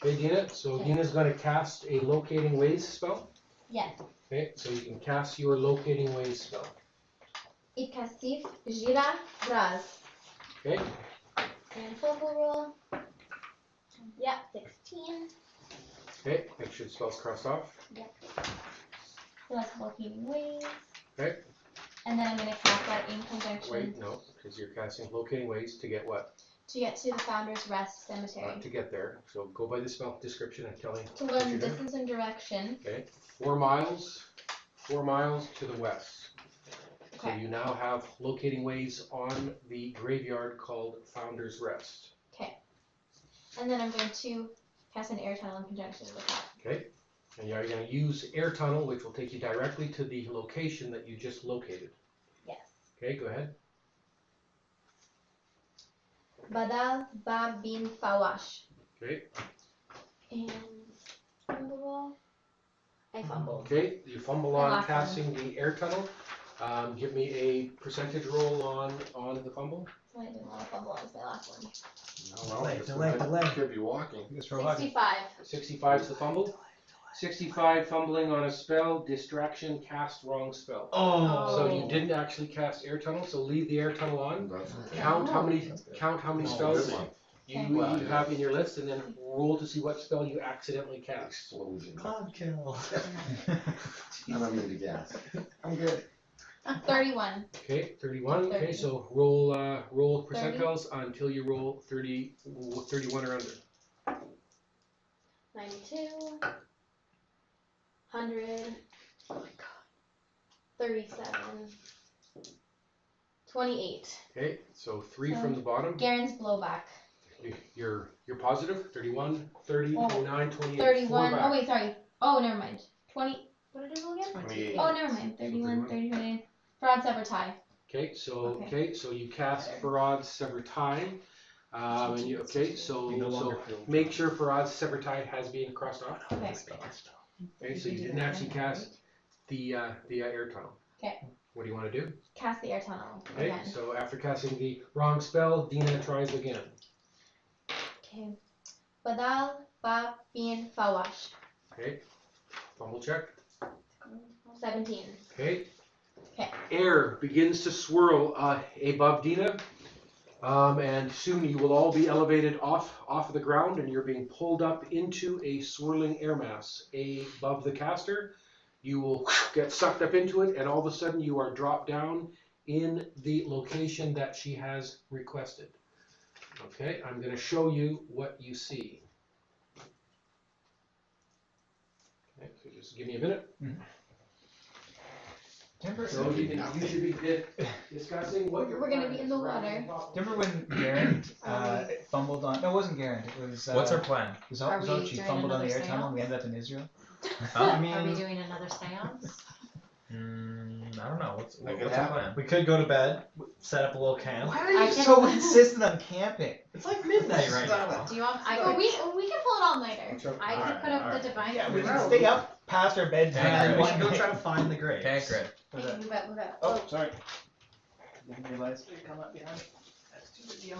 Okay, Dina, so Dina's going to cast a locating ways spell. Yeah. Okay, so you can cast your locating ways spell. Ikasif gira raz. Okay. And fumble roll. Yeah, 16. Okay, make sure the spell's crossed off. Yep. So that's locating ways. Okay. And then I'm going to cast that in conjunction. Wait, no, because you're casting locating ways to get what? To get to the Founder's Rest Cemetery. To get there. So go by the spell description and tell me. To learn the distance and direction. Okay. 4 miles to the west. Okay. So you now have locating ways on the graveyard called Founder's Rest. Okay. And then I'm going to cast an air tunnel in conjunction with that. Okay. And you're going to use air tunnel, which will take you directly to the location that you just located. Yes. Okay, go ahead. Badal ba bin fawash. Okay. And fumble roll. I fumbled. Okay, you fumble on casting the air tunnel. Give me a percentage roll on the fumble. I didn't want to fumble. That was my last one. Delay. Could be walking. 65. 65 is the fumble. 65 fumbling on a spell, distraction, cast wrong spell. Oh. So you didn't actually cast air tunnel, so leave the air tunnel on. Count how many spells you have in your list, and then roll to see what spell you accidentally cast. Explosion. Cloud kill. I'm not ready to gas. I'm good. 31. Okay, 31. Okay, so roll percentiles until you roll 31 or under. 92. 100. Oh my god. 37. 28. Okay, so 3 from the bottom. Garen's blowback. You're positive? 31, 30, 29, 28. 31. Oh wait, sorry. Oh, never mind. 20. What did I roll again? 28. Oh, never mind. 31, 30, 29. Farad Sever Tie. Okay, so you cast Farad's Sever Tie. And you so make sure Farad's Sever Tie has been crossed off. Okay. Okay, so you didn't actually cast the air tunnel. Okay. What do you want to do? Cast the air tunnel. Okay, Again. so after casting the wrong spell, Dina tries again. Okay. Badal ba bin fawash. Okay, fumble check. 17. Okay. Okay. Air begins to swirl above Dina, and soon you will all be elevated off of the ground, and you're being pulled up into a swirling air mass above the caster. You will get sucked up into it, and all of a sudden you are dropped down in the location that she has requested. Okay, I'm going to show you what you see. Okay, so just give me a minute. So you should be discussing what you're. We're going to be in the water. Remember when Garen fumbled on? No, it wasn't Garen. It was. What's our plan? Zochi fumbled on the air tunnel and we ended up in Israel. I mean, are we doing another seance? I don't know. What's our plan? We could go to bed, set up a little camp. Why are you so insistent on camping? It's like midnight right now. Do you want? We can pull it all nighter. I can put up the divine. Yeah, we can stay up past our bedtime. We should go try to find the grave. Okay, great. Move out. Oh, sorry. Didn't realize we come up behind. That's too good deal.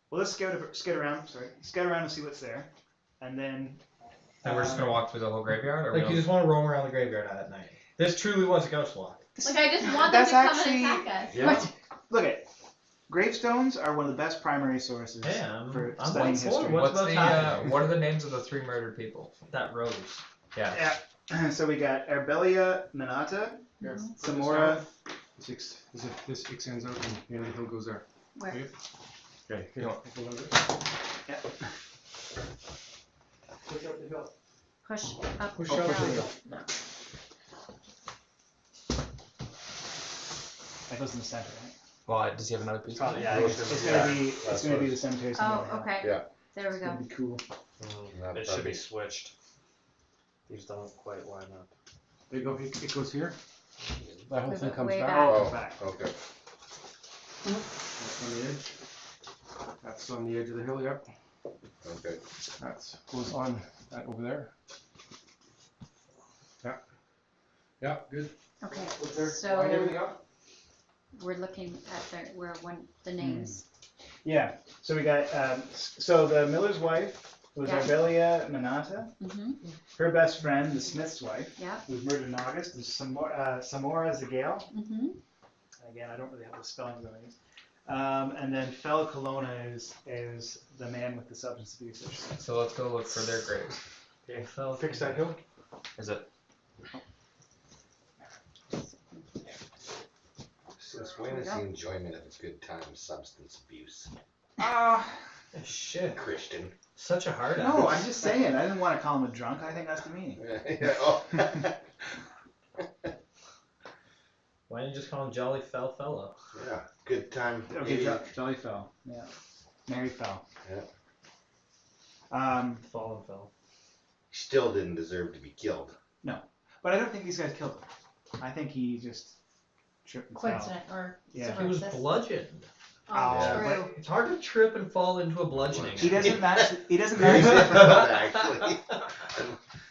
Well, let's scout around. Scout around and see what's there, and then. And we're just gonna walk through the whole graveyard, or like you just want to roam around the graveyard at night. This truly was a ghost walk. Like I just want them to come and attack us. Yeah. Look at gravestones are one of the best primary sources for studying history. What are the names of the 3 murdered people? That rose. Yeah. So we got Arbelia Minata, Samora. This extends out and the end of the hill goes there. Where? Okay. Yeah. Push up the hill. Push up. Push up the hill. That goes in the center, right? Well, does he have another piece? Probably, yeah. It's gonna be the cemetery. Oh, okay. Yeah. There we It's go. gonna be cool. It should be switched. These don't quite line up. There you go. It goes here. That whole Move thing it comes way back. back. Oh, Back. okay. That's on the edge. That's on the edge of the hill. Yep. Okay. That goes on that over there. Yeah. Yeah. Good. Okay. Goes there. So- Line everything up. we're looking at the names. Yeah. So we got so the miller's wife was Yeah. Arbelia Manata. Mm-hmm. Her best friend, the smith's wife, Yeah. who was murdered in August, is Samora Zagale. Mm-hmm. Again, I don't really have the spellings on these. And then Fel Colonna is the man with the substance abuse issues. So let's go look for their graves. Okay, fix that hill. Is it? Since when is the enjoyment of a good time substance abuse? Shit. Christian. Such a hard No, ass. I'm just saying. I didn't want to call him a drunk. I think that's the meaning. Yeah, oh. Why didn't you just call him Jolly Fell Fellow? Yeah, good time. Okay, Jolly Fell. Yeah. Mary Fell. Yeah. Fallen Fell. Still didn't deserve to be killed. But I don't think these guys killed him. I think he just tripped and fell. Coincident or Yeah. He was cirrhosis. bludgeoned. Oh, Yeah. true. It's hard to trip and fall into a bludgeoning. He doesn't match. He doesn't Very match. difficult, actually.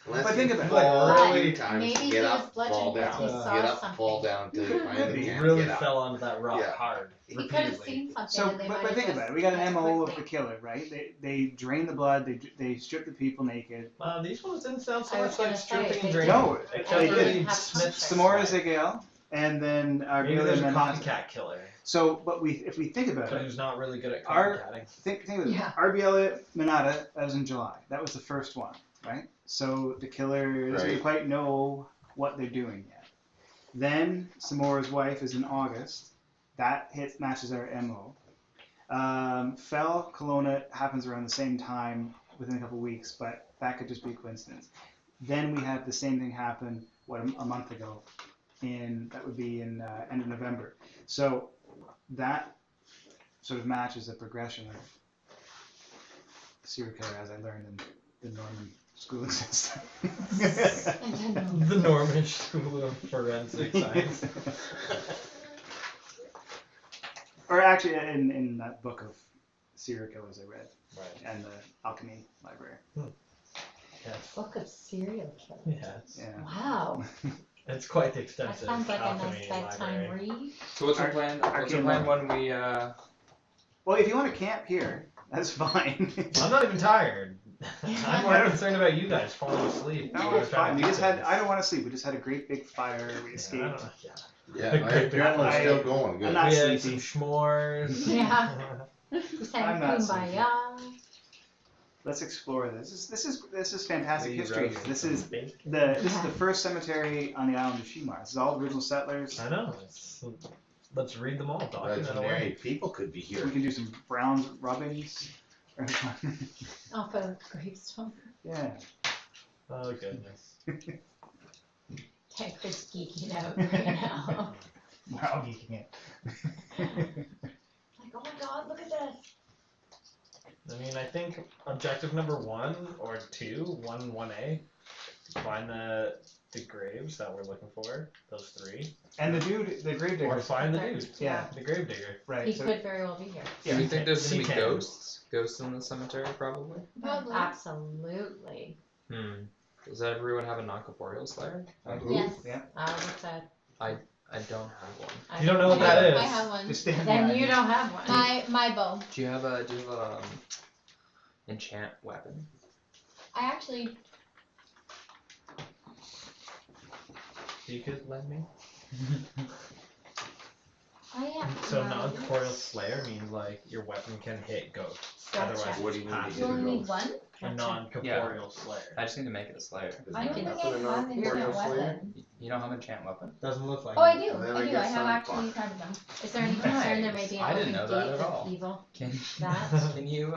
Unless But think you about it, fall like, many times, maybe he get was up, bludgeoned fall because down, he get saw up, something. fall down till you finally He can't really get up. fell onto that rock Yeah. hard. He could Repeatedly. have seen something. So, and they but might think have about it. just We got an MO of quickly- the killer, right? They drain the blood. They strip the people naked. These ones didn't sound so I much was like gonna say, stripping they and draining. No, Except they for did. the Smith's Samora wife. Zagale, and then Maybe there's a Manata. copycat killer. So, but if we think about But it, who's not really good at Our- copycatting. think about it. Yeah. Arbelia Manata, that was in July. That was the first one, right? So the killer doesn't Right. quite know what they're doing yet. Then Samora's wife is in August. That matches our MO. Fel Colonna happens around the same time within a couple of weeks, but that could just be a coincidence. Then we had the same thing happen a month ago. That would be in end of November. So that sort of matches the progression of serial killer as I learned in the Norman schooling system. The Norman School of Forensic Science. Or actually, in that book of serial killers I read, Right. and the alchemy library. Yes. Book of serial killers. Yes. Yeah. Wow. It's quite That extensive. sounds like a alchemy nice bedtime library. read. So what's our plan? What's our plan when we Well, if you want to camp here, that's fine. I'm not even tired. I'm more concerned about you guys falling asleep. No, it's fine. We just had. I don't want to sleep. We just had a great big fire. We escaped. Yeah, my adrenaline's still going good. I'm not We had sleepy. some s'mores. Yeah. Just I'm had not kumbaya. Let's explore this. This is fantastic We history. roasted This some is bacon. this is the first cemetery on the island of Shimar. This is all original settlers. I know. Let's read them all. Document away. Legendary people could be here. We can do some bronze rubbings. Off a gravestone. Yeah. Oh goodness. Tech is geeking out right now. We're all geeking it. Like, oh my god, look at this. I mean, I think objective number 1 or 2, 1A, find the graves that we're looking for. Those 3. And the dude, the grave digger. Or find the dude. Yeah. The grave digger. Right. He So could very well be here. do you think there's gonna be He can. ghosts? Ghosts in the cemetery probably? Probably. Absolutely. Does everyone have a non-corporeal slayer? Yes. Yeah. What's that? I don't have one. You don't know what that is. I have one. just stand Then behind you me. don't have one. My bow. Do you have a enchant weapon? I actually. You could lend me. I have. So non-corporeal slayer means like your weapon can hit ghosts. Gotcha. Otherwise, What do you need to passive. You only need one? A non-corporeal slayer. I just need to make it a slayer. I don't think I Nothing in our have an enchant corporeal slayer? weapon. You don't have an enchant weapon? Doesn't look like Oh, I it. do. And then I I do. get I have some actually fun. counted them. Is there any concern there may be an I didn't open know that gate at of all. evil? Can That? can you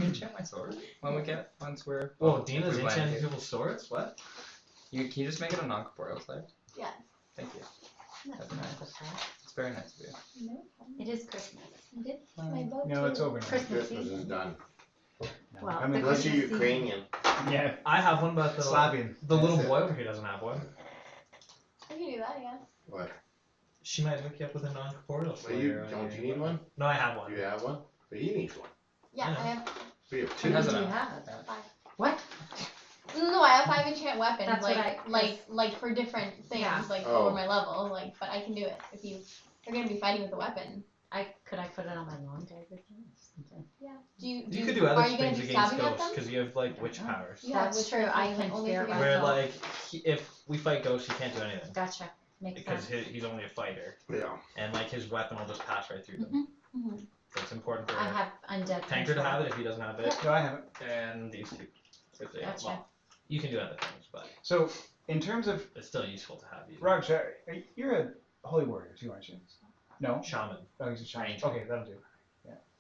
enchant my sword once we're Whoa, if Dina's we land enchanting here? people's swords? What? Can you just make it a non-corporeal slayer? Yes. Thank you. That's That's nice. nice. It's very nice of you. No. It is Christmas. I did my bow No, too. it's over now. Christmas Christmas is season. done. Well, I mean, Unless you're Christmas season. Ukrainian. Yeah. I have one, but the Slavian. little That's it. boy over here doesn't have one. I can do that, yeah. What? She might hook you up with a non-corporeal Well, slayer. don't you need one? No, I have one. You have one? But he needs one. Yeah, Yeah. I have. We have Who two. How has many an do you have? What? No, I have 5 enchant weapons, That's what like for different things, Yeah. like Oh. over my level, like. But I can do it if you. You're gonna be fighting with a weapon. Could I put it on my long dagger? Yeah. Do you You could do other are you gonna things be against stabbing at ghosts them? because you have like witch powers. Yeah, That's which true. ones I are can only fear for Where myself. like if we fight ghosts, he can't do anything Gotcha. Makes because sense. he's only a fighter, Yeah. and like his weapon will just pass right through them. Mm-hmm. So it's important for I have undead Tanker to control. have it if he doesn't have it, No, I haven't. and these two. If they, Gotcha. well, you can do other things, but So, in terms of it's still useful to have you. Raj, you're a holy warrior too, aren't you? No. Shaman. Oh, he's a shaman. Ranger. Okay, that'll do.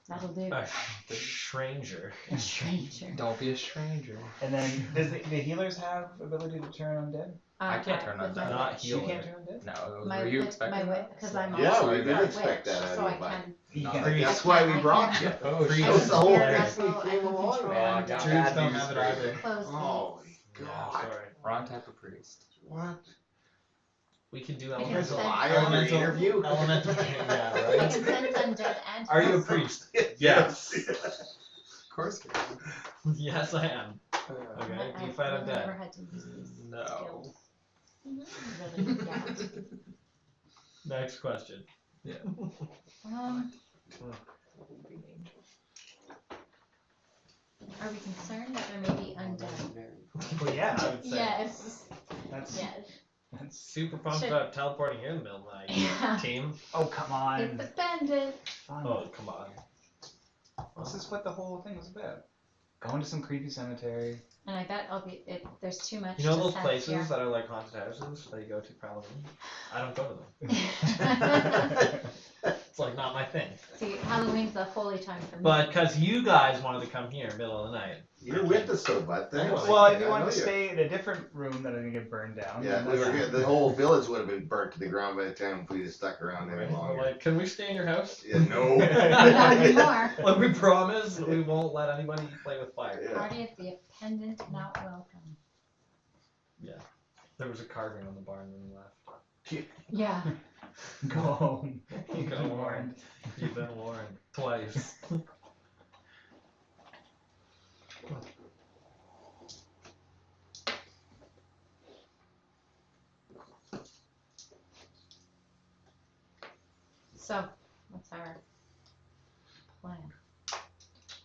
That'll do. The stranger. A stranger. Don't be a stranger. And then, does the healers have ability to turn undead? I can't turn with undead. my Not witch. You healer. can't turn undead. No, My were you wit- expecting my that? wit, because I'm Yeah, also we a did witch, expect that out of so you, I but- can. You No, can. Like, that's I why can- we I brought can- you. Oh, I That's can the whole spirit reason wrestle, we I came can along. control Yeah, got trees, bad don't news have it for you. either. close Oh gates. my Yeah, god. sorry. Wrong type of priest. What? We can do can There's a send- lie on your interview? Elemental. Yeah, I right. can sense undead and Are you a ghosts. priest? Yes. Of course. Yes, I am. Uh, Okay. Do you I've fight really never undead? had to use these No. skills. Mhm. Really, yeah. Next question. Are we concerned that there may be undead? Well, yeah. I would say. Yes. That's, Yes. that's. Super pumped Should- about teleporting here in the middle of the night. Yeah. Team. Oh come on. It's a bandit. Fun. Oh, come on. This is what the whole thing was about. Going to some creepy cemetery. And I bet I'll be. There's too much. You know to those sense places here. that are like haunted houses that you go to probably? I don't go to them. It's like not my thing. See, Halloween's a holy time for me. But because you guys wanted to come here middle of the night. You're with us though, bud. Thanks. Well, if you I wanted know to stay in a different room that didn't get burned down. Yeah, then we were that's- good. The whole village would have been burnt to the ground by the time if we'd have stuck around any Right? We're longer. like, can we stay in your house? Yeah, no. Not anymore. Like we promise we won't let anybody play with fire. Yeah. Party of the appendant not welcome. There was a carving on the barn when we left. Yeah. Go home. You've been warned. You've been warned. Twice. So, what's our plan?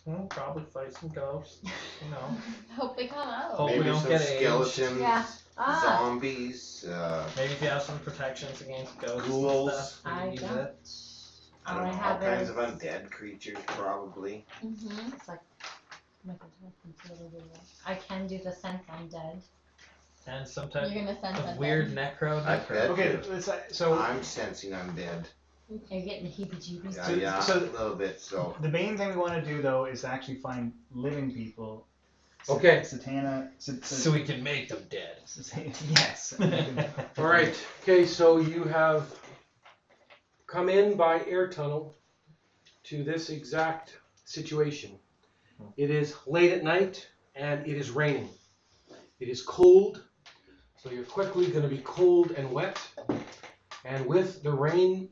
We'll probably fight some ghosts. You know. Hope they come out. Hope we Maybe don't some get aged. skeletons, Yeah. Ah. zombies, Maybe if you have some protections against ghosts Ghouls. and stuff, I use don't. it. I All don't I know, all have kinds is. of undead creatures probably. Mm-hmm. It's like. Michael Jackson, totally. I can do the sense undead. And some type You're gonna sense of undead. weird necro. I bet Okay, you. Oh. I'm sensing undead. You're getting the heebie-jeebies. Yeah, So- yeah, so- a little bit. So The main thing we want to do though is actually find living people. Okay. Satana. So we can make them dead. Yes. All right. Okay, so you have come in by air tunnel to this exact situation. It is late at night and it is raining. It is cold, so you're quickly going to be cold and wet. And with the rain,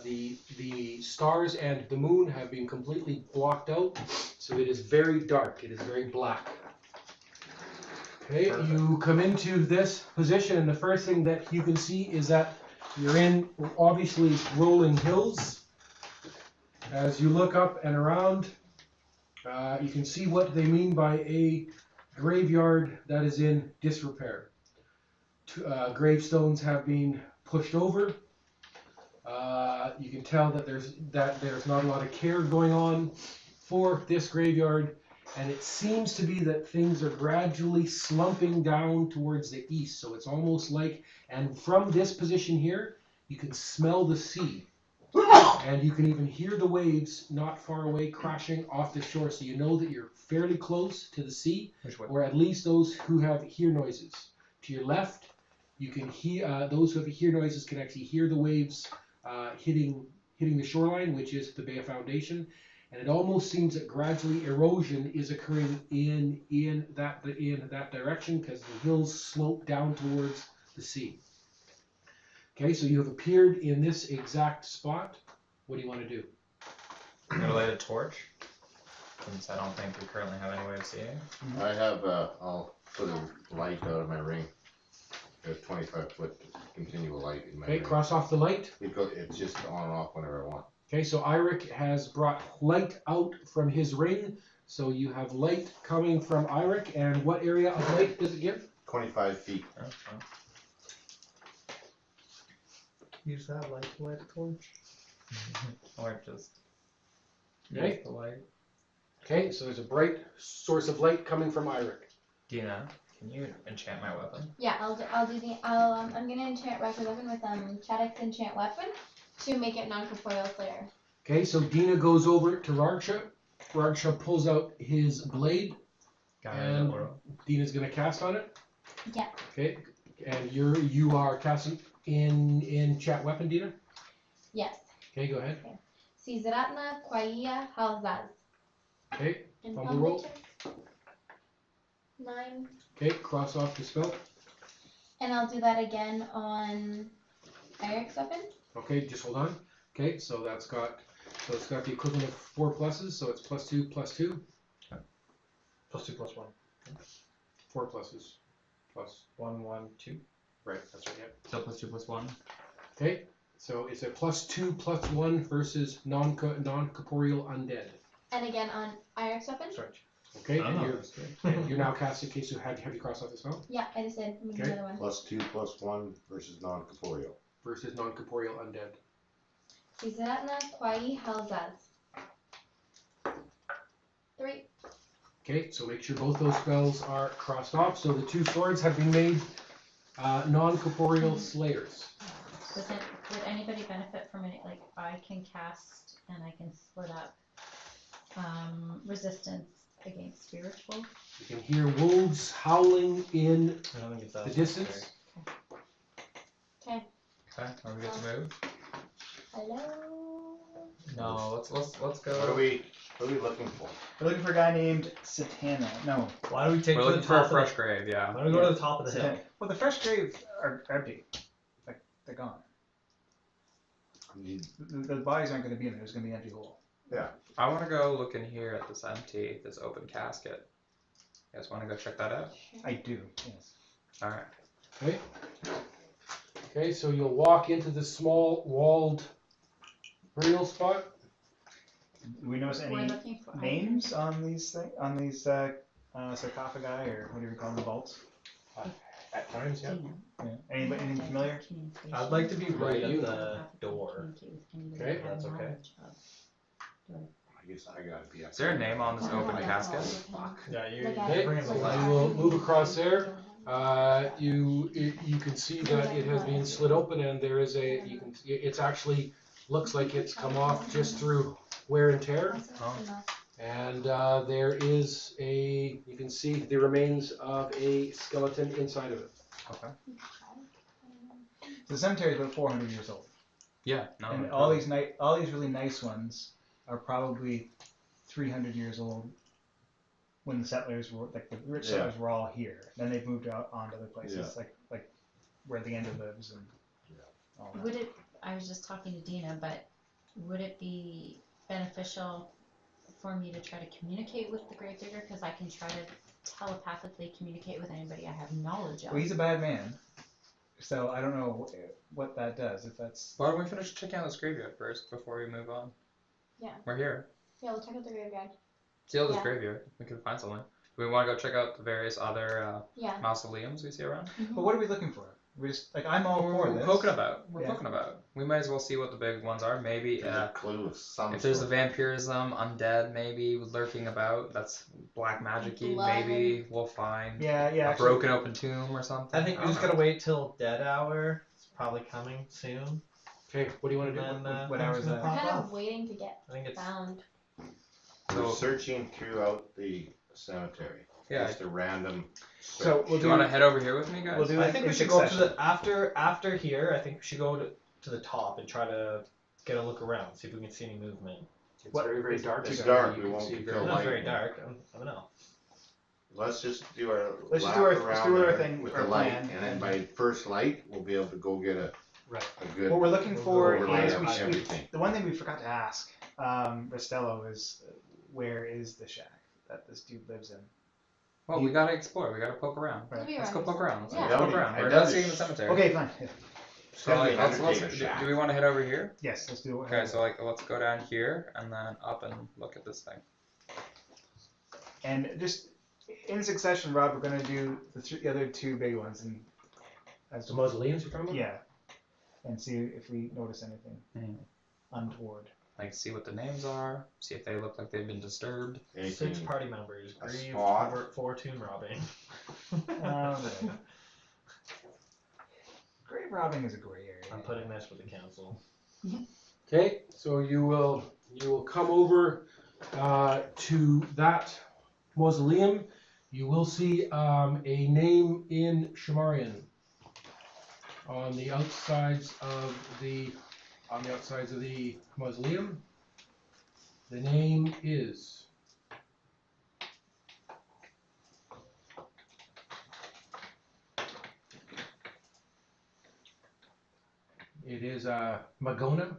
the stars and the moon have been completely blocked out, so it is very dark. It is very black. Okay, you come into this position, and the first thing that you can see is that you're in obviously rolling hills. As you look up and around, you can see what they mean by a graveyard that is in disrepair. Gravestones have been pushed over. You can tell that there's not a lot of care going on for this graveyard, and it seems to be that things are gradually slumping down towards the east. So it's almost like, and from this position here, you can smell the sea. And you can even hear the waves not far away crashing off the shore. So you know that you're fairly close to the sea, or at least those who have hear noises. To your left, you can hear, those who have hear noises can actually hear the waves hitting the shoreline, which is the Bay of Foundation. And it almost seems that gradually erosion is occurring in that direction because the hills slope down towards the sea. Okay, so you have appeared in this exact spot. What do you want to do? I'm gonna light a torch, since I don't think we currently have any way of seeing. I have. I'll put a light out of my ring. a 25-foot continual light in my Okay, room. cross off the light. It's just on and off whenever I want. Okay, so Eirik has brought light out from his ring. So you have light coming from Eirik, and what area of light does it give? 25 feet. Use that light to light a torch. Or just Okay. use the light. Okay, so there's a bright source of light coming from Eirik. Dina, can you enchant my weapon? Yeah, I'm gonna enchant Rapid Weapon with Chaddock's enchant weapon to make it non-corporeal slayer. Okay, so Dina goes over to Ragsha. Ragsha pulls out his blade. And Dina's gonna cast on it. Yeah. Okay, and you are casting in chat weapon, Dina. Yes. Okay, go ahead. Sizratna Quaia Halzaz. Okay, And fumble roll. check. 9. Okay, cross off the spell. And I'll do that again on Eric's weapon. Okay, just hold on. Okay, so it's got the equivalent of 4 pluses, so it's +2, +2. +2 +1. 4 pluses. Plus. 1 1 2. Right, that's right, yeah. So +2 +1. Okay, so it's a +2 +1 versus non-corporeal undead. And again on Eric's weapon. Stretch. Okay, Oh, and that's good. you're now casting. Okay, so have you crossed off the spell? Yeah, I just did. Make Okay. another one. +2 +1 versus non-corporeal. Versus non-corporeal undead. Sizratna Quaia Halzaz. 3. Okay, so make sure both those spells are crossed off. So the 2 swords have been made non-corporeal slayers. Would anybody benefit from it? Like, I can cast and I can split up resistance against spiritual. You can hear wolves howling in I don't think it's that the distance. Okay. Okay, are we good to move? Hello. No, let's go. What are we looking for? We're looking for a guy named Satana. No, Why do we take We're to the looking for a top fresh of grave, yeah. the, Why don't we go to the top of the hill? Satana. Well, the fresh graves are empty. Like, they're gone. The bodies aren't going to be in there. There's going to be an empty hole. I want to go look in here at this open casket. You guys want to go check that out? I do. Yes. All right. Okay. Okay, so you'll walk into the small walled burial spot. Do we notice We're any looking for names on these sarcophagi, or whatever you call them, the vaults? At times, yeah. Yeah. Anything familiar? I'd like to be right you. at the door. Okay, that's okay. I guess I gotta be up. Is there a name on this open casket? Yeah, you Look at Okay, it. bring in the Look at light. I will move across there. You can see that it has been slit open, and there is it's actually looks like it's come off just through wear and tear. And there is you can see the remains of a skeleton inside of it. Okay. The cemetery is about 400 years old, Yeah. No. and no all these really nice ones are probably 300 years old. When the settlers were the rich settlers were all here, then they've moved out on to other places, like where the Ender lives and all that. Would it? I was just talking to Dina, but would it be beneficial for me to try to communicate with the gravedigger, because I can try to telepathically communicate with anybody I have knowledge of? Well, he's a bad man, so I don't know what that does. If that's Why don't we finish checking out this graveyard first before we move on? Yeah. We're here. Yeah, we'll check out the graveyard. See this Yeah. graveyard. We can find something. Do we want to go check out the various other Yeah. mausoleums we see around? but what are we looking for? We just I'm all for We're this. poking about. We're Yeah. poking about. We might as well see what the big ones are. Maybe There's a clue of some if there's the sort. vampirism, undead, maybe lurking about. That's black magic-y. Blood. Maybe we'll find Yeah, a actually, broken open tomb or something. I think we just gotta wait till dead hour. It's probably coming soon. Okay, what do you want And to do? then what things hour is gonna that? We're pop kind of off. waiting to get I think it's found. We're So- searching throughout the cemetery. Yeah. Just a random search. So we'll Do you want to head over here with me, guys? We'll do I it think in we should go to succession. the after here. I think we should go to the top and try to get a look around, see if we can see any movement. It's What- very, very dark. It's so dark, you we can won't see be very till Not light. very dark. I don't know. Let's just do our Let's lap do our around there thing, with our the light, plan, and then and- by first light, we'll be able to go get a Right. good What we're looking for overlay is of we everything. the one thing we forgot to ask Restello is where is the shack that this dude lives in? Well, we gotta explore. We gotta poke around. We'll be Let's go around poke yourself. around. Let's Yeah. go poke around. We're investigating the cemetery. Okay, fine. Yeah. So like, Gotta be let's Undertaker's shack. do we want to head over here? Yes, let's do it. Okay, so like let's go down here and then up and look at this thing. And just in succession, Rob, we're gonna do the other two big ones, and as The mausoleums you're talking about? yeah, and see if we notice anything Hmm. untoward. Like see what the names are. See if they look like they've been disturbed. 6 Anything, party members a grieved spot. for tomb robbing. Grave robbing is a gray area. I'm putting this with the council. Okay, so you will come over to that mausoleum. You will see a name in Shamarian on the outsides of the mausoleum. The name is Magona,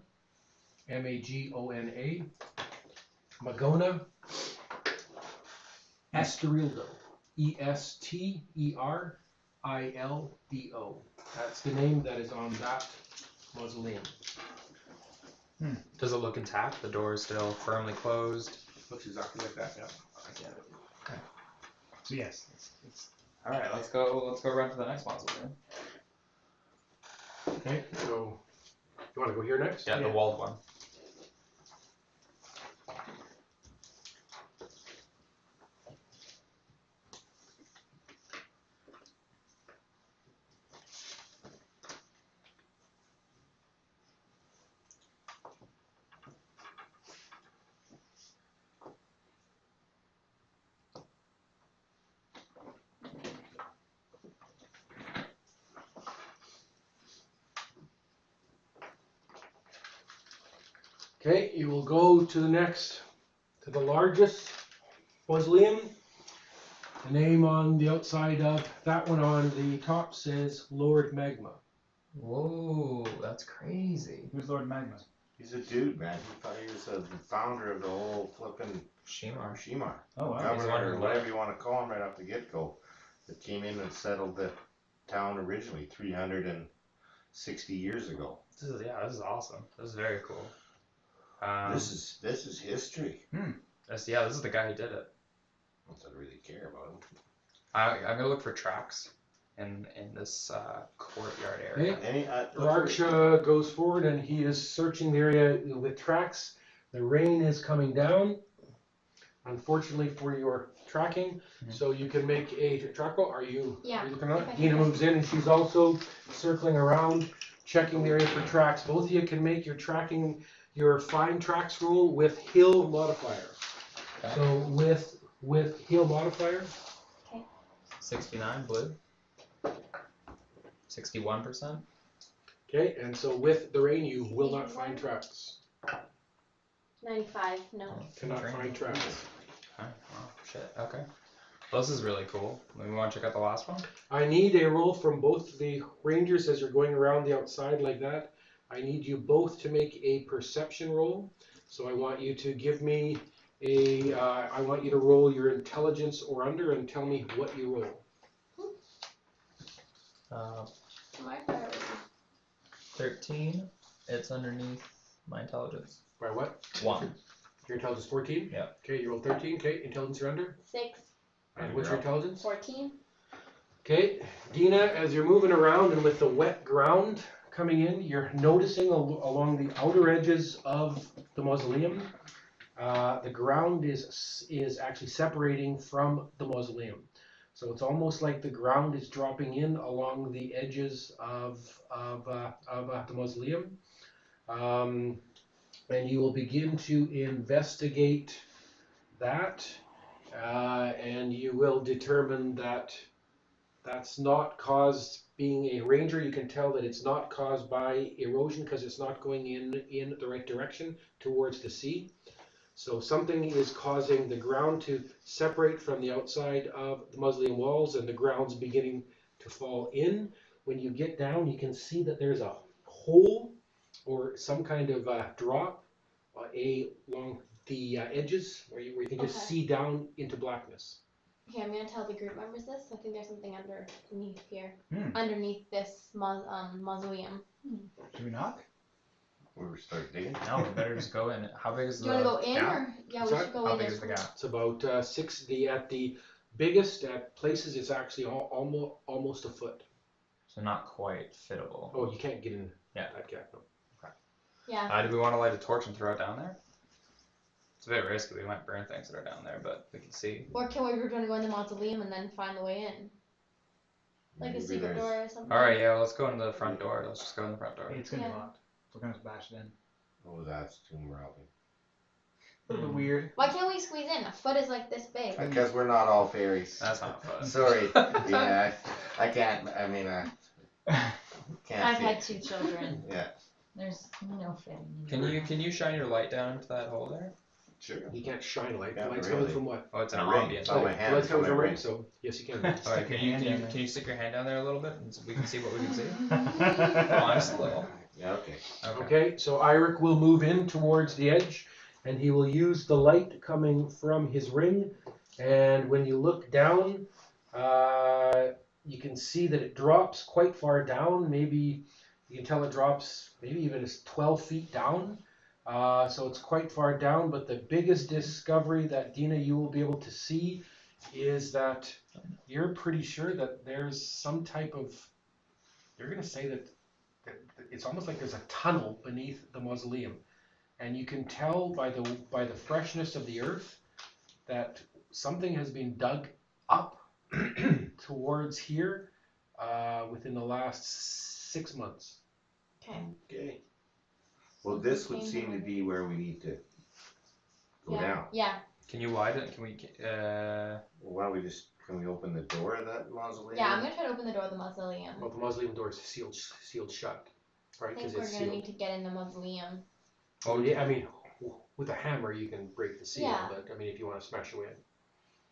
Magona, Magona Esterildo, Esterildo. That's the name that is on that mausoleum. Does it look intact? The door is still firmly closed. Looks exactly like that, yeah. So yes, it's All right, let's go run to the next mausoleum. Okay, so you want to go here next? Yeah, the walled one. Okay, you will go to the largest mausoleum. The name on the outside of that one on the top says Lord Magma. Whoa, that's crazy. who's Lord Magma? He's a dude, man. He thought he was the founder of the whole flipping Shimar. Shimar. Oh wow. He's the one Governor, who or whatever you want to call him right off the get-go, that came in and settled the town originally 360 years ago. This is awesome. This is very cool. This is history. This is the guy who did it. Not that I really care about him. I'm gonna look for tracks in this courtyard area. Okay. Look Arch for- goes forward and he is searching the area with tracks. The rain is coming down, unfortunately for your tracking, so you can make a track roll. Are you looking at it? Dina moves in and she's also circling around, checking the area for tracks. Both of you can make your fine tracks roll with hill modifier. Okay. So with hill modifier, 69 blue. 61%. okay, and so with the rain you will not find tracks. 95, no. Cannot find tracks. Okay. Oh, shit. Okay. Well, this is really cool. We want to check out the last one. I need a roll from both the rangers as you're going around the outside like that. I need you both to make a perception roll. So I want you to give me I want you to roll your intelligence or under and tell me what you roll. My priority. 13. It's underneath my intelligence. By what? 1. Your intelligence 14? Yeah. Okay, you roll 13. Okay, intelligence or under? 6, And what's your intelligence? 14. Okay, Dina, as you're moving around and with the wet ground coming in, you're noticing along the outer edges of the mausoleum, the ground is actually separating from the mausoleum. So it's almost like the ground is dropping in along the edges of the mausoleum. And you will begin to investigate that, and you will determine that that's not caused, being a ranger, you can tell that it's not caused by erosion because it's not going in the right direction towards the sea. So something is causing the ground to separate from the outside of the mausoleum walls, and the ground's beginning to fall in. When you get down, you can see that there's a hole or some kind of drop along the edges where you can just see down into blackness. Okay, I'm gonna tell the group members this. I think there's something underneath here. Hmm. Underneath this mausoleum. Should we knock? We start digging. No, we better just go in. How big is Do you wanna the go in gap? or yeah, we Sorry? should go How in. big There's is the gap? It's about 6. At the biggest at places, it's actually almost a foot. So not quite fittable. Oh, you can't get in Yeah. that gap. No. Yeah. Do we want to light a torch and throw it down there? It's a bit risky. We might burn things that are down there, but we can see. Or can we go in the mausoleum and then find the way in? Like Maybe a secret there's- door or something? All right, yeah. Let's go in the front door. Let's just go in the front door. It's gonna be Yeah. locked. We're gonna bash it in. Oh, that's tomb robbing. A little bit weird. Why can't we squeeze in? A foot is like this big. Because we're not all fairies. That's not fun. Sorry. Yeah, I can't. I mean, can't. I've see had it. 2 children. Yeah, There's no fitting. Can you shine your light down into that hole there? sure. You can't shine a light. Yeah, The light's really. coming from what? Oh, it's an A ring. ambient. It's on my The hand. light's It's on coming my from a ring, ring. so yes, you can. All right, can you stick your hand down there a little bit and so we can see what we can see? Oh, just a little. Yeah, okay. Okay. Okay, so Eirik will move in towards the edge, and he will use the light coming from his ring. And when you look down, you can see that it drops quite far down. Maybe you can tell it drops maybe even as 12 feet down. So it's quite far down. But the biggest discovery that Dina you will be able to see is that you're pretty sure that there's some type of. You're going to say that it's almost like there's a tunnel beneath the mausoleum, and you can tell by the freshness of the earth that something has been dug up towards here within the last 6 months. Okay. Okay. Well, this would seem to be where we need to go Yeah. down. Yeah. Can you widen? Can we? Well, why don't we just, can we open the door of that mausoleum? Yeah, I'm gonna try to open the door of the mausoleum. Well, the mausoleum door is sealed shut, I right? think Because we're it's gonna sealed. need to get in the mausoleum. Oh yeah, I mean, with a hammer you can break the seal, Yeah. but I mean, if you want to smash away.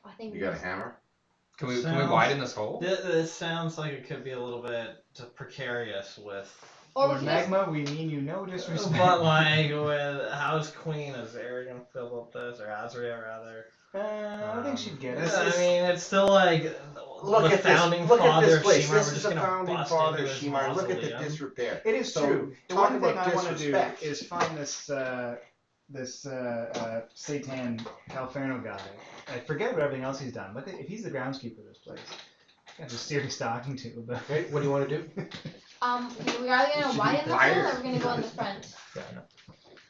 I think You got a hammer? Can we Sounds- widen this hole? This sounds like it could be a little bit precarious with. Or we Lord can just, Magma, we mean you no disrespect. But like with House Queen, is Arian gonna fill up this, or Azria rather? I don't think she'd get Yeah, us. I mean, it's still like Look the at founding this. Look at father this of place. Shimar. This We're is just the gonna founding bust father into of his Shimar. Look at the mausoleum. disrepair. It is So, true. The talk one thing about I want to do disrespect. is find this Satan Calferno guy. I forget what everything else he's done. Look at if he's the groundskeeper of this place. I'm just serious talking to, but Okay, what do you want to do? okay, we're either gonna Should widen be the hole wired. or we're gonna go in the front. Yeah, no.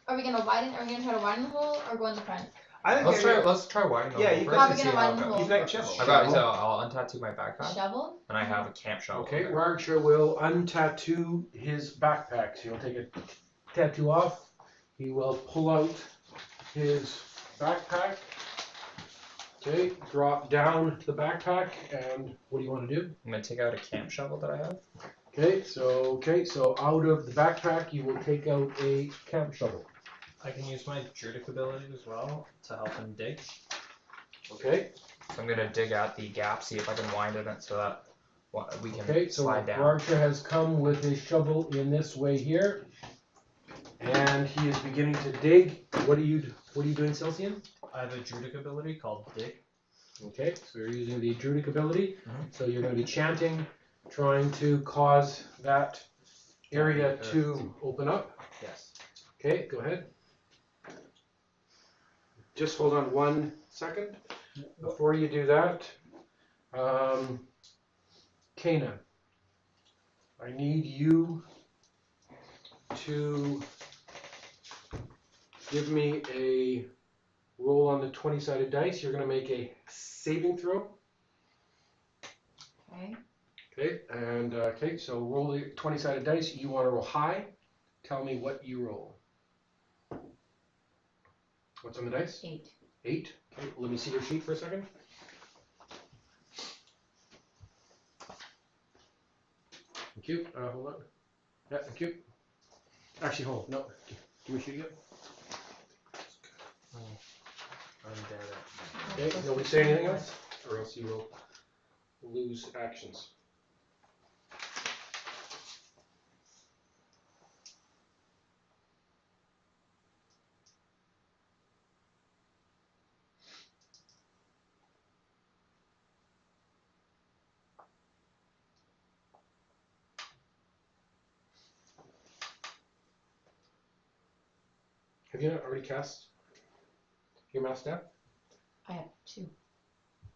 Are we gonna widen? Are we gonna try to widen the hole or go in the front? I think Let's try widening the Yeah, hole you first Probably and see gonna how widen it the goes. hole. You've got your shovel. I got so I'll untattoo my backpack Shovel? and I have a camp shovel. Okay, in there. Rarcher will untattoo his backpack. So he'll take a tattoo off. He will pull out his backpack. Okay, drop down the backpack, and what do you want to do? I'm gonna take out a camp shovel that I have. Okay, so out of the backpack, you will take out a camp shovel. I can use my Druidic ability as well to help him dig. Okay, So I'm gonna dig out the gap, see if I can wind it so that we can okay, so slide down. Rarcher has come with his shovel in this way here, and he is beginning to dig. What are you doing, Celsian? I have a Druidic ability called Dig. Okay, so you're using the Druidic ability. Mhm. So you're going to be chanting, trying to cause that area to open up. Yes. Okay, go ahead. Just hold on 1 second. Before you do that, Kana, I need you to give me a roll on the 20-sided dice. You're going to make a saving throw. Okay. Okay, and okay, so roll the 20-sided dice. You want to roll high. Tell me what you roll. What's on the dice? 8. 8. Okay, let me see your sheet for a second. Thank you. Hold on. Yeah, thank you. Actually, hold. No. Give me your sheet again. I'm dead at Okay, nobody say anything else? Or else you will lose actions. Have you not already cast your mass death? I have 2.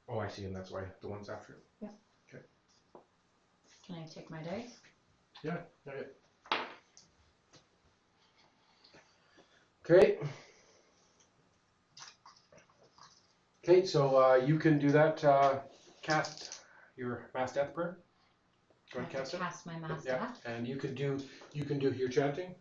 Oh, I see, and that's why the one's after it. Can I take my dice? Yeah. Okay. Okay, so you can do that. Cast your mass death prayer. Go I ahead, have cast to it. cast my mass Yeah, death. and you can do your chanting.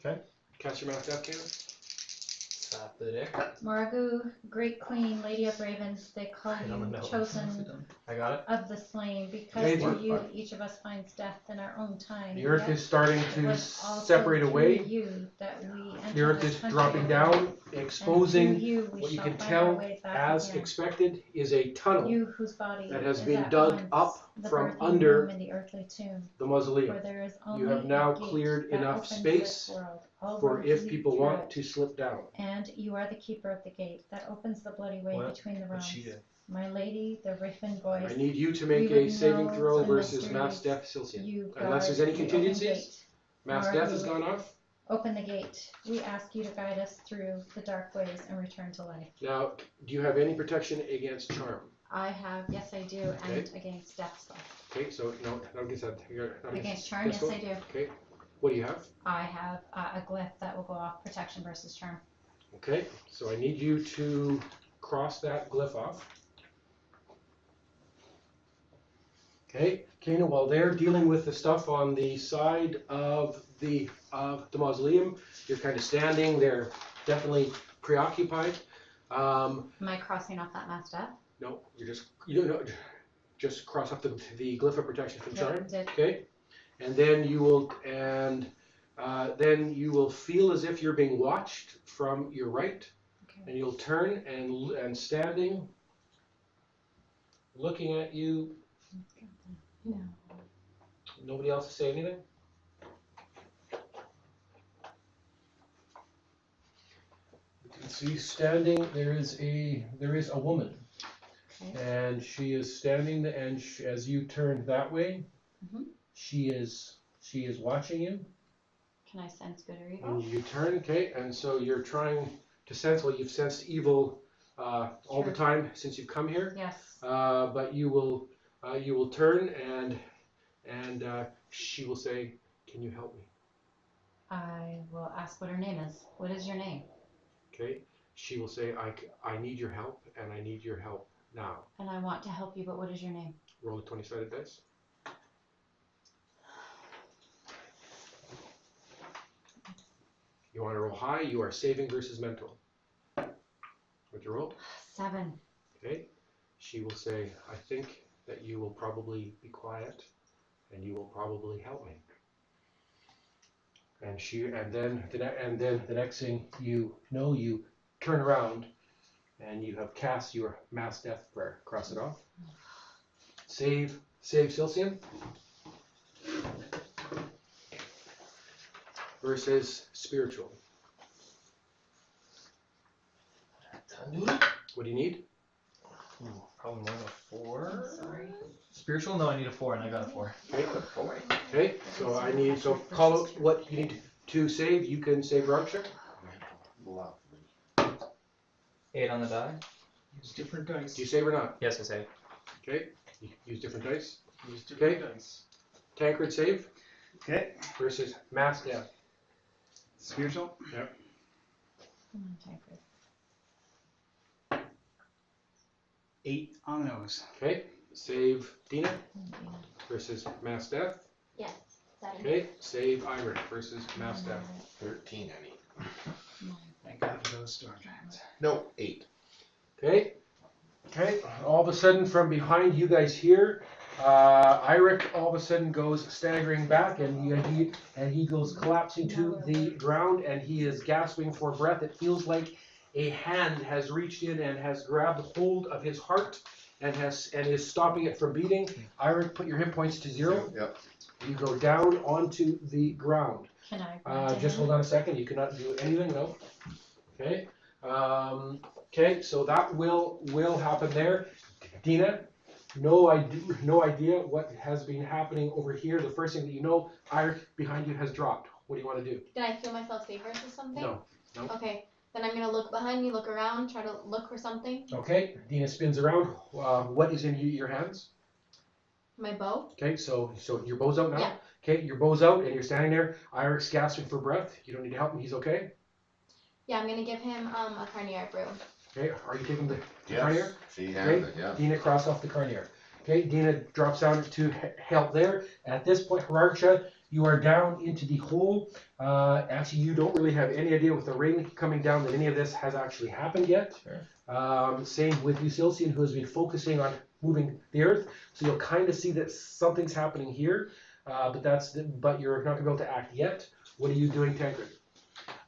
Okay. Cast your mass death, Caleb. Slap the dick. Moragu, Great Queen, Lady of Ravens, they call I don't you know. chosen I got it. of the slain, because Okay, through do- you each of us finds death in our own time. The earth Yet is starting it to was also separate through away. you that we The entered earth this is country dropping of down, life, and exposing through you we what you shall can find our tell way back as again. expected is a tunnel You whose body that has is been at dug once up the from birthing under room and the earthly tomb, the for mausoleum. there is only You have now a gate cleared that enough opens space this world. All for roads if lead people through want it. to slip down. And you are the keeper of the gate that opens the bloody way What? between the What'd realms. she do? My lady, the Riffin I voice, need you to make You a would saving know throw the versus mass mysteries. death, Silcian. You Unless there's guard any the open contingencies, gate. mass Margu. death has gone off. Open the gate. We ask you to guide us through the dark ways and return to life. Now, do you have any protection against charm? I have, yes I do, Okay. and against death spell. Okay, so no, not against that. Not Against charm, yes disco? I do. Okay, what do you have? I have a glyph that will go off protection versus charm. Okay, so I need you to cross that glyph off. Okay, Kana, while they're dealing with the stuff on the side of the mausoleum, you're kind of standing there, definitely preoccupied. Am I crossing off that mass death? No, just cross off the glyph of protection from Okay, charm. did. Okay, and then you will feel as if you're being watched from your right, Okay. and you'll turn and standing, looking at you. No. Nobody else to say anything? You can see standing, there is a woman. Okay. And she is standing, and as you turn that way, Mhm. she is watching you. Can I sense good or evil? And you turn, okay, and so you're trying to sense. Well, you've sensed evil all the Sure. time since you've come here. Yes. But you will turn, and she will say, "Can you help me?" I will ask what her name is. What is your name? Okay. She will say, "I need your help, and I need your help now." And I want to help you, but what is your name? Roll a 20-sided dice. You want to roll high. You are saving versus mental. What'd you roll? 7. Okay. She will say, "I think that you will probably be quiet, and you will probably help me." And then the next thing you know, you turn around, and you have cast your mass death prayer. Cross it off. Save Silcian. Versus spiritual. What do you need? Ooh, probably more than a 4. I'm sorry. Spiritual? No, I need a 4, and I got a 4. Okay, so call out what you need to save. You can save Roger. Lovely. 8 on the die. Use different dice. Do you save or not? Yes, I save. Okay, you use different dice. Use different Okay. dice. Tancred save Okay. versus mass death. Spiritual. Come on, Tancred. 8 on the nose. Okay, save Dina Come on, Dina. versus mass death. Yes. 7. Okay, save Irish versus mass death. 13, I need. Thank God for those storm giants. No, 8. Okay, all of a sudden from behind you guys here, Iric all of a sudden goes staggering back, and he goes collapsing to the ground, and he is gasping for breath. It feels like a hand has reached in and has grabbed hold of his heart and is stopping it from beating. Iric, put your hit points to 0. Yep. You go down onto the ground. Can I run to Just him? hold on a second. You cannot do anything. No. Okay. Okay. So that will happen there. Dina, no idea what has been happening over here. The first thing that you know, Iric behind you has dropped. What do you want to do? Did I feel myself safe versus something? No. Nope. Okay. Then I'm gonna look behind me, look around, try to look for something. Okay, Dina spins around. What is in your hands? My bow. Okay, so your bow's out now? Yeah. Okay, your bow's out and you're standing there. Irik's gasping for breath. You don't need to help him, he's okay? Yeah, I'm gonna give him a carnier brew. Okay, are you taking the Yes, carnier? she has Okay, it, yeah. Dina crossed off the carnier. Okay, Dina drops down to help there. At this point, Hierarcha, you are down into the hole. Actually, you don't really have any idea with the rain coming down that any of this has actually happened yet. Sure. Same with Usilcian, who has been focusing on moving the earth. So you'll kind of see that something's happening here, but you're not going to be able to act yet. What are you doing, Tancred?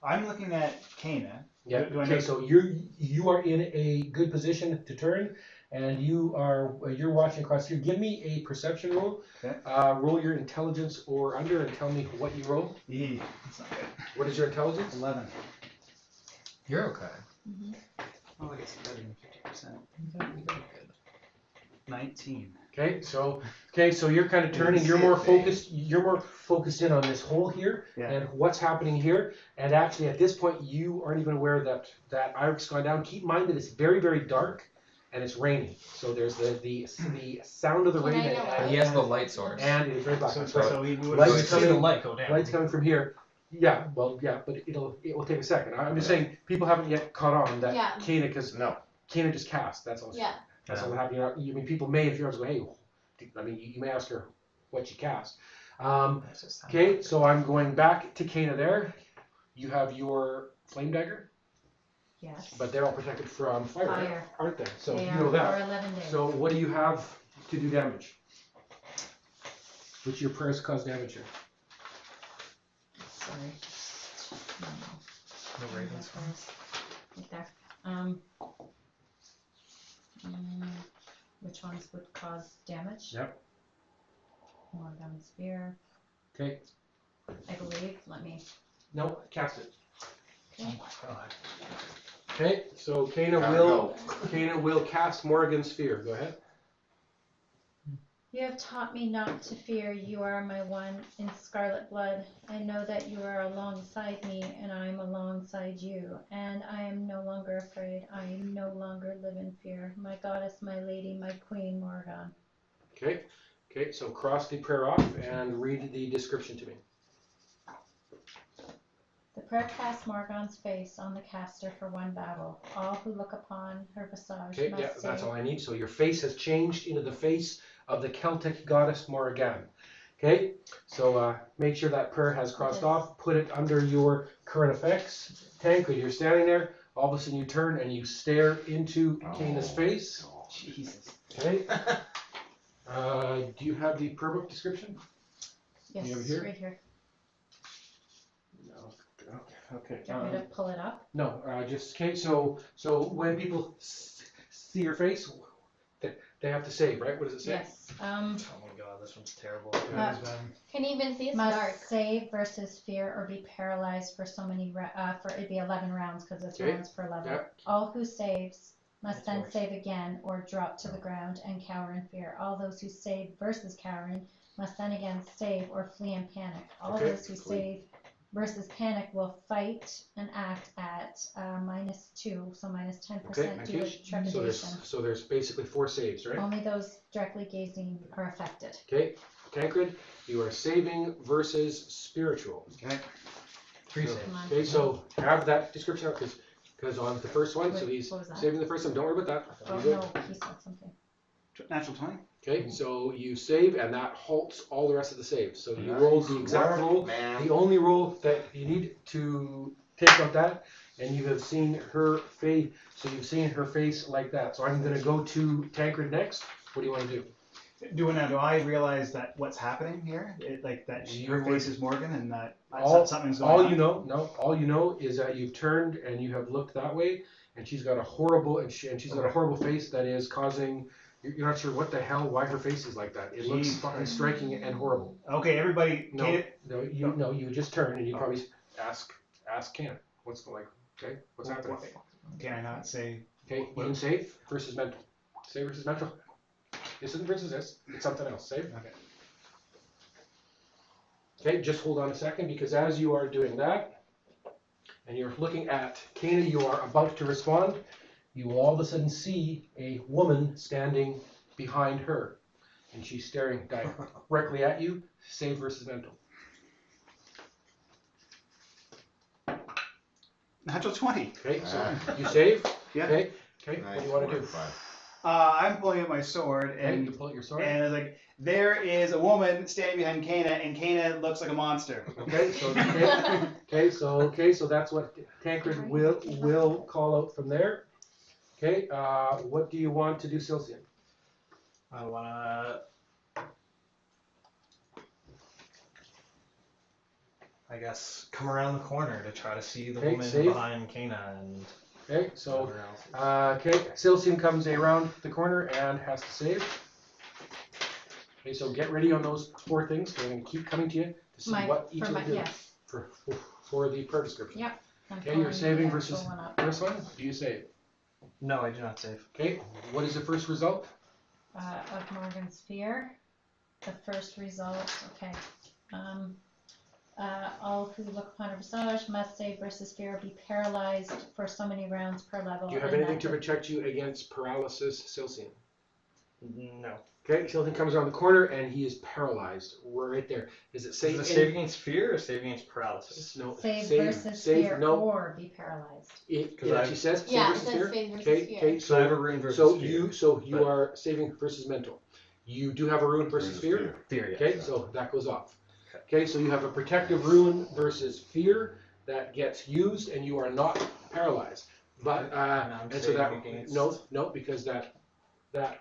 I'm looking at Kana. Yeah. Do I Okay. know- So you are in a good position to turn, and you're watching across here. Give me a perception roll. Okay. Roll your intelligence or under, and tell me what you roll. That's not good. What is your intelligence? 11. You're okay. Oh, I guess better than 50%. 19. Okay. So you're kind of turning. Didn't You're see more it, Dave. focused. You're more focused in on this hole here Yeah. and what's happening here. And actually, at this point, you aren't even aware that Irik's gone down. Keep in mind that it's very, very dark. And it's raining, so there's the sound of the Can rain, I yell out? And he has the light source. and it's very black. So, That's right. so we would Lights So you see the coming- light go down. Lights coming from here. Yeah, well, yeah, but it will take a second. I'm just saying people haven't yet caught on that Yeah. Kana, because No, Kana just cast. That's all. Yeah. That's all that happened. I mean, people may, if you're go, hey, I mean, you may ask her what she cast. That's just Okay, so I'm going back to Kana there. You have your flame dagger, Yes. but they're all protected from fire, Fire. aren't they? So They you are know for that. 11 days. So what do you have to do damage? Which your prayers cause damage here? Sorry. The ravens. Right there. Which ones would cause damage? Yep. Morgan Spear, Okay. I believe. Let me. No, cast it. Oh my god. Okay, so Kana will cast Morgan's Sphere. Go ahead. You have taught me not to fear. You are my one in scarlet blood. I know that you are alongside me, and I am alongside you. And I am no longer afraid. I no longer live in fear. My goddess, my lady, my queen, Morgan. Okay. Okay, so cross the prayer off and read the description to me. The prayer casts Morgan's face on the caster for one battle. All who look upon her visage Okay, must yeah, say, that's all I need. So your face has changed into the face of the Celtic goddess Morrigan. Okay, so make sure that prayer has crossed Yes. off. Put it under your current effects. Tancred, you're standing there. All of a sudden you turn and you stare into Kana's face. Jesus. Okay. Do you have the prayer book description? yes, You have it here? right here. No. Okay. Do you want me to pull it up? No, just okay. So when people see your face, they have to save, right? What does it say? Yes. Oh my god, this one's terrible. Can you even see? It's Must dark. save versus fear or be paralyzed for so many for it'd be 11 rounds because it's Okay. rounds per level. Yep. All who saves must That's then worse. save again or drop to the ground and cower in fear. All those who save versus cowering must then again save or flee in panic. All Okay. those who save versus panic will fight and act at -2, so minus 10% Okay, due nice. to trepidation. So there's basically 4 saves, right? Only those directly gazing are affected. Okay, Tancred, you are saving versus spiritual. Okay. 3 So- saves. Come on. Okay, so have that description up because on the first one, so Wait, he's what was that? saving the first one. Don't worry about that. Oh You're no, good. he said something. Natural 20. Okay, so you save and that halts all the rest of the saves. So you Nice rolled the exact work, roll. man. The only roll that you need to take out that, and you have seen her face. So you've seen her face like that. So I'm going to go to Tancred next. What do you want to do? Do I realize that what's happening here? That her You face is Morgan and that All- something's going All on? you know, all you know is that you've turned and you have looked that way, and she's got a horrible face that is causing. You're not sure what the hell, why her face is like that. It looks Jeez. fucking striking and horrible. Okay, everybody. No, Kate, you just turn and you probably ask Ken, what's the what's happening? can I not say? Okay, you can save versus mental. Save versus mental. This isn't versus this. It's something else. Save. Okay. Okay, just hold on a second because as you are doing that, and you're looking at Kana. You are about to respond. You will all of a sudden see a woman standing behind her, and she's staring directly at you. Save versus mental. Natural 20. Okay, so you save. Yeah. Okay. Okay. Nice, What do you want to do? 45. I'm pulling out my sword, Okay, you and pull out your sword. it's like, there is a woman standing behind Kana, and Kana looks like a monster. Okay, so that's what Tancred will call out from there. Okay, what do you want to do, Silcian? I wanna. I guess come around the corner to try to see the Okay, woman save. behind Kana and Okay, so whatever else. okay, Silcian comes around the corner and has to save. Okay, so get ready on those 4 things. They're going to keep coming to you to see what each of them do yes. for the prayer description. Yep. I'm Okay, you're pulling saving the versus actual one up. first one. Do you save? No, I do not save. Okay, what is the first result? Of Morgan's fear. The first result, okay. All who look upon a visage must save versus fear, be paralyzed for so many rounds per level. Do you have and anything to that- protect you against paralysis, Silcian? No. Okay, Silcian comes around the corner and he is paralyzed. We're right there. Does it say Is it any- save against fear or save against paralysis? No, Save versus fear no. or be paralyzed. It 'Cause actually says save Yeah, it versus says fear. save versus Okay, fear. okay, So I have a so rune versus so fear. you but- are saving versus mental. You do have a rune versus fear. Fear, yes. Okay, so that goes off. Okay, so you have a protective rune versus fear that gets used, and you are not paralyzed. But I'm and so that saving against- no, because that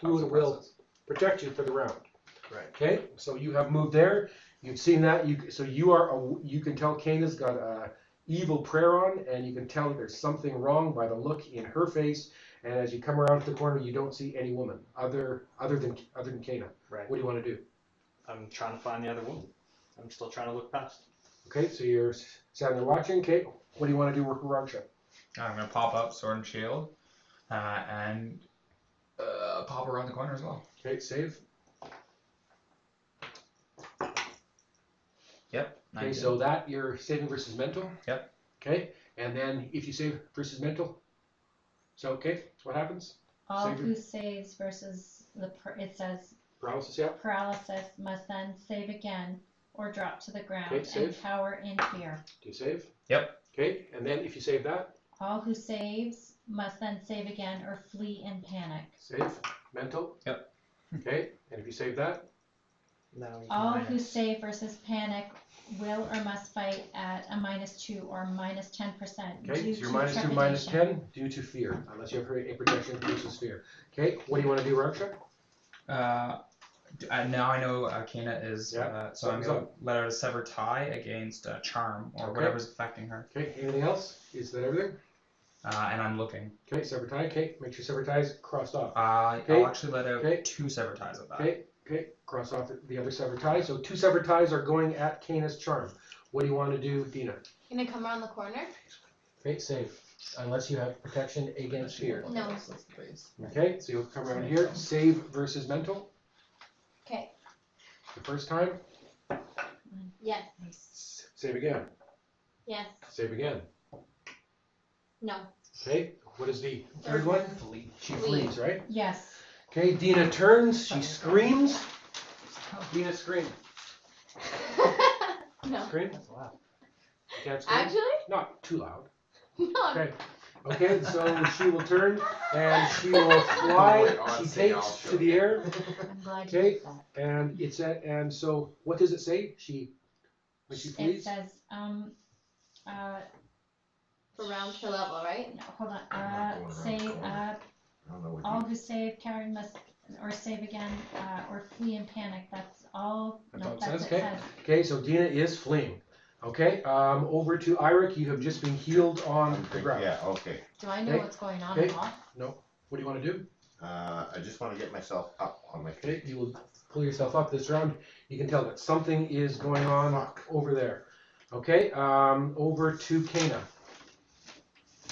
rune will protect you for the round. Right. Okay, so you have moved there. You've seen that. You can tell Kana's got a evil prayer on, and you can tell there's something wrong by the look in her face. And as you come around to the corner, you don't see any woman other than Kana. Right. What do you want to do? I'm trying to find the other woman. I'm still trying to look past. Okay, so you're standing there watching. Okay, what do you want to do with Ragsha? I'm gonna pop up sword and shield, and pop around the corner as well. Okay, save. Yep. Okay, 19. so that you're saving versus mental. Yep. Okay, and then if you save versus mental, so okay, so what happens? All Save who saves versus it says Paralysis, yeah. paralysis must then save again or drop to the ground Okay, and save. cower in fear. Do you save? Yep. Okay, and then if you save that, All who saves must then save again or flee in panic. save mental. Yep. Okay, and if you save that, Now he's All who minus. save versus panic will or must fight at a -2 or -10%. okay, due so you're to minus 2, minus trepidation. 10 due to fear, unless you have a protection versus fear. Okay, what do you want to do, Ragsha? Now I know Kana is, Yeah, so I'm something's going to let out a sever tie against charm or Okay. whatever's affecting her. Okay, anything else? Is that everything? And I'm looking. Okay, sever tie. Okay, make sure sever tie is crossed off. I'll actually let out Okay. 2 sever ties of that. Okay, cross off the other sever tie. So 2 sever ties are going at Kana's charm. What do you want to do, Dina? Gonna come around the corner? Okay, save. Unless you have protection against fear. No. That's the base. Okay, so you'll come around here. Save versus mental. Okay. The first time. Yes. Save again. Yes. Save again. No. Okay, what is the third one? She Flee. flees, right? Yes. Okay, Dina turns. She screams. Dina scream. No. Scream. You can't scream. Actually? Not too loud. No. Okay. Okay, so she will turn and she will fly. She takes to the air, I'm glad Okay. you did that. and it's at. And so, what does it say? When she It flees. says For round per level, right? no, hold on. not going around Save the corner. I don't know what all you- who save Karen must or save again or flee in panic. That's all. That's No, all it that's says, it okay. says. Okay, so Dina is fleeing. Okay, over to Eirik. You have just been healed on the ground. Yeah, okay. Do I know Okay. what's going on Okay. at all? No. What do you want to do? I just want to get myself up on my Okay, feet. you will pull yourself up this round. You can tell that something is going on Fuck. over there. Okay, over to Kana.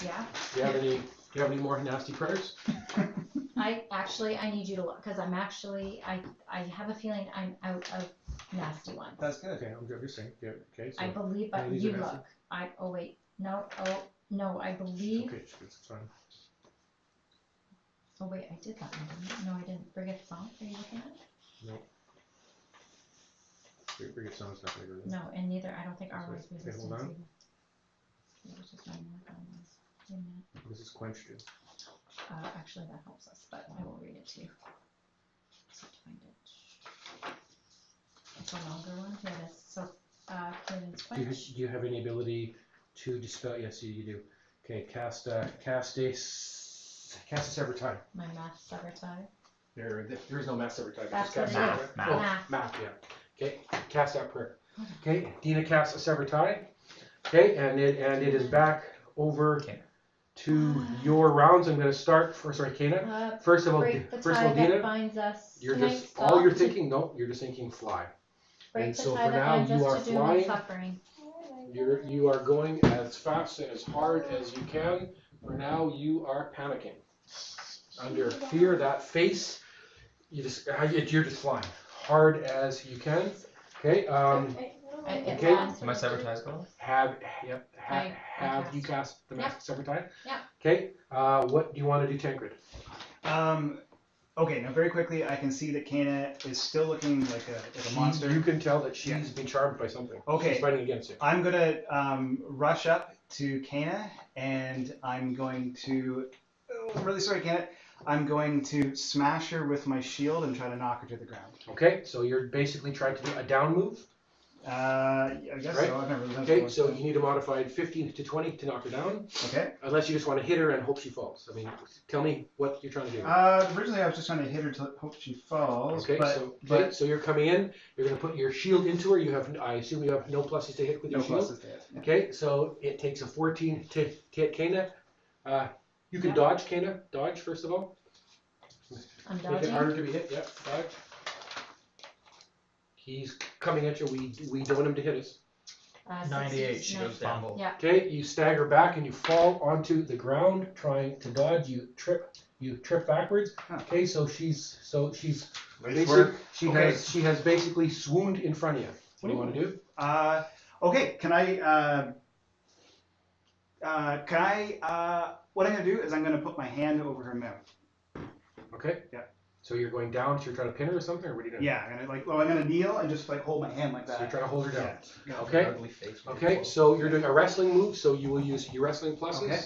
Yeah. Do you have any more nasty prayers? I need you to look because I have a feeling I'm out of nasty ones. That's good. Okay, I'm just saying. Yeah, okay, so I believe, Yeah, but these you are nasty. look. Oh wait, No, oh, no, I believe. Okay, it's fine. Oh, wait, I did that one, didn't I? No, I didn't. Brigitte's Song, are you looking at it? Brigitte's Song's not bigger. No, and neither, I don't think Sorry, Armor's okay, Resistance hold on. either. It was just my mark on this. Wait a minute. This is quench too. Actually, that helps us, but I will read it to you. Just have to find it. It's a longer one. Here it is. So, Caitlyn's Do Quench. you have any ability to dispel? Yes, you do. Okay, cast a sever tie. My math sever tie. There is no math sever tie. That's Just cast what it sever is. tie. Math. Math, yeah. Okay, cast that prayer. Okay, Dina casts a sever tie. Okay, and it is back over to your rounds. I'm going to start. Kana. First of all, break the tie that Dina, binds us. you're Can I just stop all you're to thinking. No, you're just thinking fly. break and the so tie for that now, binds you are us to doom flying. and suffering. You are going as fast and as hard as you can. For now, you are panicking. Under fear, that face, you're just flying hard as you can. Okay. Okay. My sever ties going? Have I you cast the mask sever tie? Yeah. Okay. What do you want to do, Tancred? Okay, now very quickly, I can see that Kana is still looking like a monster. You can tell that she's been charmed by something. Okay. She's fighting against you. I'm gonna rush up to Kana, and I'm going to. Oh, I'm really sorry, Kana. I'm going to smash her with my shield and try to knock her to the ground. Okay. So you're basically trying to do a down move. I guess Right. so. I've never done Okay. it So before. you need a modified 15 to 20 to knock her down. Okay. Unless you just want to hit her and hope she falls. I mean, tell me what you're trying to do. Originally, I was just trying to hit her to hope she falls. Okay, but so you're coming in. You're going to put your shield into her. I assume you have no pluses to hit with no your shield. pluses there. Yeah. Okay, so it takes a 14 to hit Kana. You can dodge Kana. Dodge first of all. I'm Make it dodging. harder to be hit. Yep, dodge. He's coming at you. We don't want him to hit us. 98, she goes down. Fumble. Yeah. Okay, you stagger back and you fall onto the ground trying to dodge. You trip backwards. Huh. Okay, so she's Nice work. she Okay. has basically swooned in front of you. What do you want to do? Okay, can I what I'm gonna do is I'm gonna put my hand over her mouth. Okay. Yeah. So you're going down. So you're trying to pin her or something, or what are you doing? Yeah, I'm gonna kneel and just like hold my hand like So that. you're trying to hold her down. Yeah. Okay. Ugly face. Okay. So you're doing a wrestling move. So you will use your wrestling pluses. Okay.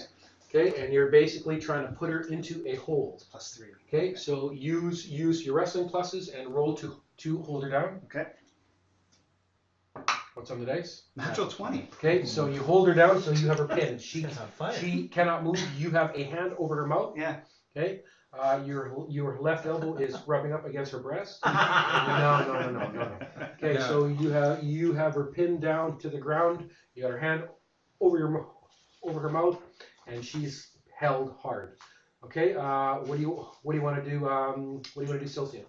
Okay. And you're basically trying to put her into a hold. +3. Okay. So use your wrestling pluses and roll to hold her down. Okay. What's on the dice? Natural 20. Okay. So you hold her down. So you have her pinned. She She's on fire. She cannot move. You have a hand over her mouth. Yeah. Okay. Your left elbow is rubbing up against her breast. No. Okay, No. so you have her pinned down to the ground. You got her hand over her mouth, and she's held hard. Okay. What do you want to do? What do you want to do, Silcia?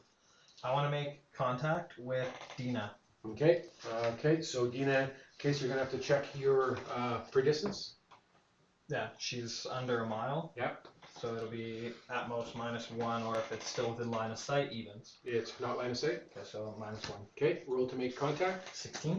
I want to make contact with Dina. Okay. Okay. So Dina, so you're gonna have to check your for distance. Yeah, she's under a mile. Yep. So it'll be at most -1, or if it's still within line of sight, evens. It's not line of sight. Okay, so -1. Okay. Roll to make contact. 16.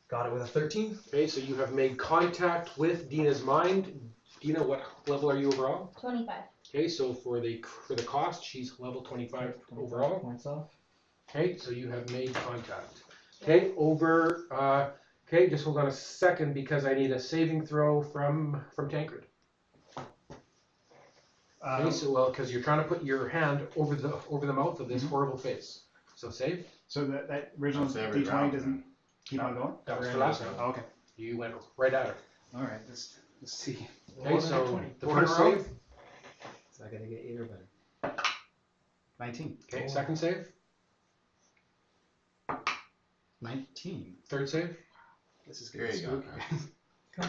Got it with a 13. Okay. So you have made contact with Dina's mind. Dina, what level are you overall? 25. Okay, so for the cost, she's level 25 overall. Points off. Okay, so you have made contact. Okay, okay, just hold on a second because I need a saving throw from Tancred. Okay, so because you're trying to put your hand over the mouth of this horrible face. So save. So that original That's every D20 round. doesn't keep on going? That was the last round. Oh, okay. You went right at her. All right. Let's see. Okay, so the Four in a first row? save. It's not gonna get either better. 19. Okay, second save. 19. Third save. This is There good. you go.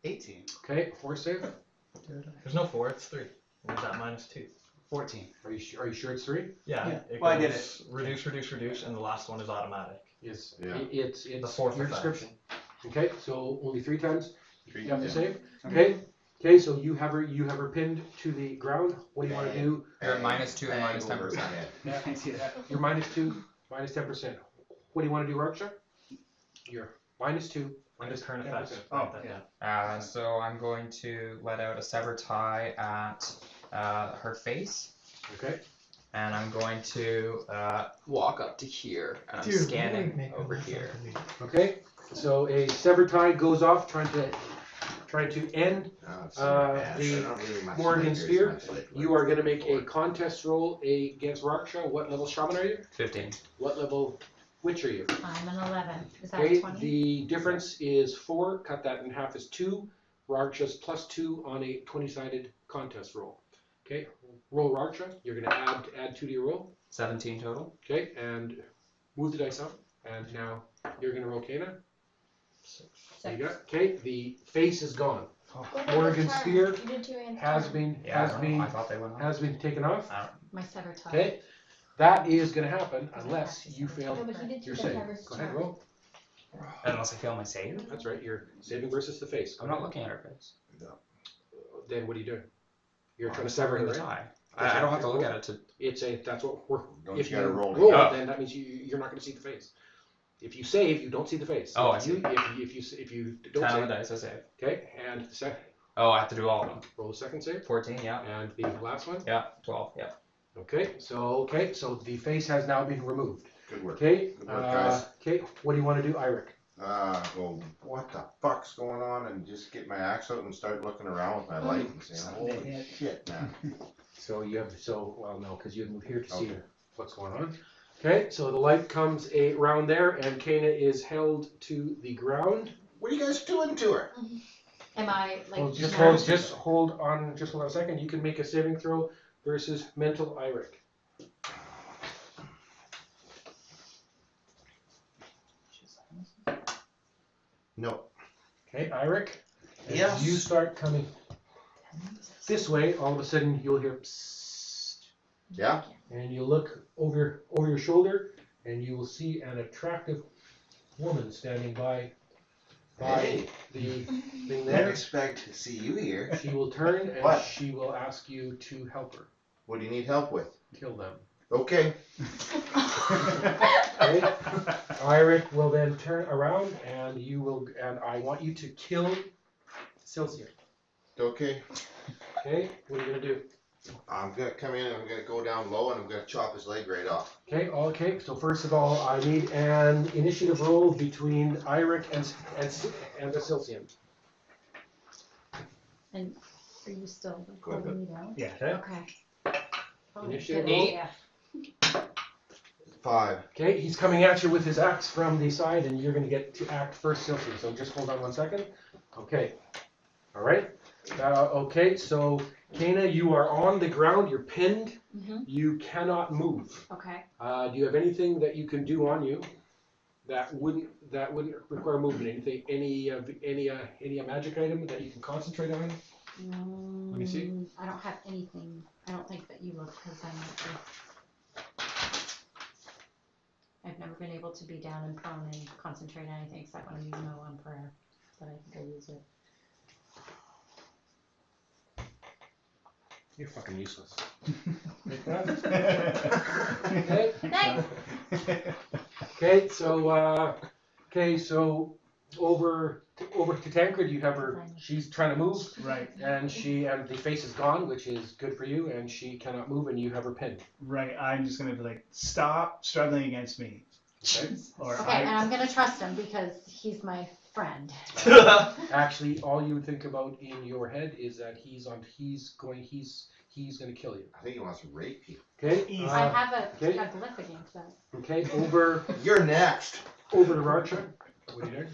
18. Okay, fourth save. There's no 4, it's 3. What was that -2? 14. Are you sure it's 3? Yeah. Yeah. It Well, I did goes reduce, and the last one is automatic. Yes. Yeah. It's The fourth your effect. description. Okay, so only 3 times. Three, You have to yeah. save. Okay, so you have her pinned to the ground. What do you want to do? You're at -2 and Bang -10%. over her head. You're -2, -10%. What do you want to do, Raksha? You're -2, What is current Yeah, effect? okay. Oh, Write that yeah. down. So I'm going to let out a sever tie at her face, Okay. and I'm going to walk up to here, and I'm Dude, scanning really make over them here. Okay. So a severed tie goes off, trying to end No, it's the not really much Morgan like Spear. there's much like You are going to make a before. contest roll against Raksha. What level shaman are you? 15. What level witch are you? I'm an 11. Is that Okay, 20? the difference is 4. Cut that in half is 2. Raksha's +2 on a 20-sided contest roll. Okay, roll Raksha. You're going to add 2 to your roll. 17 total. Okay, and move the dice up. And now you're going to roll Kana. You got, okay, the face is gone. What about Morgan the charm? Spear You did 2 and Has charm. been Yeah, I don't know. I thought they went has been taken off. My sever tie. Okay, that is going to happen unless you fail No, but he did 2 your and save. charm versus Go ahead, charm. roll. Unless I fail my save. That's right. You're saving versus the face. Go I'm not ahead. looking at her face. Then what are you doing? You're I'm trying to sever severing her, the right? tie. I don't have to look at it to. It's a. That's what we're. Don't If you you gotta roll roll, it? Oh. then that means you're not going to see the face. If you save, you don't see the face. Oh, I If see. if you 10 don't on save, the dice, I save. okay, and the Oh, I have to do all of them. roll the second save, 14, yeah. and the last one. Yeah, 12, yeah. Okay, so the face has now been removed. Good work. Okay, Good work, guys. okay, what do you want to do, Iric? Go, what the fuck's going on? And just get my axe out and start looking around with my light and saying, holy shit, man. So you have well no, because you had moved here to see Okay. what's going on. Okay, so the light comes around there, and Kana is held to the ground. What are you guys doing to her? Am I like? Well, just now- hold on a second. You can make a saving throw versus mental Iric. No. Okay, Iric. As Yes. you start coming this way, all of a sudden you'll hear psst, Yeah? and you look over your shoulder, and you will see an attractive woman standing by Hey. the thing Didn't there. expect to see you here. She will turn and What? she will ask you to help her What do you need help with? kill them. Okay. Okay? Iric will then turn around, and I want you to kill Celsius. Okay. Okay? What are you gonna do? I'm gonna come in and I'm gonna go down low and I'm gonna chop his leg right off. Okay, so first of all, I need an initiative roll between Iric and the Silcian. And are you still Go ahead, holding me down? Yeah. Okay? Okay. Oh, Initiative good roll. idea. 5. Okay, he's coming at you with his axe from the side, and you're gonna get to act first, Silcian. So just hold on 1 second. Okay. All right. Okay, so Kana, you are on the ground. You're pinned. Mhm. You cannot move. Okay. Do you have anything that you can do on you that wouldn't require movement? Anything? Any magic item that you can concentrate on? Let me see. I don't have anything. I don't think that you look because I've never been able to be down and prone and concentrate on anything except when I'm using my one prayer. But I think I use it. You're fucking useless. Okay. Thanks. Okay. So over to Tancred, you have her. She's trying to move, Right. and the face is gone, which is good for you, and she cannot move, and you have her pinned. Right. I'm just gonna be like, stop struggling against me. Okay. Or Okay, and I'm gonna trust him because he's my friend. Actually, all you would think about in your head is that he's gonna kill you. I think he wants to rape you. Okay. Easy. I have a okay. glyph against that. Okay. Over You're next. to Raksha. What are you doing?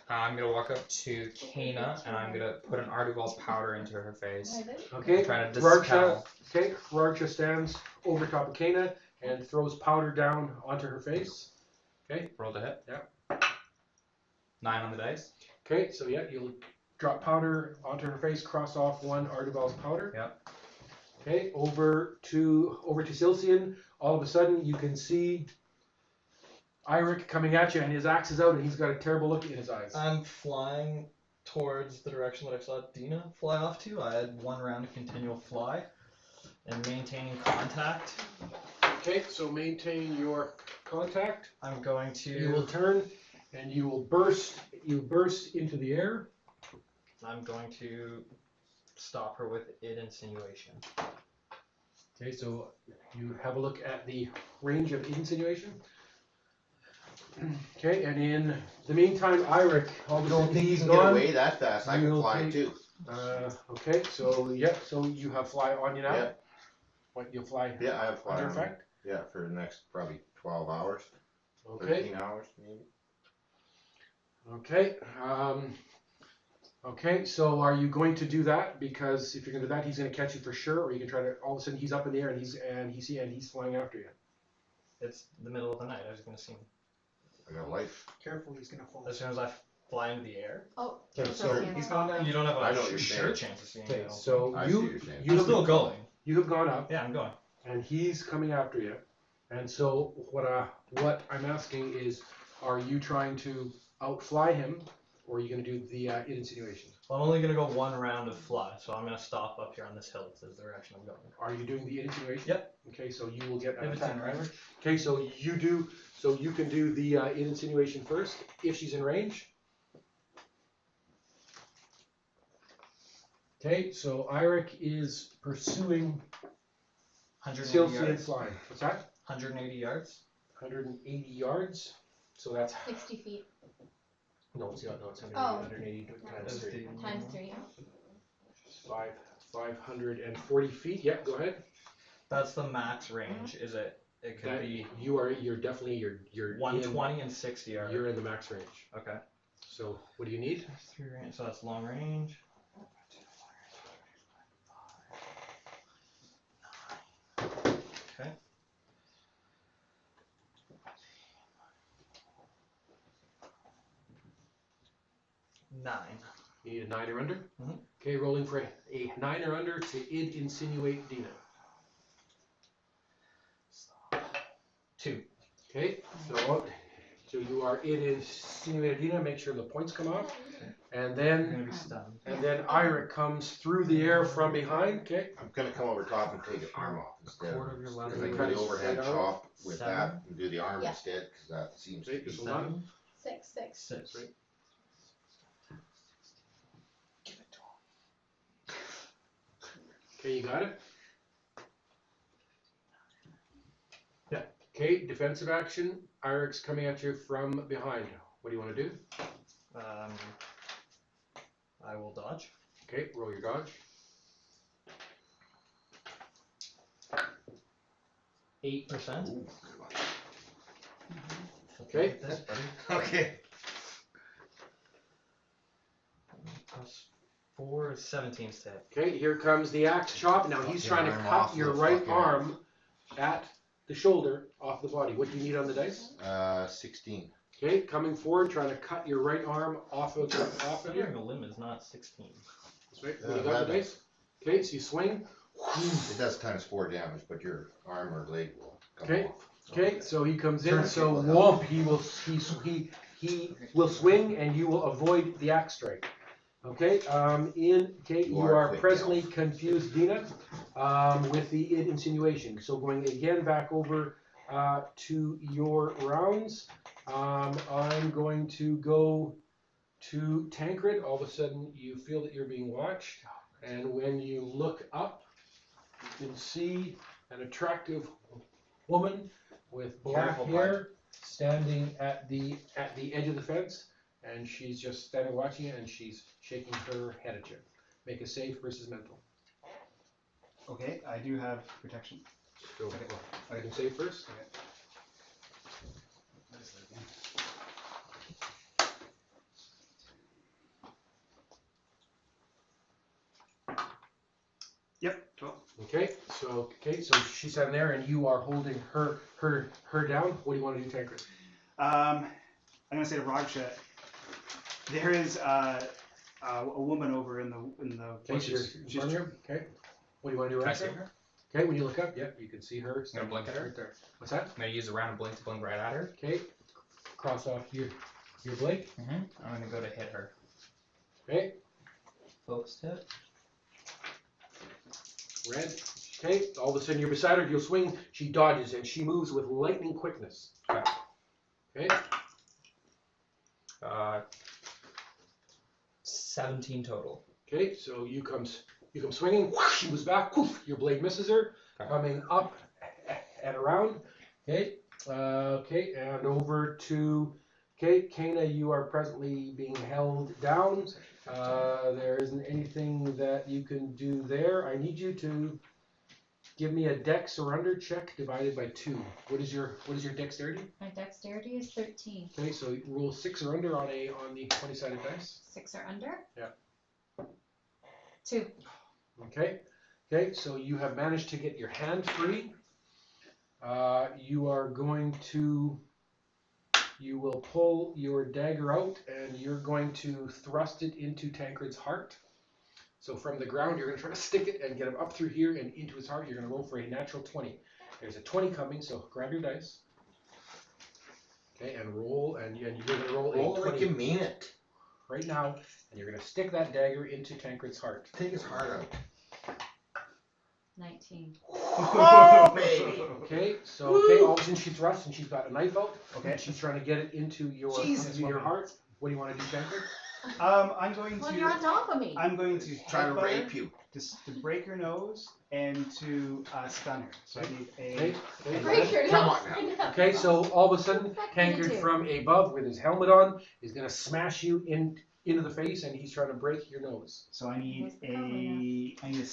I'm gonna walk up to Kana and I'm gonna put an Arduval's powder into her face. Okay. Trying to Raksha. dispel. Okay. Raksha stands over top of Kana and throws powder down onto her face. Roll to hit. Yeah. 9 on the dice. Okay, so yeah, you'll drop powder onto her face, cross off one Arduval's powder. Yep. Okay, over to Silcian. All of a sudden, you can see Iric coming at you, and his axe is out, and he's got a terrible look in his eyes. I'm flying towards the direction that I saw Dina fly off to. I had 1 round of continual fly and maintaining contact. Okay, so maintain your contact. I'm going You will to. turn, and you will burst. You burst into the air. I'm going to stop her with id insinuation. Okay, so you have a look at the range of insinuation. Okay, and in the meantime, Iric, all of a Don't sudden think you he's can get gone. away that fast. I can You'll fly take- too. Okay, so yeah, so you have fly on you now. Yeah. What you'll fly Yeah, I have fly under on me. effect. Yeah, for the next probably 12 hours, Okay. 13 hours maybe. Okay. Okay. So are you going to do that? Because if you're going to do that, he's going to catch you for sure. Or you can try to. All of a sudden, he's up in the air and he's flying after you. It's the middle of the night. I was going to see him. I got life. Careful, he's gonna fall. As soon as I fly into the air, Oh, Okay, it's so okay. He's gone down. you don't have I know a what you're sure saying. chance of seeing Okay. it. So I see what you you're saying. I'm you still going. you have gone up Yeah, I'm going. and he's coming after you. And so what I'm asking is, are you trying to outfly him, or are you going to do the insinuation? Well, I'm only going to go one round of fly, so I'm going to stop up here on this hill. It's the direction I'm going. Are you doing the insinuation? Yep. Okay, so you will get an If it's attack. in range. Okay, so you can do the insinuation first if she's in range. Okay, so Iric is pursuing 180 Silsey and yards. flying. What's that? 180 yards. 180 yards. So that's 60 feet no, it's 180, Oh. 180 times 3. times 3. 540 feet. Yeah, go ahead. That's the max range. Is it? It could That, be you're definitely you're 120 and 60 yards. You're in the max range. Okay. So what do you need? Three range. So that's long range. Okay. Nine. You need a 9 or under? Mhm. Okay, rolling for a 9 or under to id insinuate Dina. 2. Okay, so you are id insinuate Dina, make sure the points come off. And I'm then gonna be stunned. Iric comes through the air from behind, okay? I'm gonna come over top and take an arm off instead. Quarter of your Because level. I can Cut do his the overhead right arm. chop with that Seven. and do the arm Yeah. instead, because that seems to Okay, be. just hold on. 6. 6. Right. Okay, you got it? Yeah. Okay, defensive action. Iric's coming at you from behind. What do you want to do? I will dodge. Okay, roll your dodge. 8%. Ooh. Okay. This, buddy. Okay. Plus 4 is 17 to hit. Okay, here comes the axe chop. Now he's Fucking trying to arm cut off your the right fucking arm at the shoulder off the body. What do you need on the dice? 16. Okay, coming forward, trying to cut your right arm off of you. Severing a limb is not 16. That's right. What do you got on the dice? Okay, so you swing. It does times 4 damage, but your arm or leg will come Okay. off. Okay, so he comes in. Tourniquet So will womp, help. he will swing, and you will avoid the axe strike. Okay. You are are quick, presently confused, Dina, with the insinuation. So going again back over to your rounds. I'm going to go to Tancred. All of a sudden, you feel that you're being watched, and when you look up, you can see an attractive woman with black Careful, hair standing at the edge of the fence, and she's just standing watching you, and she's shaking her head at you. Make a save versus mental. Okay, I do have protection. So I can save first. Okay. What is that again? Yep, 12. Okay, so she's standing there, and you are holding her down. What do you want to do, Tancred? I'm gonna say to Ragsha, there is a woman over in the Okay, she's in front of you. Okay. What do you want to do, Can I see Ragsha? her? Okay, when you look up, yep, you can see her. I'm gonna blink at her. Right there. What's that? I'm gonna use a random blink to blink right at her. Okay. Cross off your blink. I'm gonna go to hit her. Okay. Focused hit. Red. Okay. All of a sudden you're beside her. You'll swing. She dodges and she moves with lightning quickness. Okay. Okay. 17 total. Okay, so you come swinging. Whoosh, she moves back. Whoosh, your blade misses her. Okay. Coming up and around. Okay. Okay, and over to. Okay, Kana, you are presently being held down. There isn't anything that you can do there. I need you to give me a dex surrender check divided by 2. What is your dexterity? My dexterity is 13. Okay, so roll 6 or under on the 20-sided dice. 6 or under? Yeah. 2. Okay. Okay, so you have managed to get your hand free. You are going to. You will pull your dagger out and you're going to thrust it into Tancred's heart. So from the ground, you're going to try to stick it and get him up through here and into his heart. You're going to roll for a natural 20. There's a 20 coming, so grab your dice. Okay, and roll, and you're going to roll Roll a 20 like you mean it. right now, and you're going to stick that dagger into Tancred's heart. Take his heart out. 19. Oh, baby. Okay, so all of a sudden she thrusts and she's got a knife out. Okay, and she's trying to get it into your heart. What do you want to do, Tancred? I'm going Well, to. you're on top of me. I'm going to Try to headbutt her rape you. to break her nose and to stun her. So I need Okay, a. Break your Come nose. on now. okay, so all of a sudden What's that gonna Tancred do? from above with his helmet on is going to smash you into the face, and he's trying to break your nose. So I need What's the code a. I need a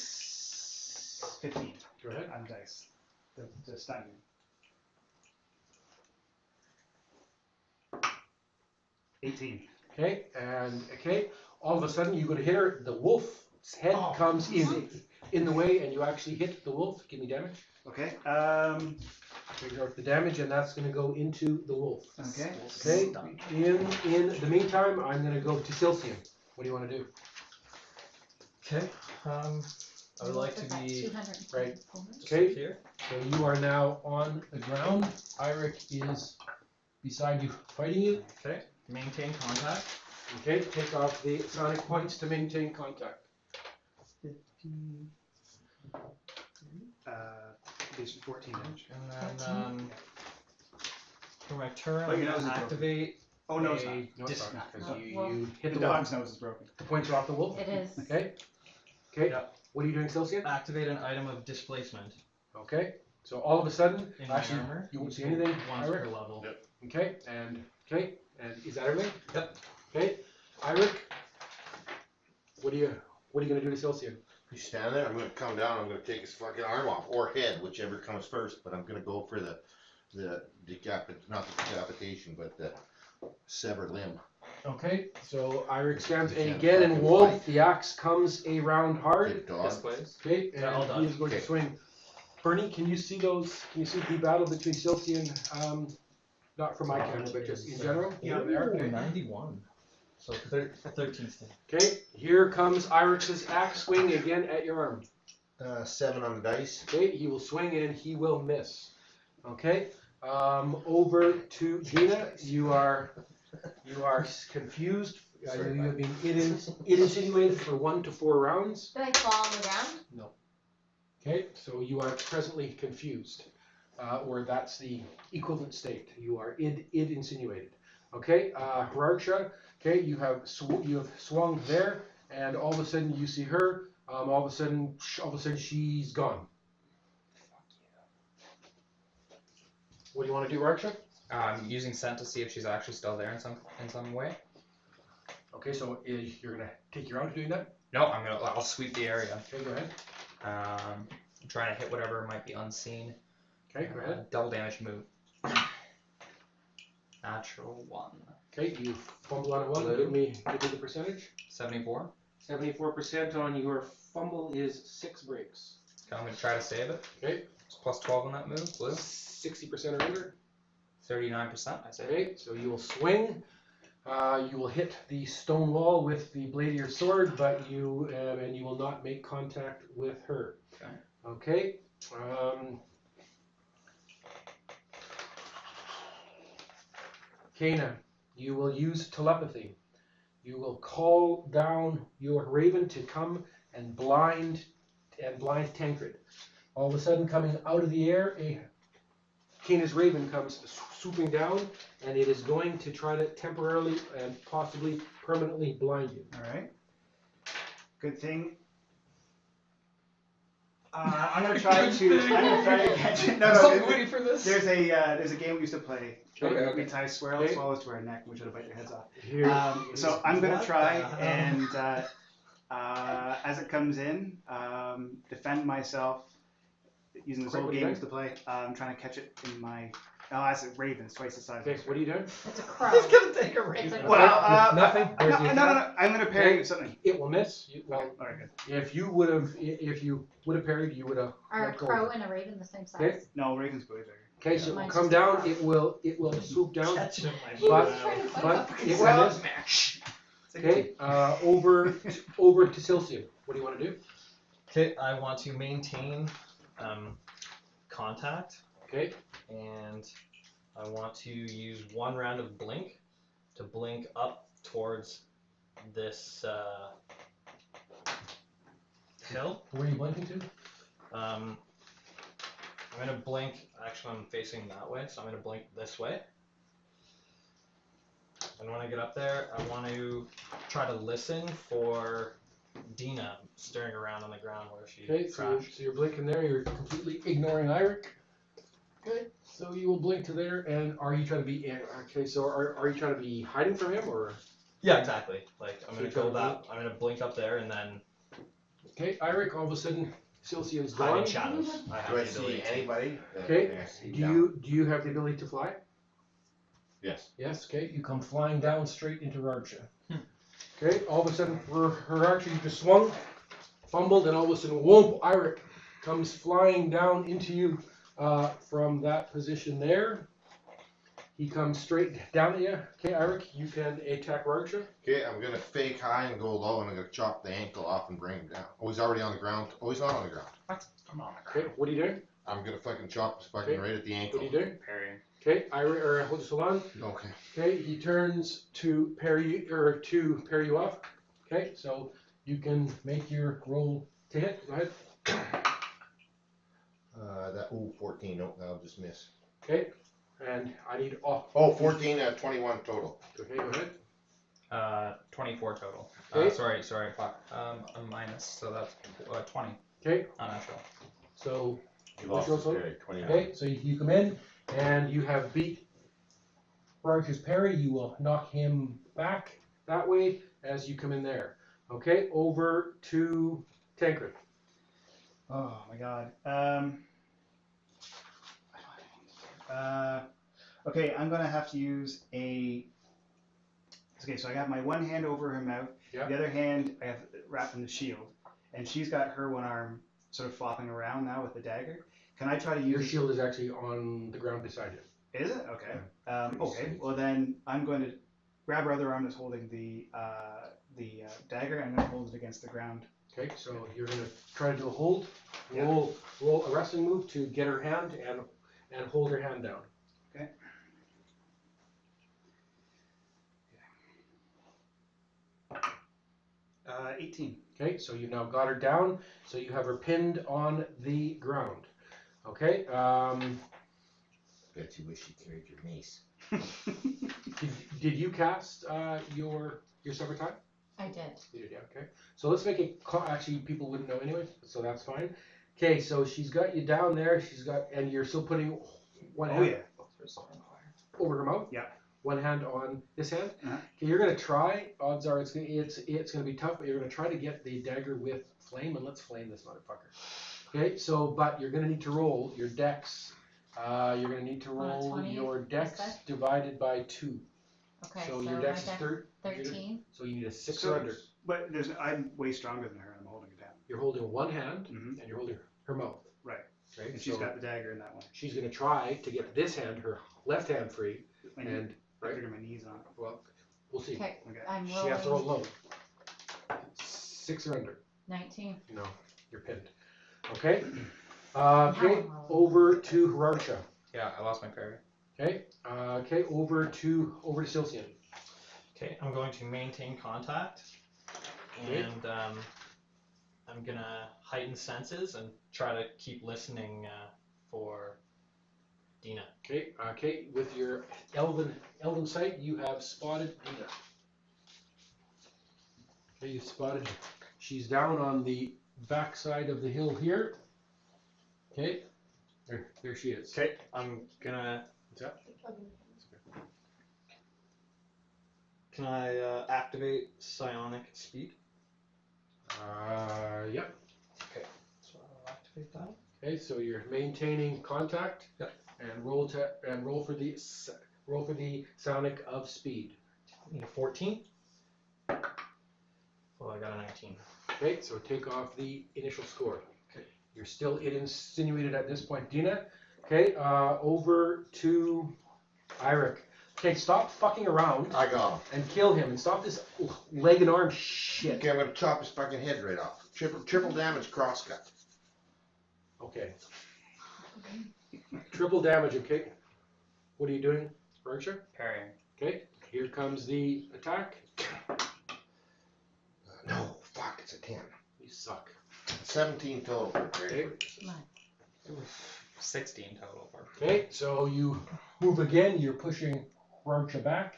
15 Go ahead. on dice to stun me. 18. Okay, and all of a sudden you go to hit her. The wolf's head comes in the way, and you actually hit the wolf. Give me damage. Okay. Figure out the damage, and that's going to go into the wolf. Okay. Okay. In the meantime, I'm going to go to Silcian. What do you want to do? Okay. I would like to What's that, be 200 right. just Okay. here. So you are now on the ground. Eirik is beside you, fighting you. Okay. Maintain contact. Okay. Take off the sonic points to maintain contact. 15. There's 14 damage. And then for my turn, Oh, I'm your nose gonna is broken. activate. Oh no, it's a not. No, it's dis- not, because Oh, you well. hit The the wolf. dog's nose is broken. The points are off the wolf. It is. Okay. Okay. Yep. What are you doing, Silcian? Activate an item of displacement Okay. So all of a sudden, in my actually, armor. you won't see anything. Once Eirik. per level. Yep. Okay. And is that everything? Yep. Okay. Eirik, what are you gonna do to Silcian? You stand there, I'm gonna come down, I'm gonna take his fucking arm off, or head, whichever comes first, but I'm gonna go for not the decapitation, but the severed limb. Okay. So Eirik stands, You and can't again in fucking wolf, fight. the axe comes around hard. Get dog. Displays. Okay. Yeah, all And done. he is going to Okay. swing. Bernie, can you see those? Can you see the battle between Silcian? Not from my camera, but just in general. Yeah. There. Ooh, Okay. 91. So 13 still. Okay, here comes Irix's axe swing again at your arm. 7 on the dice. Okay, he will swing and he will miss. Okay, over to Dina. You are confused. You have been insinuated for 1 to 4 rounds. Did I fall on the ground? Okay, so you are presently confused, or that's the equivalent state. You are insinuated. Okay, Hararsha. Okay, you have swung there, and all of a sudden you see her. All of a sudden she's gone. What do you want to do, Hararsha? Using scent to see if she's actually still there in some way. Okay, so you're gonna take your round to doing that. No, I'll sweep the area. Okay, go ahead. I'm trying to hit whatever might be unseen. Okay, go ahead. Double damage move. Natural 1. Okay, you fumble on a 1. Blue. Give me the percentage. 74. 74% on your fumble is 6 breaks. Okay, I'm gonna try to save it. Okay, It's plus 12 on that move. Blue. 60% or under. 39%. I save it. Okay, so you will swing. You will hit the stone wall with the blade of your sword, but you will not make contact with her. Okay. Okay. Kana, you will use telepathy. You will call down your raven to come and blind Tancred. All of a sudden, coming out of the air, Canis Raven comes swooping down, and it is going to try to temporarily and possibly permanently blind you. All right. Good thing. I'm gonna try to catch it. I'm so No. waiting for this. There's a game we used to play. Okay. We tie swirls, Okay. swallows to our neck, and we try to bite their heads off. Here, So I'm gonna What try the hell? and as it comes in, defend myself using this Quick, old what are you game doing? used to play. I'm trying to catch it in my. Oh, that's a raven. It's twice the size. okay, what are you doing? It's a crow. He's gonna take a It's raven. a Well, Nothing. No, There's the no, no, attack. no. I'm gonna parry with something. It will miss. Well, All right, good. if you would have parried, you would have. Are a crow and a raven the same size? Okay. No, raven's way bigger. Okay, so it will Mine's come just a down. crow. It will swoop down. Catch it in my He was But- trying to fight but off it the will crow. miss. Okay, over to Silcian. What do you want to do? Okay, I want to maintain contact, Okay, and I want to use 1 round of blink to blink up towards this hill. where are you blinking to? I'm gonna blink. Actually, I'm facing that way, so I'm gonna blink this way. And when I get up there, I want to try to listen for Dina stirring around on the ground where she Okay, so crashed. you're blinking there. You're completely ignoring Eirik. Okay, so you will blink to there, and are you trying to be? Okay, so are you trying to be hiding from him, or? Yeah, exactly. Like I'm So gonna you're go trying that. I'm gonna blink up there and then Okay, Eirik, all of a sudden, Silcian's hide in gone. shadows. I have Do I the ability see to. anybody? Okay, I see Do down. you have the ability to fly? Yes. Yes. Okay, you come flying down straight into Rarsha. Hmm. Okay, all of a sudden, for Rarsha, you just swung, fumbled, and all of a sudden, whoomp! Eirik comes flying down into you from that position there. He comes straight down at you. Okay, Eirik, you can attack Rarsha. Okay, I'm gonna fake high and go low, and I'm gonna chop the ankle off and bring him down. Oh, he's already on the ground. Oh, he's not on the ground. I'm on the Okay, what are you doing? I'm gonna fucking chop his fucking Okay. right at the What ankle. are you doing? Parrying. Okay, hold on. Okay. Okay, he turns to parry you off. Okay, so you can make your roll to hit. Go ahead. 14. Nope, that'll just miss. Okay, and I need off. Oh, 14 21 total. Okay, go ahead. 24 total. Okay. Sorry, fuck. A minus, so that's 20 Okay, unnatural. so You What's lost your his total? parry, 29. okay, so you come in and you have beat Rarsha's parry. You will knock him back that way as you come in there. Okay, over to Tancred. Oh my god. Okay, I'm gonna have to use a. Okay, so I got my one hand over her mouth. Yeah. The other hand I have wrapped in the shield, and she's got her one arm sort of flopping around now with the dagger. Can I try to use? Your shield is actually on the ground beside you. Is it? Okay. Okay. Well then, I'm going to grab her other arm that's holding the dagger. And I'm going to hold it against the ground. Okay, so you're gonna try to do a hold. Yeah. Roll a wrestling move to get her hand and hold her hand down. Okay. 18. Okay, so you've now got her down. So you have her pinned on the ground. Okay. Bet you wish you carried your mace. Did you cast your separate time? I did. You did, yeah. Okay. So let's make it. Actually, people wouldn't know anyway, so that's fine. Okay, so she's got you down there. And you're still putting one Oh hand yeah. over her mouth. Yeah. One hand on this hand. Uh-huh. Okay, you're gonna try. Odds are it's gonna be tough, but you're gonna try to get the dagger with flame, and let's flame this motherfucker. Okay, so but you're gonna need to roll your dex. You're gonna need to On a roll 20, your dex you said? divided by 2. Okay, So so your my dex is dex 13. So you need a 6 So- or under. But I'm way stronger than her, and I'm holding her down. You're holding one hand, Mhm. and you're holding her mouth. Right. Right. And she's so got the dagger in that one. she's gonna try to get this hand, her left hand, free, My and I right. figure my knees on. Well, we'll see. Okay, Okay. I'm She has to roll rolling low. 6 or under. 19. No, you're pinned. Okay. Now Okay. I'm rolling. Over to Hararsha. Yeah, I lost my parry. Okay. Okay. Over to Silcian. Okay, I'm going to maintain contact, Okay. and I'm gonna heighten senses and try to keep listening for Dina. Okay, with your elven sight, you have spotted Dina. Okay, you spotted. She's down on the backside of the hill here. Okay, there she is. Okay, I'm gonna. What's that? Can I activate psionic speed? Yep. Okay, so I'll activate that. Okay, so you're maintaining contact. Yep. And roll for the psionic of speed. I need a 14. Well, I got a 19. Okay, so take off the initial score. Okay. You're still insinuated at this point, Dina. Okay, over to Eirik. Okay, stop fucking around I got him. and kill him, and stop this leg and arm shit. Okay, I'm gonna chop his fucking head right off. Triple damage crosscut. Okay. Triple damage. Okay. What are you doing, Archer? Parrying. Okay. Here comes the attack. No, fuck, it's a 10. You suck. 17 total for Okay. Greg. 16 total. Okay, so you move again. You're pushing Archer back,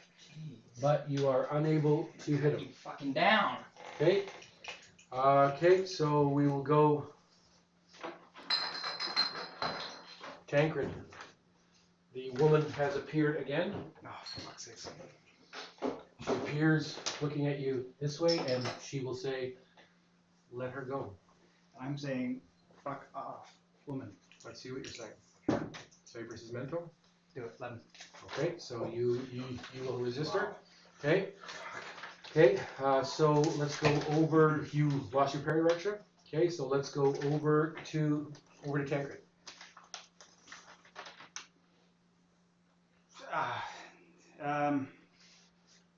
but you are unable to hit him. You fucking down. Okay. Okay, so we will go. Tancred. The woman has appeared again. Oh, for fuck's sake. She appears looking at you this way, and she will say, "Let her go." I'm saying, fuck off, woman. Let's see what you're saying. So versus mental. Do it, 11. Okay, so you will resist her. Okay. Okay. So let's go over. You lost your parry, Raksha. Okay, so let's go over to Tancred.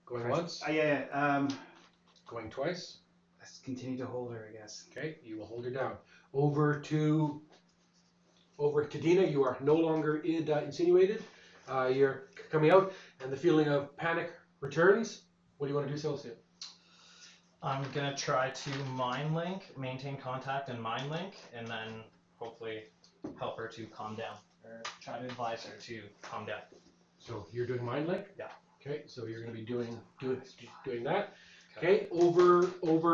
Going once. Yeah. Going twice. Let's continue to hold her, I guess. Okay, you will hold her down. Over to Dina. You are no longer insinuated. You're coming out, and the feeling of panic returns. What do you want to do, Celestia? I'm gonna try to mind link, maintain contact and mind link, and then hopefully help her to calm down, or try to advise her to calm down. So you're doing mind link? Yeah. Okay, so you're going to be doing that. Okay, over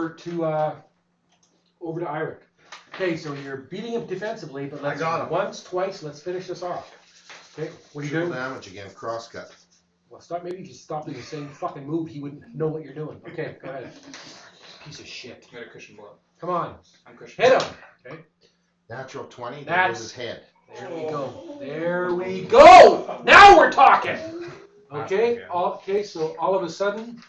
to Eirik. Okay, so you're beating him defensively, but let's I got him. once, twice. Let's finish this off. Okay, what are you Triple doing? damage again, crosscut. Well, just stop doing the same fucking move. He wouldn't know what you're doing. Okay, go ahead. Piece of shit. You got a cushion blow. Come on, I'm cushioned. hit him. Okay, Natural 20, That's- that was his head. there we go. There we go. Now we're talking. Okay. Okay. So all of a sudden,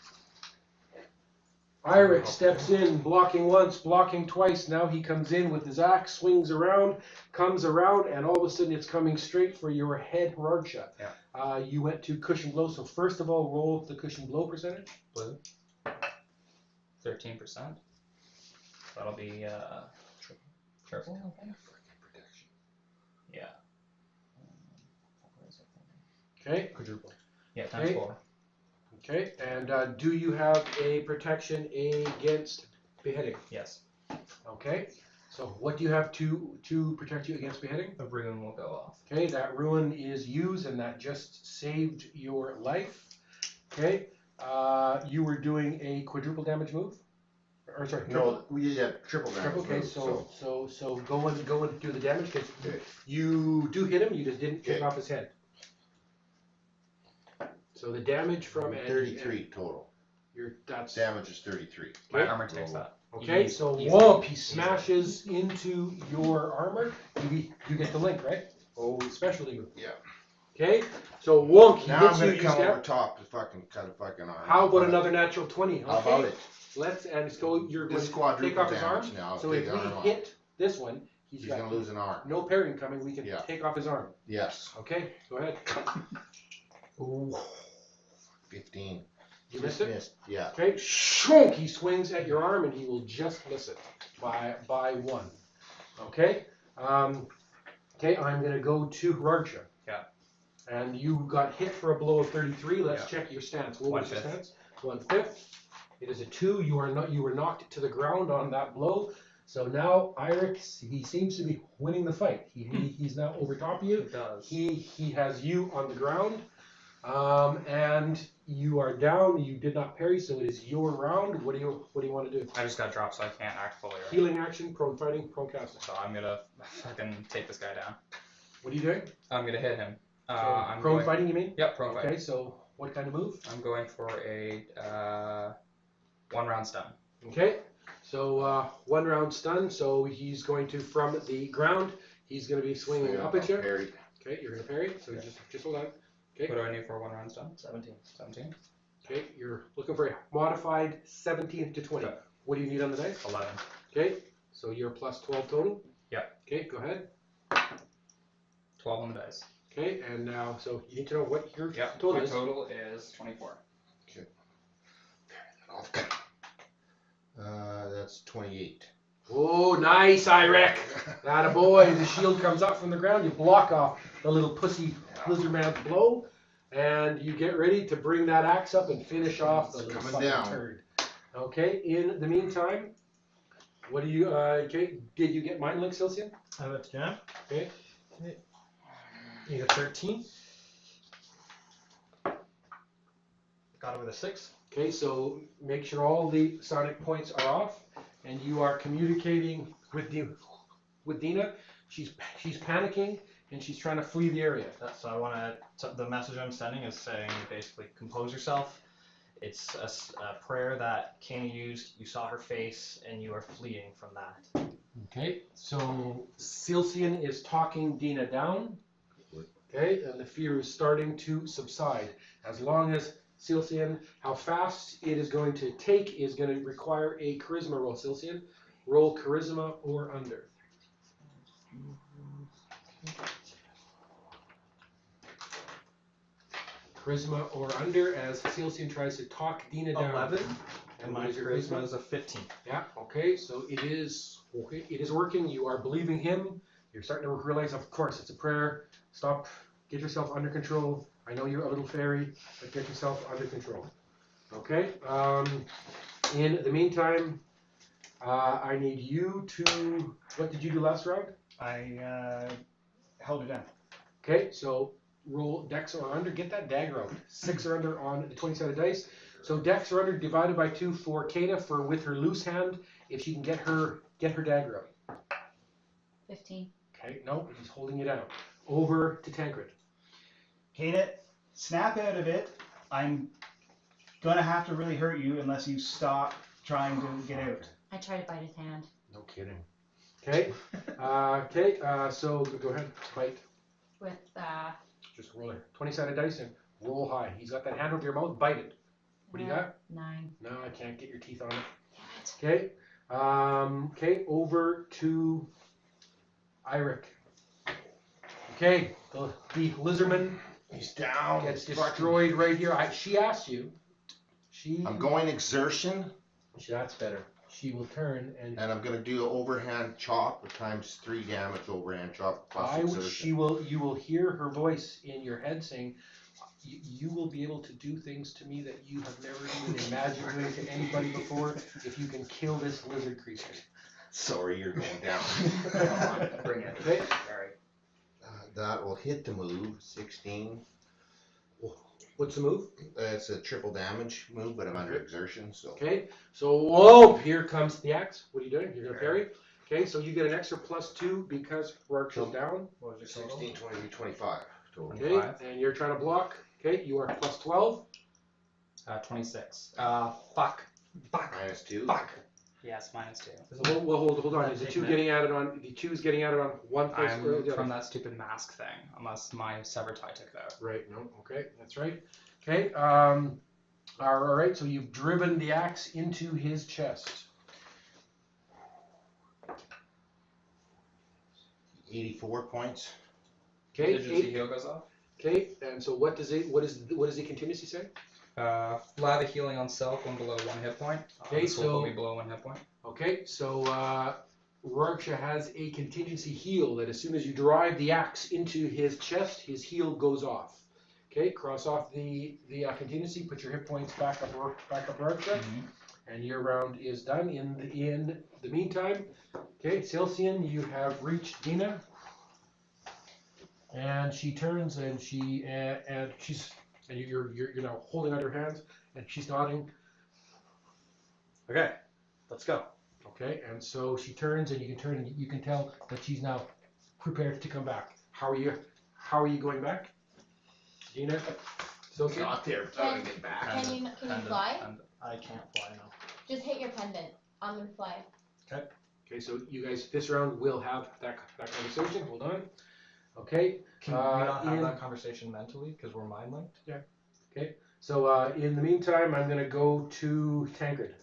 Eirik steps in, blocking once, blocking twice. Now he comes in with his axe, swings around, comes around, and all of a sudden it's coming straight for your head, Raksha. Yeah. You went to cushion blow. So first of all, roll the cushion blow percentage. Blue. 13%. That'll be triple. I think. Yeah. Okay. Quadruple. Yeah, times Okay. 4. Okay. And do you have a protection against beheading? Yes. Okay. So what do you have to protect you against beheading? The rune will go off. Okay, that ruin is used, and that just saved your life. Okay, you were doing a quadruple damage move, or sorry, No, we had triple damage. triple. Okay, move, so go and do the damage because Okay. you do hit him. You just didn't take Okay. off his head. So the damage from 33 total. that's Damage is 33. My Okay. armor takes that. okay. Easy- So easy. whoop, he Easy. smashes into your armor. You get the link, right? Oh, specialty move. Yeah. Okay, so wonk, he Now hits I'm you. gonna You come step. over top to fucking cut a fucking arm. How about another natural 20? Okay. How about it? Let's and so you're going This to quadruple take off his arm. damage now. So take if the we arm off. hit this one, he's He's got gonna lose an arm. no parrying coming. We can Yeah. take off his arm. Yes. Okay, go ahead. Ooh. 15. You Just missed it. missed. Yeah. Okay, shunk. He swings at your arm and he will just miss it by one. Okay. Okay, I'm gonna go to Raksha. Yeah. And you got hit for a blow of 33. Let's Yeah. check your stance. What was your 1/5. stance? 1/5. It is a 2. You were knocked to the ground on that blow. So now Irix, he seems to be winning the fight. He's now over top of you. It does. He has you on the ground, and you are down. You did not parry, so it is your round. What do you want to do? I just got dropped, so I can't act fully. Right? Healing action, prone fighting, prone casting. So I'm gonna fucking take this guy down. What are you doing? I'm gonna hit him. Okay. I'm Prone going, fighting, you mean? Yep, prone Okay, fighting. so what kind of move? I'm going for a 1 round stun. Okay, so 1 round stun. So he's going to, from the ground, he's going to be swinging up at you. Parry. Okay, you're going to parry. So just hold on. Okay. What do I need for a 1 round stun? 17. 17. Okay, you're looking for a modified 17 to 20. Okay. What do you need on the dice? 11. Okay, so you're plus 12 total. Yep. Okay, go ahead. 12 on the dice. Okay, and now, so you need to know what your Yep. total My is. total is 24. That's 28. Oh, nice, Irek. That a boy. The shield comes up from the ground. You block off the little pussy lizard man's blow, and you get ready to bring that axe up and finish off the little Coming fucking down. turd. Okay. In the meantime, what do you? Okay. Did you get mind link, Silcian? I went to jam. Okay. You got 13. Got it with a 6. Okay. So make sure all the sonic points are off, and you are communicating with Dina. She's panicking and she's trying to flee the area. So I want to. The message I'm sending is saying basically compose yourself. It's a prayer that Kane used. You saw her face, and you are fleeing from that. Okay, so Silcian is talking Dina down. Okay, and the fear is starting to subside. As long as Silcian, how fast it is going to take is going to require a charisma roll. Silcian, roll charisma or under. Charisma or under as Silcian tries to talk Dina down. 11. And And my what is your charisma is a 15. Yeah, okay, so it is okay. It is working. You are believing him. You're starting to realize, of course, it's a prayer. Stop. Get yourself under control. I know you're a little fairy, but get yourself under control. Okay. In the meantime, I need you to. What did you do last round? I held it down. Okay, so roll dex or under. Get that dagger out. 6 or under on the 20-sided dice. So dex or under divided by 2 for Kana for with her loose hand if she can get her dagger out. 15. Okay, no, he's holding you down. Over to Tancred. Kana, snap out of it. I'm gonna have to really hurt you unless you stop trying to get out. I try to bite his hand. No kidding. Okay. So go ahead, bite. With, Just roll it. 20-sided dice and roll high. He's got that hand over your mouth. Bite it. What do you got? 9. No, I can't get your teeth on it. Damn it. Okay. Okay, over to Iric. Okay, the lizardman He's down. gets Fucking- destroyed right here. She asked you. I'm going exertion, That's better. She will turn and and I'm gonna do an overhand chop times 3 damage overhand chop plus exertion. you will hear her voice in your head saying, you will be able to do things to me that you have never even imagined doing to anybody before if you can kill this lizard creature. Sorry, you're going down. Come on, bring it. Okay. Sorry. That will hit the move, 16. What's the move? It's a triple damage move, but I'm under exertion, so. Okay, so whoa, here comes the axe. What are you doing? You're gonna parry. Okay, so you get an extra +2 because Rourke is down. What was your total? 16, 20, 25 total. Okay, 25. and you're trying to block. Okay, you are +12. 26. Fuck. Minus 2. Fuck. Yes, -2. Well, hold on. Is the 2 getting added on? The 2 is getting added on one place or the I'm other? from that stupid mask thing, unless my sever tie took that. Right, no, okay, that's right. Okay, all right, so you've driven the axe into his chest. 84 points. Okay, Contingency heal goes off. okay, and so what does the contingency say? Lather healing on self when below 1 hit point. Okay, This will so- put me below 1 hit point. Okay, so Rorksha has a contingency heal that as soon as you drive the axe into his chest, his heal goes off. Okay, cross off the contingency, put your hit points back up Rorksha, and your round is done. In the meantime, okay, Celsian, you have reached Dina, and she turns and you're now holding out her hands, and she's nodding. Okay, let's go. Okay, and so she turns, and you can tell that she's now prepared to come back. How are you going back, Dina? Celsian? Got there. Can- Get back. Can you Pendant, fly? I can't fly now. Just hit your pendant. I'm gonna fly. Okay, so you guys this round will have that conversation. Hold on. Okay. Can we not have in- that conversation mentally because we're mind linked? So in the meantime, I'm gonna go to Tancred.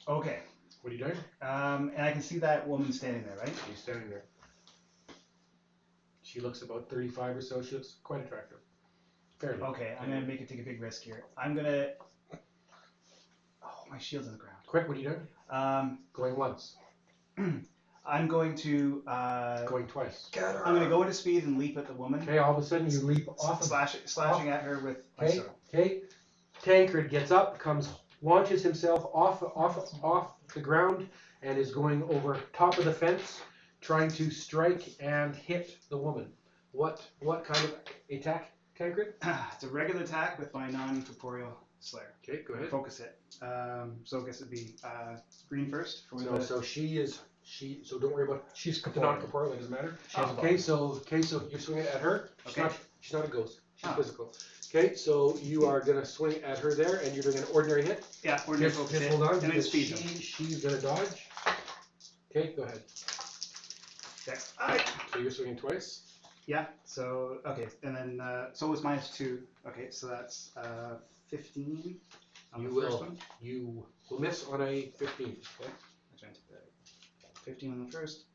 Okay. What are you doing? And I can see that woman standing there, right? She's standing there. She looks about 35 or so. She looks quite attractive. Fairly. Okay, I'm gonna make it take a big risk here. I'm gonna. Oh, my shield's on the ground. Quick, what are you doing? Going once. I'm going to. Going twice. I'm gonna go into speed and leap at the woman. Okay, all of a sudden you leap off of slashing at her with my Okay, sword. okay. Tancred gets up, launches himself off the ground, and is going over top of the fence, trying to strike and hit the woman. What kind of attack, Tancred? It's a regular attack with my non-corporeal slayer. Okay, go ahead. Focus hit. So I guess it'd be green first for So, the. so don't worry about She's the corporeal. non-corporeal. It doesn't matter. She has a Okay, so you're swinging at her. Okay. She's not a ghost. She's Oh. physical. Okay, so you are gonna swing at her there, and you're doing an ordinary hit. Yeah, ordinary focus hit. Hold on, And then because speed. she's gonna dodge. Okay, go ahead. There. Alright. So you're swinging twice. Yeah. So okay, and then so it was -2. Okay, so that's 15 on You the first will. one. You will miss on a 15. Okay. Actually, I took that. 15 on the first.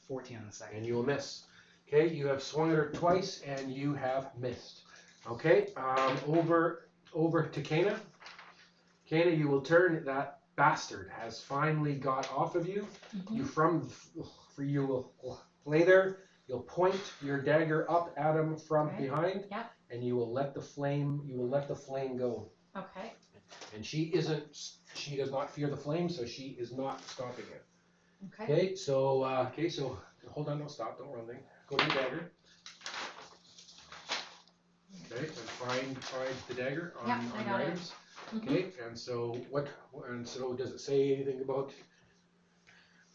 14 on the second. And you will miss. Okay, you have swung at her twice, and you have missed. Okay, over to Kana. Kana, you will turn. That bastard has finally got off of you. You will lay there. You'll point your dagger up at him from Okay. behind, Yep. and you will let the flame. You will let the flame go. Okay. And she does not fear the flame, so she is not stopping it. Okay. Okay, so hold on, don't stop, don't run there. Go to your dagger. Okay, and find the dagger on, Yeah, on I your got it. items. Mhm. Okay, and so does it say anything about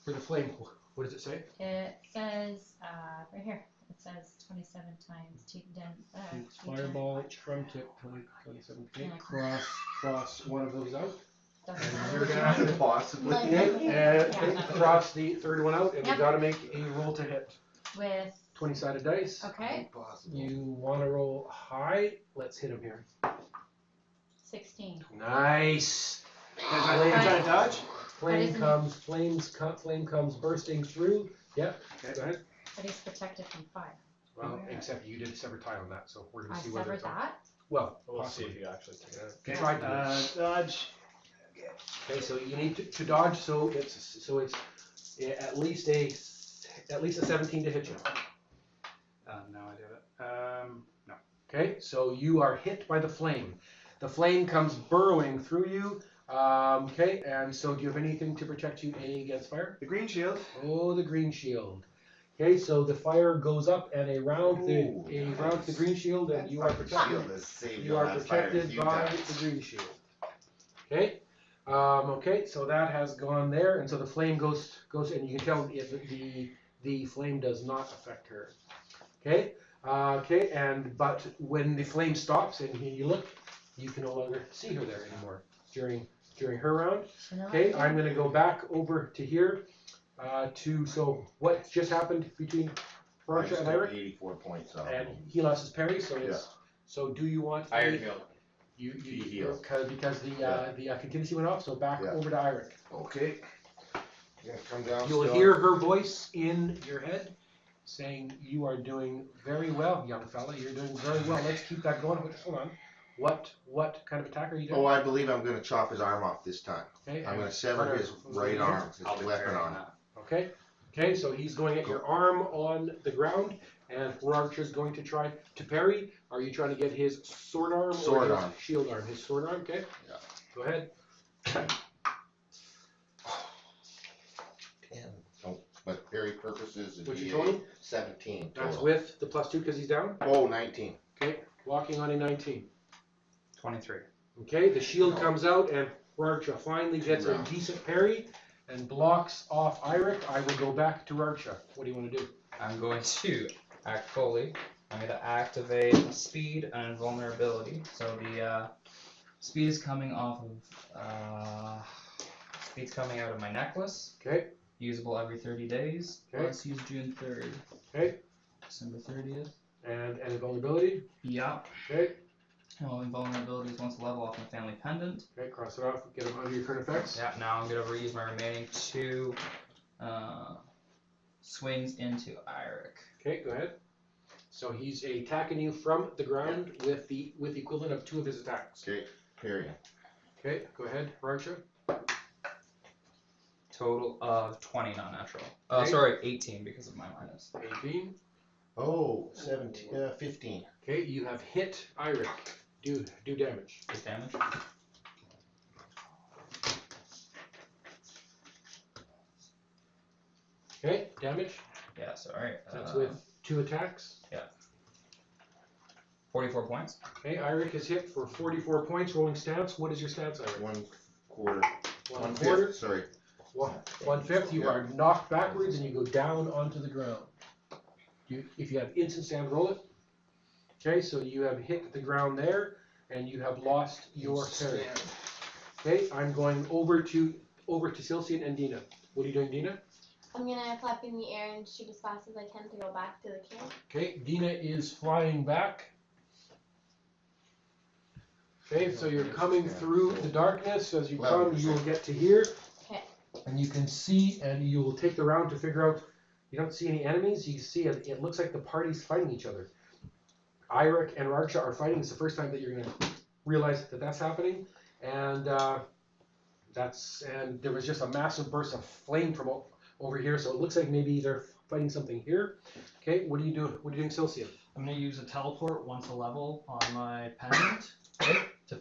for the flame? What does it say? It says right here. It says 27 times 2 Fireball from tip 27. Okay, Yeah. cross one of those out. Doesn't And matter you're which gonna one. have to Possibly. Like- and cross the third one out, and you Yep. got to make a roll to hit. With 20-sided dice. okay, You want to roll high? Let's hit him here. 16. Nice. Is that trying to dodge? Flame isn't flame comes bursting through. Yep. Okay. Go ahead. But he's protected from fire. Well, Yeah. except you did sever tie on that, so we're gonna I see whether severed it's on. that. Well, We'll see if possibly. you actually take it. You tried to. Dodge. Okay, so you need to dodge. So it's at least a 17 to hit you. No, I did it. No. Okay, so you are hit by the flame. The flame comes burrowing through you. Okay, and so do you have anything to protect you against fire? The green shield. Oh, the green shield. Okay, so the fire goes up and around the green shield, and you are protected. You are protected by the green shield. Okay. Okay, so that has gone there, and so the flame goes, and you can tell the flame does not affect her. Okay. Okay, but when the flame stops and you look, you can no longer see her there anymore during her round. Okay, I'm going to go back over to here. So what just happened between Roger and Eric? 84 points off. And he lost his parry, so it's so. Do you want Iron Hill. You He heals. because the contingency went off. So back Yeah. over to Eric. Okay. You're gonna come down. You'll still. hear her voice in your head saying, "You are doing very well, young fella. You're doing very well. Let's keep that going." Hold on. What kind of attack are you doing? Oh, I believe I'm gonna chop his arm off this time. Okay, I'm and gonna sever what his are- right arm, his I'll be weapon carrying arm. that. Okay. Okay, so he's going at your arm on the ground. And Archer's going to try to parry. Are you trying to get his sword arm Sword or his arm. shield arm? His sword arm, okay? Yeah. Go ahead. 10. Oh, but parry purposes What's it'd your be total? 17 total. That's with the +2 because he's down. Oh, 19. Okay, blocking on a 19. 23. Okay, the shield comes out and Rarcha finally gets a rounds. decent parry and blocks off Eirik. I will go back to Rarcha. What do you want to do? I'm going to act fully. I'm going to activate speed and invulnerability. So the speed is coming off of speed's coming out of my necklace. Okay. Usable every 30 days. Okay. Let's use June 3rd. Okay. December 30th. And invulnerability. Yeah. Okay. Well, invulnerability is once a level off my family pendant. Okay, cross it off. Get him under your current effects. Yeah, now I'm going to reuse my remaining 2 swings into Eirik. Okay, go ahead. So he's attacking you from the ground with the equivalent of 2 of his attacks. Okay, parry. Okay, go ahead, Rarcha. Total of 20 non-natural. Okay. Sorry, 18 because of my minus. 18. Oh, 15. Okay, you have hit Eirik. Do damage. Is damage? Okay, damage. Yeah, sorry. That's with 2 attacks. 44 points. Okay, Eirik is hit for 44 points. Rolling stance. What is your stance, Eirik? 1/4. 1/4. Sorry. 1/5. You Yeah. are knocked backwards and you go down onto the ground. If you have instant stand, roll it. Okay, so you have hit the ground there, and you have lost your parry. Okay, I'm going over to Silcian and Dina. What are you doing, Dina? I'm gonna flap in the air and shoot as fast as I can to go back to the camp. Okay, Dina is flying back. Okay, so you're coming through the darkness. As you come, you will get to here. Okay. And you can see, and you will take the round to figure out. You don't see any enemies. You see it looks like the party's fighting each other. Eirik and Rarcha are fighting. It's the first time that you're going to realize that that's happening. And there was just a massive burst of flame from over here. So it looks like maybe they're fighting something here. Okay, what are you doing? What are you doing, Silcian? I'm going to use a teleport once a level on my pendant to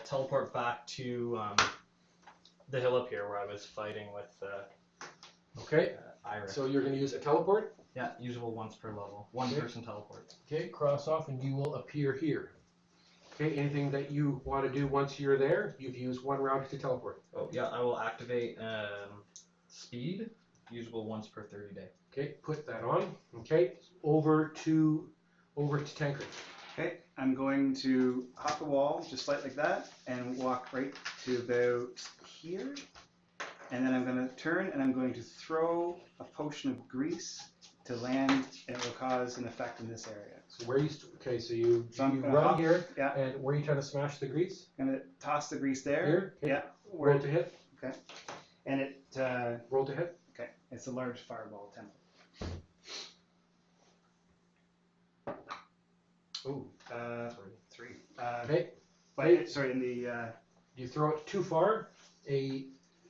teleport back to the hill up here where I was fighting with Okay, Eirik. so you're going to use a teleport. Yeah, usable once per level. One Okay. person teleport. Okay, cross off and you will appear here. Okay, anything that you want to do once you're there, you've used 1 round to teleport. Oh, yeah, I will activate speed, usable once per 30 day. Okay, put that on. Okay, over to Tancred. Okay, I'm going to hop the wall just like that and walk right to about here. And then I'm going to turn and I'm going to throw a potion of grease to land, and it will cause an effect in this area. So where you so you I'm gonna run hop, here, yeah. and where are you trying to smash the grease? I'm going to toss the grease there. Here? Okay. Yeah. Roll to hit. And it, Roll to hit. okay, it's a large fireball template. Oh, 3. okay. But sorry, in the You throw it too far.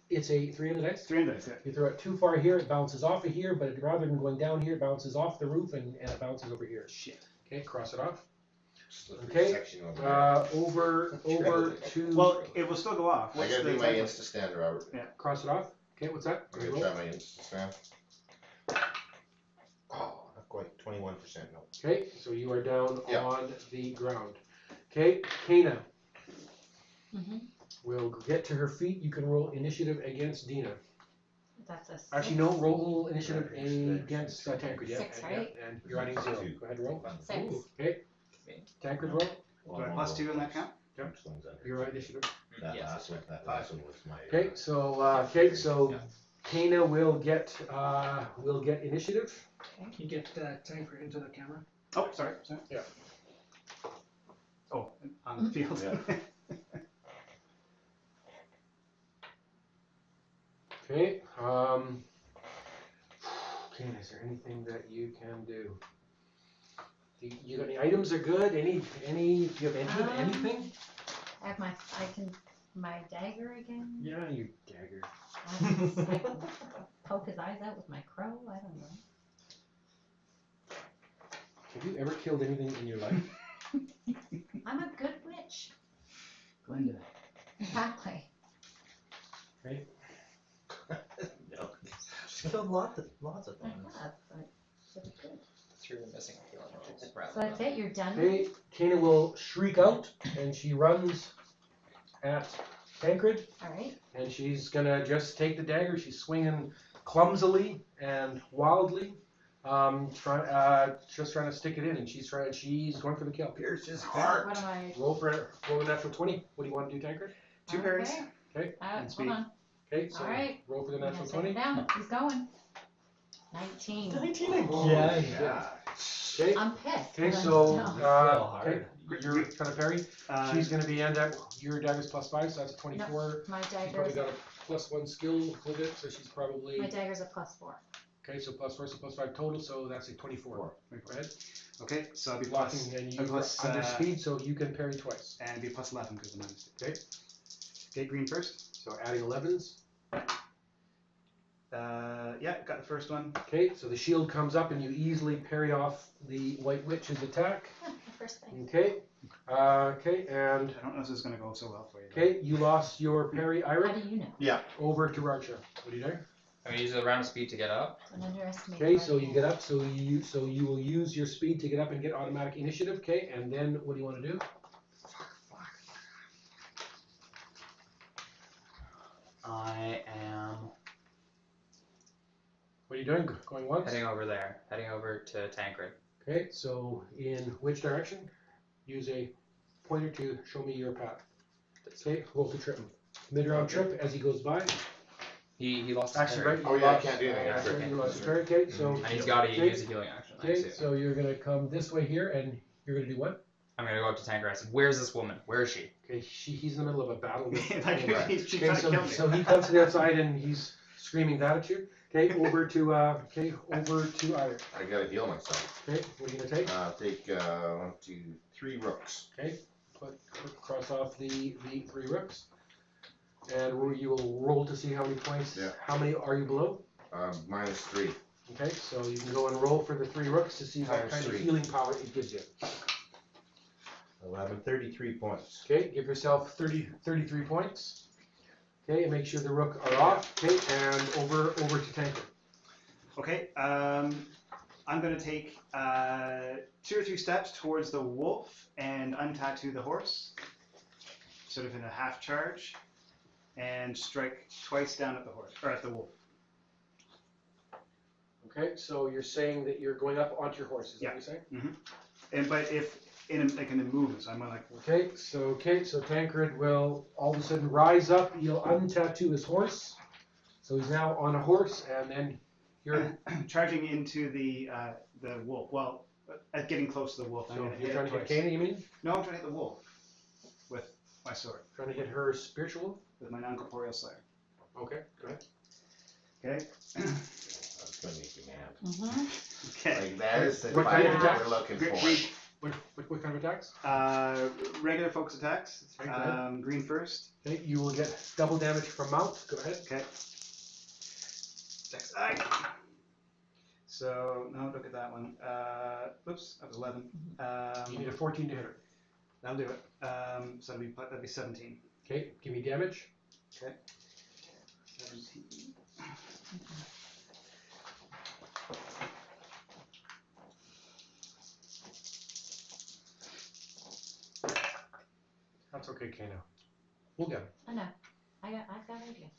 It's a 3 on the dice. 3 dice. Yeah. You throw it too far here, it bounces off of here, but rather than going down here, it bounces off the roof and it bounces over here. Shit. Okay, cross it off. Slippery Okay, section over there. over to. Well, it will still go off. I What's gotta the do my template? insta stand, Robert. Cross it off. Okay, what's that? I'm gonna try my insta stand. Oh, not quite. 21%. No. Okay, so you are down Yeah. on the ground. Okay, Kana Mm-hmm. will get to her feet. You can roll initiative against Dina. That's a 6. Actually, no, roll initiative against Tancred. Yeah, 6, and, right? yeah, and you're adding 0. Go ahead, roll. 6. Ooh, okay, Tancred roll. Do I plus 2 on that count? Your initiative. That Yes. last one was my. Okay, so Kana will get initiative. Can you get Tancred into the camera? Oh, sorry. Yeah. Oh, on the field. Yeah. Okay. Kana, is there anything that you can do? You got any items are good? Do you have anything? I have my dagger again. Yeah, you dagger. I can poke his eyes out with my crow. I don't know. killed anything in your life. I'm a good witch. Glenda. Exactly. No. She's killed lots of I things. have, but so good. Through the missing healing. So that's it. You're done. Okay, Kana will shriek out, and she runs at Tancred, All right. and she's gonna just take the dagger. She's swinging clumsily and wildly, just trying to stick it in, and she's going for the kill. Pierce his What heart. am I? Roll a natural 20. What do you want to do, Tancred? 2 parries. Okay, And Hold speed. on. okay, so All right. roll for the I'm gonna natural take 20. it down. He's going. 19. 19 again. Okay, I'm pissed. okay, but I'm so still- okay, hard. you're gonna parry. She's gonna be end at your dagger's +5, so that's a 24. my She's dagger. probably got a +1 skill with it, so she's probably My dagger's a +4. okay. So +4, so +5 total, so that's a 24. Go ahead. Okay, so I'll be Blocking, plus, and you plus, under speed, so you can parry twice. and be plus 11 because of my mistake. Okay. Okay, green first. So adding 11s. Yeah, got the first one. Okay, so the shield comes up, and you easily parry off the White Witch's attack. The first thing. Okay. Okay, and I don't know if this is gonna go so well for you. okay, you lost your parry, How Ira. do you know? Over to Raksha. What are you doing? I'm gonna use a round of speed to get up. Don't underestimate. Okay, my so you hand. get up, so you will use your speed to get up and get automatic initiative. Okay, and then what do you want to do? I am What are you doing? Going once? heading over there. Heading over to Tancred. Okay, so in which direction? Use a pointer to show me your path. Okay, roll to trip him. Mid-round trip as he goes by. He lost his Actually, parry. right? Oh, you yeah, I lost- can't do anything after so I you can't lost do your parry. Okay, so And he's got to okay, use a healing action. I okay, see. so you're gonna come this way here, and you're gonna do what? I'm gonna go up to Tancred. I said, "Where's this woman? Where is she?" Okay, he's in the middle of a battle with. Like, Right. she's Okay, trying to so, kill me. so he comes to the outside and he's screaming that at you. Okay, over to Ira. I gotta heal myself. Okay, what are you gonna take? Take 1, 2, 3 rooks. Okay, cross off the 3 rooks, and you will roll to see how many points. Yeah. How many are you below? -3. Okay, so you can go and roll for the 3 rooks to see what Times kind of 3. healing power it gives you. 11, 33 points. Okay, give yourself 33 points. Okay, and make sure the rook are off. Okay, and over to Tancred. Okay, I'm gonna take 2 or 3 steps towards the wolf and untattoo the horse, sort of in a half charge, and strike twice down at the horse or at the wolf. Okay, so you're saying that you're going up onto your horse. Is that what you're saying? And but if in a movement, so I'm like Okay, so Tancred will all of a sudden rise up. He'll untattoo his horse. So he's now on a horse, and then you're charging into the wolf. Well, getting close to the wolf. I'm so gonna you're hit trying it to hit twice. Kana, you mean? No, I'm trying to hit the wolf with my sword, Trying to hit her spiritual? with my non-corporeal slayer. Okay, go ahead. Okay. That's gonna make you mad. Mm-hmm. Okay. Like, that is the What fight kind of that attack? we're looking Green, for. What kind of attacks? regular focus attacks. Okay, go ahead. Green first. Okay, you will get double damage from mount. Go ahead. Okay. Next eye. So no, look at that one. Oops, that was 11. You need a 14 to hit her. That'll do it. So that'd be 17. Okay, give me damage. Okay. 17. That's okay, Kano. We'll get him. I know. I've got ideas.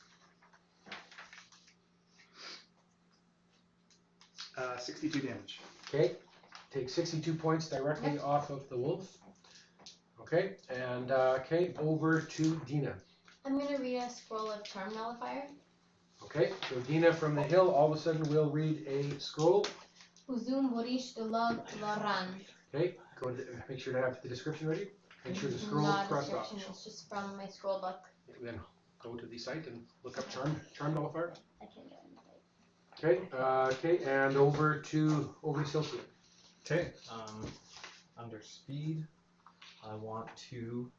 62 damage. Okay, take 62 points directly off of the wolf. Okay, and okay, over to Dina. I'm gonna read a scroll of charm nullifier. Okay, so Dina from the hill all of a sudden will read a scroll. Uzum Borish Dulag Loran. Okay, go to, make sure to have the description ready. Make sure the scroll is Not a crossed off. description, it's just from my scroll book. Then go to the site and look up charm nullifier. I can't get it. Okay, and over to Silcia. Okay. Under speed, I want to.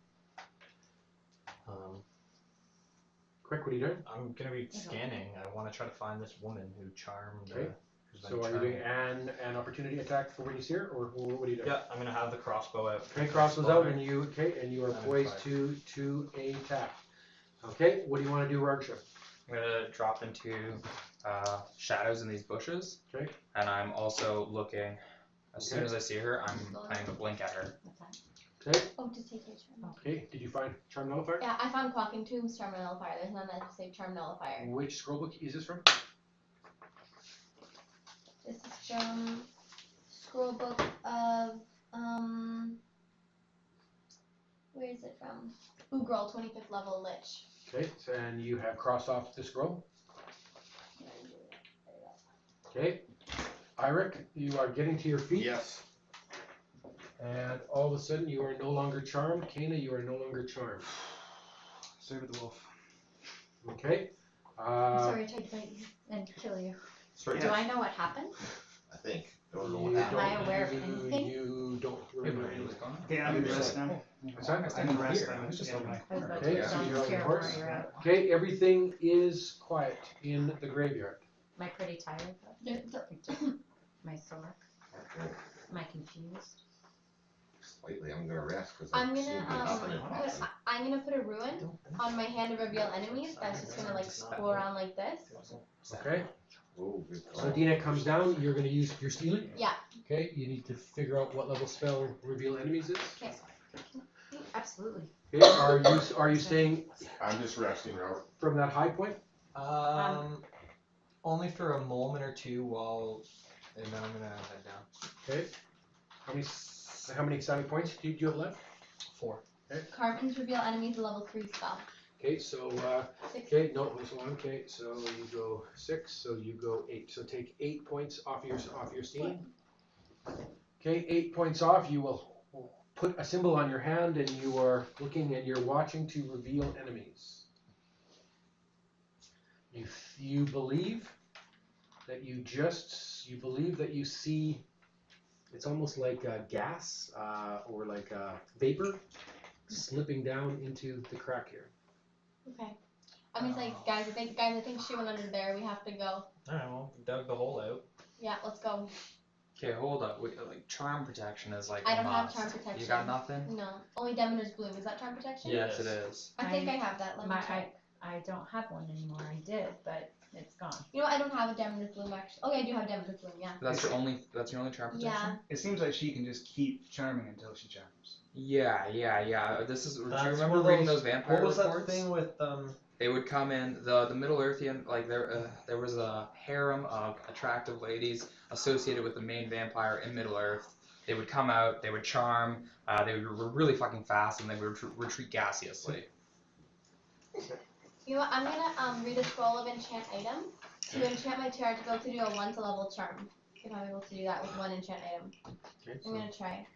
Quick, what are you doing? I'm gonna be scanning. I want to try to find this woman who charmed. Okay. So are you doing an opportunity attack for when he's here, or what are you doing? Yeah, I'm gonna have the crossbow out. Okay, crossbows out, and you are poised to attack. Okay, what do you want to do, Ragsha? I'm gonna drop into shadows in these bushes. Okay. And I'm also looking. As soon as I see her, I'm planning to blink at her. What's that? Okay. Oh, to take your charm. Okay. Did you find Charm Nullifier? Yeah, I found Clocking Tomb's Charm Nullifier. There's none that say Charm Nullifier. Which scrollbook is this from? This is from Scrollbook of where is it from? Ugrul, 25th level Lich. Okay, so, and you have crossed off the scroll. Okay. Eirik, you are getting to your feet. Yes. And all of a sudden you are no longer charmed. Kana, you are no longer charmed. Serve the wolf. Okay. I'm sorry I tried to bite you and kill you. Sorry. Do I know what happened? I think. Don't know what You happened. Am I aware of anything? You don't remember anything. Okay, I'm in rest now. What's that? I'm in rest. Here. I'm I was just just on my I was about Okay, to so jump you're on scare your horse? while you're out. Okay, everything is quiet in the graveyard. Am I pretty tired though? Am I sore? Am I confused? Slightly, I'm gonna rest because I'm I'm gonna sleeping huffing and puffing. I'm gonna put a ruin on my hand to reveal enemies. That's just gonna like go around like this. Okay. Oh, good So call. Dina comes down. You're going to use your stealing. Yeah. Okay. You need to figure out what level spell reveal enemies is. Okay. Absolutely. Okay. Are you staying I'm just resting, Robert. from that high point? Only for a moment or two while, and then I'm gonna head down. Okay. How many exciting points do you have left? 4. Carvings reveal enemies a level 3 spell. Okay. So 6. okay. No, hold on. Okay. So you go 6. So you go 8. So take 8 points off your stealing. Okay. 8 points off. You will put a symbol on your hand, and you are looking and you're watching to reveal enemies. You believe that you believe that you see. It's almost like gas or like vapor slipping down into the crack here. Okay. I'm just like, guys, I think she went under there. We have to go. Alright, well, dug the hole out. Yeah, let's go. Okay, hold up. Wait, like charm protection is like I a don't have must. charm protection. You got nothing? No. Only Demeter's Bloom. Is that charm protection? Yes, it is. I think I have that. Let me check. I don't have one anymore. I did, but it's gone. You know what? I don't have a Demeter's Bloom actually. Oh, yeah, I do have Demeter's Bloom, yeah. That's your only charm protection? Yeah. It seems like she can just keep charming until she charms. Yeah. This is. Do you That's remember one of reading those- those vampire What was that reports? thing with They would come in the Middle Earthian, like there was a harem of attractive ladies associated with the main vampire in Middle Earth. They would come out, they would charm, they were really fucking fast, and they would retreat gaseously. You know what? I'm gonna read a scroll of enchant item to enchant my tiara to be able to do a 1 level charm. If I'm able to do that with 1 enchant item. Okay. I'm gonna try.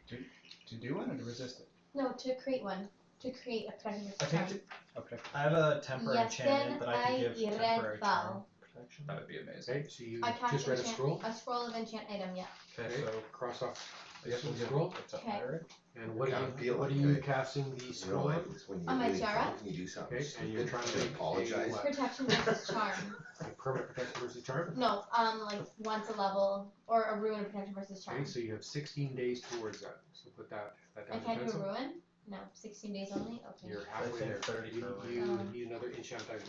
To do one or to resist it? No, to create one. To create a protective I charm. think Okay. I have a temporary enchantment that I can give Yasin temporary Iredfell. charm protection. That would be amazing. Okay. So you I cast just read a enchant- scroll. A scroll of enchant item, yeah. Okay, Okay. so Cross off I guess we'll the give scroll. it's up Okay. there. And what Kinda are feel you like casting the You know, scroll like on? it's when you On my really tiara? fucking you do something Okay, and you're stupid, trying to you make apologize. what? Protection versus charm. Like permanent protection versus charm? No, like once a level or a ruin of protection versus charm. Okay, so you have 16 days towards that. So put that I down to can't do a pencil. ruin? No, 16 days only? Okay. You're I halfway think there. 30 You, for you need another enchant item.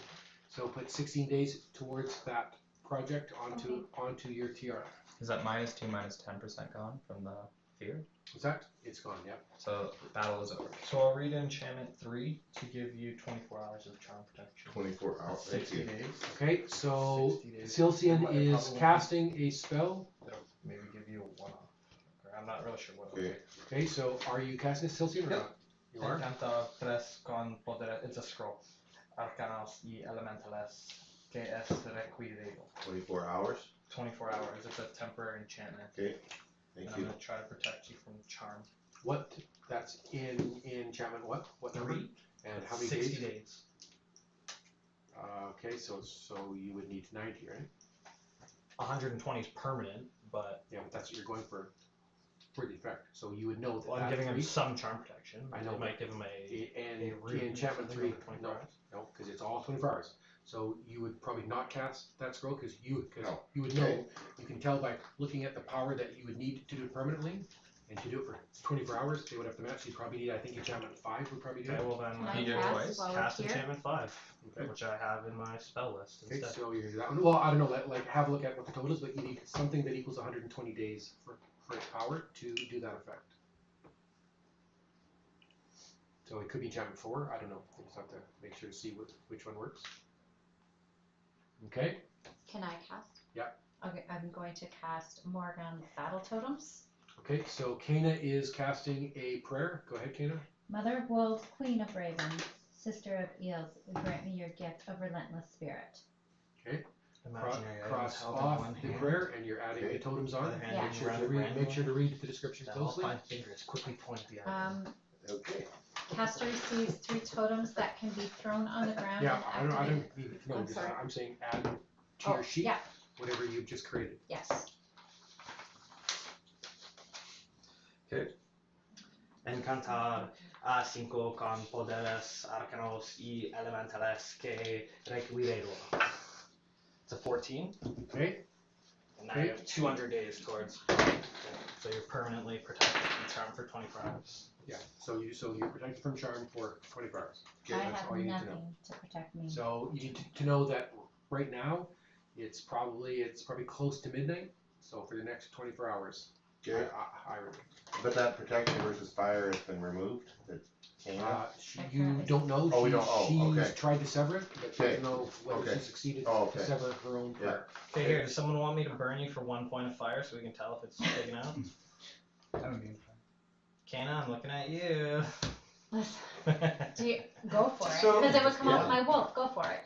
So put 16 days towards that project onto your tiara. Is that -2, -10% gone from the fear? What's that? It's gone, yeah. So battle is over. So I'll read enchantment 3 to give you 24 hours of charm protection. 24 hours. Thank 60 you. days. Okay, so 60 days. Silcian Might is probably- casting a spell. That'll maybe give you a 1-off. Or I'm not really sure what it'll Okay. take. Okay, so are you casting Silcian or Yep. not? You are? Encanta 3 con poder, it's a scroll. Arcanos y elementales que es requerido. 24 hours. 24 hours, it's a temporary enchantment. Okay. And Thank I'm you. gonna try to protect you from charm. What? That's in enchantment what? What number? 3, And how many 60 days? days. Okay, so you would need 90, right? 120 is permanent, but Yeah, but that's what you're going for the effect. So you would know that well, I'm that giving him three, some charm protection. I know, It might give him and a the root or enchantment something 3, over 24 no, hours. no, because it's all 24 hours. So you would probably not cast that scroll because you No. would know. You can tell by looking at the power that you would need to do it permanently, and to do it for 24 hours, they would have to match. You'd probably need, I think, enchantment 5 would probably do Okay, it. well then Can I I do it cast twice. while we're Cast here? enchantment 5, Okay. which I have in my spell list Okay, instead. so you're that one. Well, I don't know. Like have a look at what the total is, but you need something that equals 120 days for its power to do that effect. So it could be enchantment 4. I don't know. We'll just have to make sure to see which one works. Okay. Can I cast? Yeah. Okay, I'm going to cast Morgan Battle Totems. Okay, so Kana is casting a prayer. Go ahead, Kana. Mother of Wolves, Queen of Ravens, Sister of Eels, grant me your gift of relentless spirit. Imaginary items Cross held in off one the hand. prayer, and you're adding the totems on. Other hand Yeah. Make sure around to the read. random. Make sure to read the descriptions All closely. 5 fingers quickly point the item. Okay. Caster receives 3 totems that can be thrown on the ground Yeah, I and don't activate. need to know. I'm Just, sorry. I'm saying add to Oh, your sheet yeah, whatever you've just created. yes. Encantar a 5 con poderes arcanos y elementales que requirero. It's a 14, Okay. and now you have 200 days towards. So you're permanently protected from charm for 24 hours. Yeah. So you're protected from charm for 24 hours. I that's have all you need to know. nothing to protect me. So you need to know that right now it's probably close to midnight. So for the next 24 hours, Okay. I would. But that protection versus fire has been removed. Kana? I You currently- don't know. Oh, we don't- She's okay. tried to sever it, but she Okay. doesn't know whether Okay. she succeeded Oh, to okay. sever her own prayer. Okay, here, does someone want me to burn you for 1 point of fire so we can tell if it's taken out? That would be Kana, I'm looking at you. Do you go for it? So- Because it would come Yeah. off my wolf. Go for it.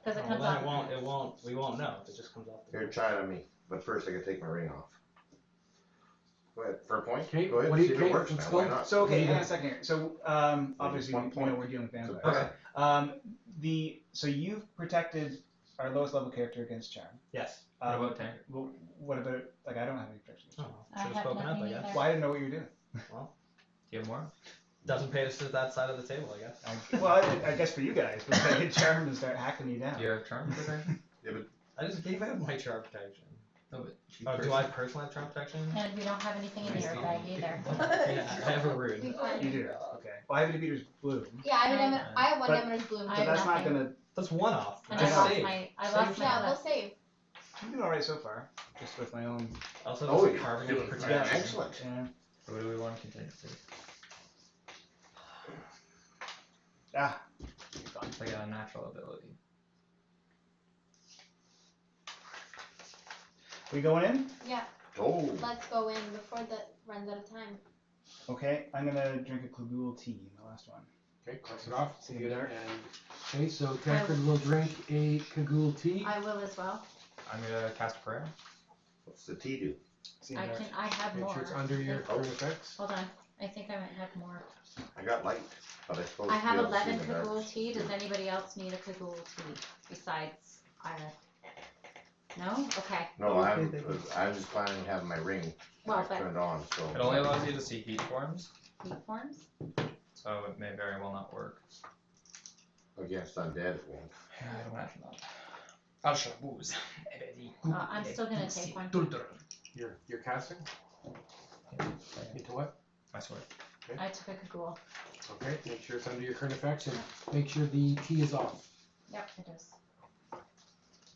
Because it comes Well, then off. we won't know if it just comes off. Here, try it on me. But first I gotta take my ring off. Go ahead. For a point? Okay, Go ahead. what do you See if think? it works Let's now. go. Why not? So okay, Yeah. hang on a second here. So obviously one we know point. we're dealing with vampires. Okay. So you've protected our lowest level character against charm. Yes. What about Tanker? Well, what about like I don't have any protection against charm. Oh, I should have have spoken up, nothing I guess. either. Well, I didn't know what you were doing. Do you have more? Doesn't pay to sit at that side of the table, I guess. I guess for you guys, but I hit charm and start hacking you down. Do you have charm protection? I just gave out my charm protection. No, but you Oh, do I personally have charm protection? And we don't have anything in Nice your to bag meet you. either. Yeah, I have a rune. You do. Okay. Well, I have a beater's blue. Yeah, I have one But- Demeter's bloom. I But have that's not nothing. gonna. That's 1 off. And I I know. lost Save. my Save left. Yeah, we'll save. I'm doing alright so far. Just with my own. Also, Oh, there's a you're carving of doing protection. excellent. Yeah. So what do we want to continue to? Ah. It's like a natural ability. We going in? Yeah, Oh. let's go in before that runs out of time. Okay. I'm gonna drink a Klagul tea. My last one. Okay, cross it off. See you Good. there. And okay, so Tancred will drink a Kagul tea. I will as well. I'm gonna cast a prayer. What's the tea do? See you I there. can. I have Make more. sure it's under your current effects. Hold on. I think I might have more. I got light, but I suppose. I have you'll be able to see 11 in the dark. Kagul tea. Does anybody else need a Kagul tea besides Ira? No? Okay. No, I'm just planning to have my ring Well, but turned on, so. It only allows you to see heat forms, heat forms? so it may very well not work. Against undead it won't. Yeah, I'd imagine not. I'll show booze. I'm still gonna take one. You're casting? Into what? I swear. I took a Kagul. Okay, make sure it's under your current effects and make sure the tea is off. Yep, it is.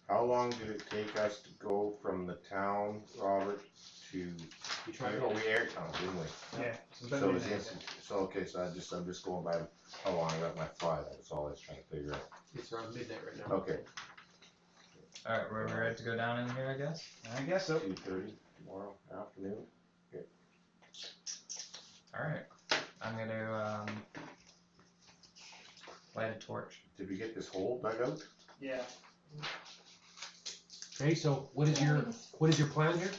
How long did it take us to go from the town, Robert, to, You try oh, to we air town, didn't we? Yeah. So it was instant, so okay, so I'm just going by how long I got my fly, that's all I was trying to figure out. It's around midnight right now. Okay, Alright, we're ready to go down in here, I guess. I guess so. 2:30 tomorrow afternoon. Alright. I'm gonna light a torch. Did we get this hole dug out? Yeah. Okay, so what is your plan here?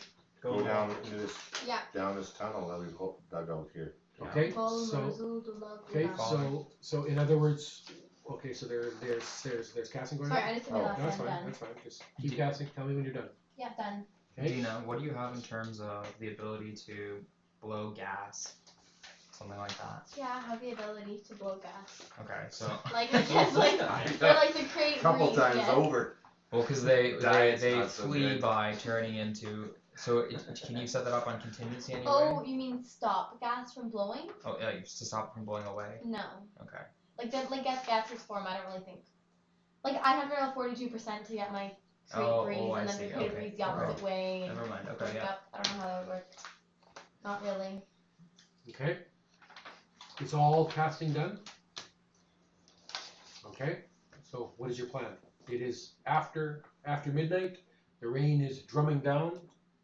Go down into this, Yeah. down this tunnel that we dug out here. Okay, Follow so Rizul to love okay, Rizal. so in other words, okay, so there's casting going Sorry, on. I just did my Oh, last No, that's one fine. done. That's fine. Just keep casting. Tell me when you're done. Yeah, done. Okay. Dina, what do you have in terms of the ability to blow gas? something like that. Yeah, I have the ability to blow gas. Okay, so Like I guess like they're like the crate Couple breeze, times yes. over. well, because Diet's they not so flee good. by turning into. So can you set that up on contingency anyway? Oh, you mean stop gas from blowing? Oh, yeah, to stop it from blowing away. No. Okay. Like that, like gas's form. I don't really think. Like I have to roll 42% to get my crate breeze, I and then see. the crate Okay. breeze the opposite way. And Never mind. Okay, wake yeah. up. I don't know how that would work. Not really. Okay. It's all casting done. Okay. So what is your plan? It is after midnight. The rain is drumming down.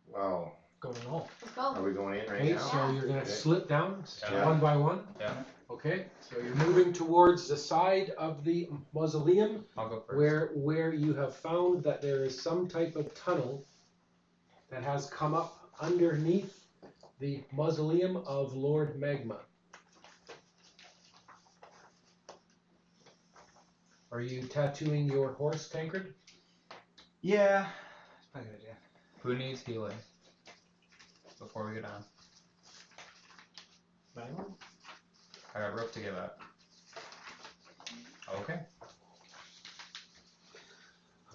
Wow. Going all. Let's go. Are we going in right Okay, now? so you're gonna Okay. slip down Yeah. one by one. Yeah. Okay, so you're moving towards the side of the mausoleum I'll go first. where you have found that there is some type of tunnel that has come up underneath the mausoleum of Lord Magma. Are you tattooing your horse, Tancred? Yeah. That's probably a good idea. Who needs healing? Before we go down. Anyone? I got rope to give out. Okay.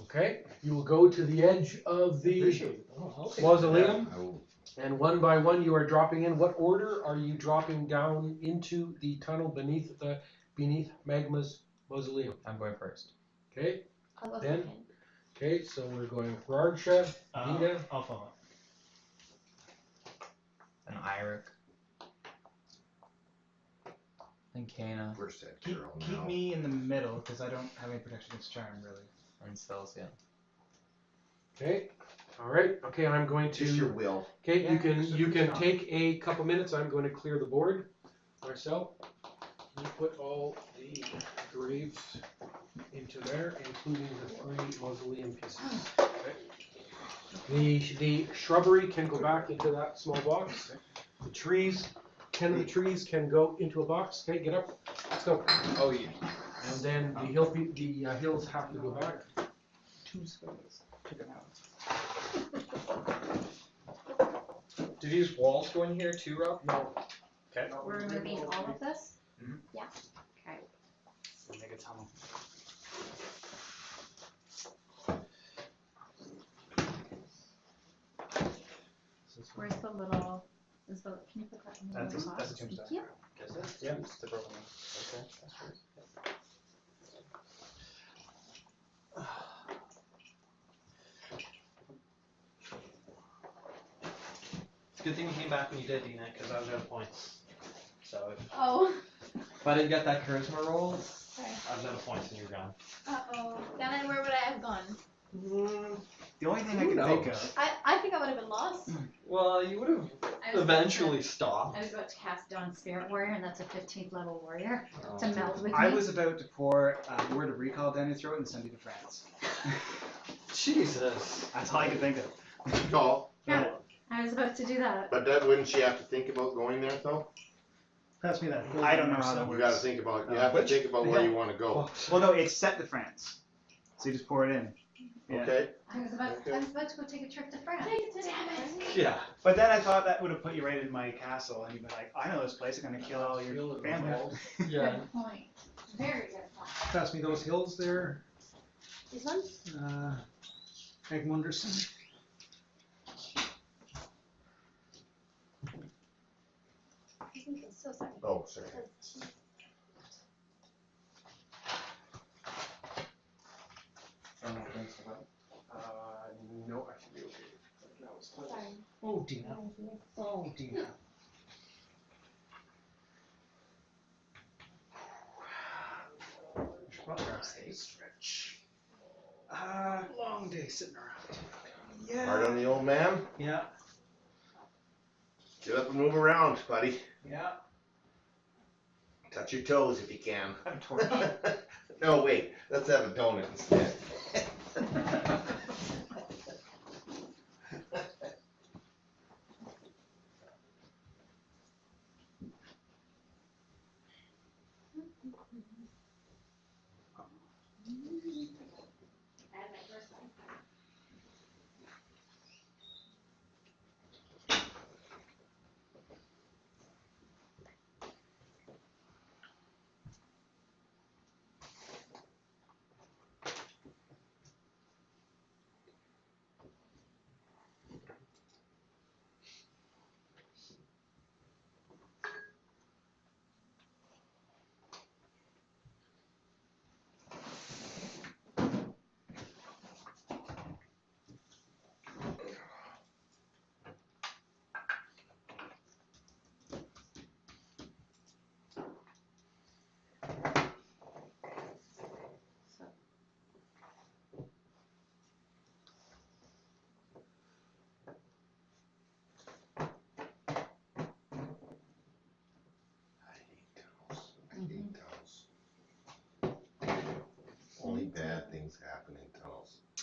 Okay, you will go to the edge of the Appreciate it. Oh, okay. mausoleum, Oh, and one by one you are dropping in. What order are you dropping down into the tunnel beneath Magma's mausoleum? I'm going first. Okay, I'll go Then? second. okay, so we're going Rarsha, Dina, I'll follow. And Eirik. And Kana. where's that Keep, girl keep now? me in the middle because I don't have any protection against charm really. And Celsius. okay, all right, okay, I'm going Just your to, will. okay, Yeah, you can fine. take a couple minutes. I'm going to clear the board. Marcel, you put all the graves into there, including the 3 mausoleum pieces. Okay. The shrubbery can go back into that small box. The trees can go into a box. Okay, get up. Let's go. Oh, yeah. And then the hills have to go back. 2 spells. Check it out. Do these walls go in here too, Rob? No. Okay. We're removing all of this? Mhm. Yeah. Okay. We'll make a tunnel. Where's the little, can you put that in the That's little a box? tombstone. Thank you. Is it? Yeah. It's the broken one. Okay. That's weird. It's a good thing you came back when you did, Dina, because I was out of points. So Oh. if I didn't get that charisma roll, Sorry. I was out of points and you're gone. Uh-oh. Then where would I have gone? The only thing I Who can think knows? of. I think I would have been lost. Well, you would have I was eventually I stopped. was about to cast Dawn Spirit Warrior, and that's a 15th level warrior Oh. to meld with I me. was about to pour a word of recall down your throat and send you to France. Jesus. That's all I could think of. Call. Yeah, I was about to do that. But that wouldn't she have to think about going there though? Pass me that. I don't know how that You works. gotta think about, you have to Which- think about where you wanna go. Well, no, it's set to France. So you just pour it in. Yeah. Okay? I was about to go take a trip to France. Damn it. Yeah. But then I thought that would have put you right in my castle, and you'd be like, I know this place. I'm gonna kill all your family. Yeah. Good point. Very good point. Pass me those hills there, These ones? Egmunderson. So sorry. Oh, sorry. No, I should be okay. That was close. Sorry. Oh, Dina. Oh, Dina. Stretch. Long day sitting around. Yeah. Hard on the old man? Yeah. Get up and move around, buddy. Yeah. Touch your toes if you can. I'm torn. No, wait, let's have a donut instead. And my first one.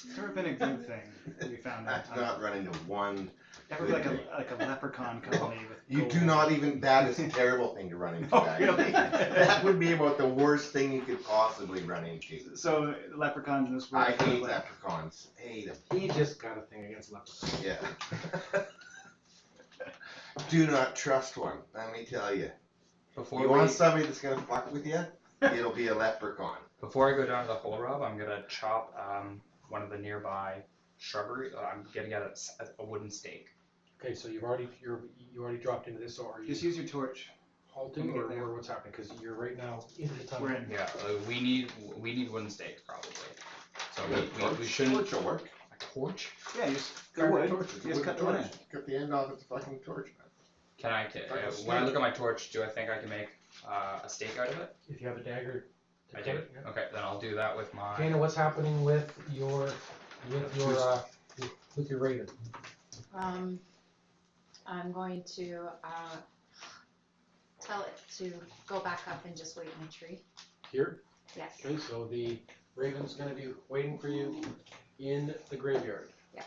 It's never been a good thing we found out. Not running to one. Never like a leprechaun colony with. You do gold. not even. That is a terrible thing to run into. Oh, Actually. really? That would be about the worst thing you could possibly run into. So leprechauns in this world. I hate leprechauns. Hate them. He just got a thing against leprechauns. Yeah. Do not trust one. Let me tell you. Before You we, want somebody that's gonna fuck with you? It'll be a leprechaun. before I go down to the hole rub, I'm gonna chop one of the nearby shrubbery. I'm getting at a wooden stake. Okay, so you already dropped into this, or are you Just use your torch. halting, Let me get there. or what's happening? Because you're right now into the tunnel. We're in. Yeah, we need wooden stakes probably. So we Torch shouldn't. will work. A torch? Yeah, you just Cut wood. the torch. You just cut the wood in. Cut the end off of the fucking torch. Can I? When I look at my torch, do I think I can make a stake out of it? If you have a dagger, to I cut do. it, yeah. Okay, then I'll do that with my. Dana, what's happening with your raven? I'm going to tell it to go back up and just wait in a tree. Here. Yes. Okay, so the raven's going to be waiting for you in the graveyard. Yeah.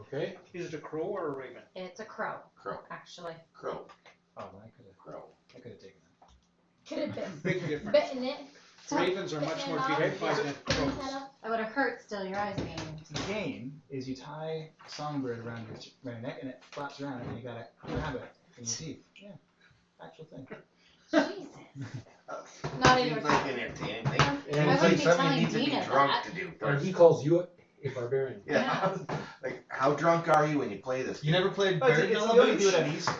Okay. Is it a crow or a raven? It's a crow, Crow. actually. Crow. Oh, I could Crow. have taken that. Could have been Big difference. bitten it. Ravens are much more dignified than crows. It would have hurt still, your eyes again. The game is you tie a songbird around your neck and it flaps around and you gotta grab it in your teeth. Yeah, actual thing. Jesus. Not in your Seems like an entertaining thing. I Seems wouldn't like be something telling needs to be Dina drunk that. to do And first. he calls you a barbarian. Yeah. Like, how drunk are you when you play this? You never played Oh, Bird you on the only do it Beach? at Easter.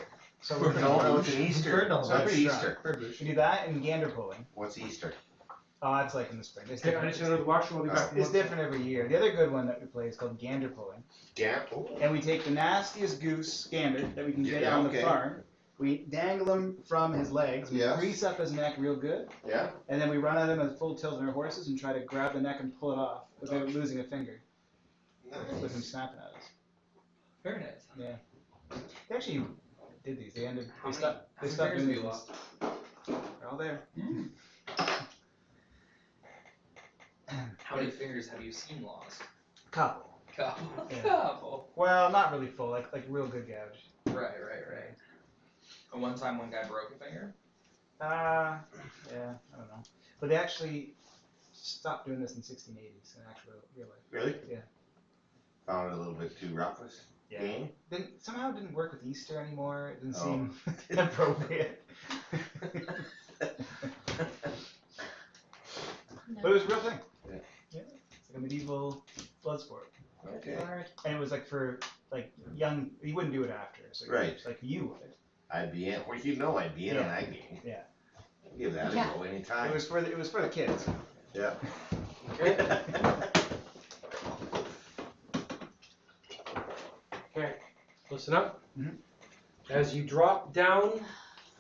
So we're No, it's an Easter. Bird on So the it's Beach. Easter. we do that and gander pulling. What's Easter? Oh, that's like in the spring. It's Okay, I different. need to know the watch. We'll be back. It's different every year. The other good one that we play is called gander pulling. Yeah. And we take the nastiest goose gander that we can get Yeah, on okay. the farm. We dangle him from his legs. We Yes. grease up his neck real good. Yeah. And then we run at him at full tilt on our horses and try to grab the neck and pull it off without losing a finger. With him snapping at us. Very nice. Yeah. They actually did these. They ended. How They many stopped fingers doing have you these. lost? They're all there. How many fingers have you seen lost? Couple. Couple. Yeah. Couple. Well, not really full. Like real good gouge. Right. And one time, one guy broke a finger. Yeah, I don't know. But they actually stopped doing this in 1680s in actual real life. Really? Yeah. Found it a little bit too ruthless. Yeah. Game? Somehow it didn't work with Easter anymore. It didn't Oh. seem appropriate. But it was a real thing. Yeah. Yeah. It's like a medieval blood sport. Okay. And it was like for like young. You wouldn't do it after. So Right. Like you would. I'd be in. Well, you know I'd be in on Yeah. that game. Yeah. I'd give that Yeah. a go anytime. It was for the kids. Yeah. Okay, listen up. Mhm. As you drop down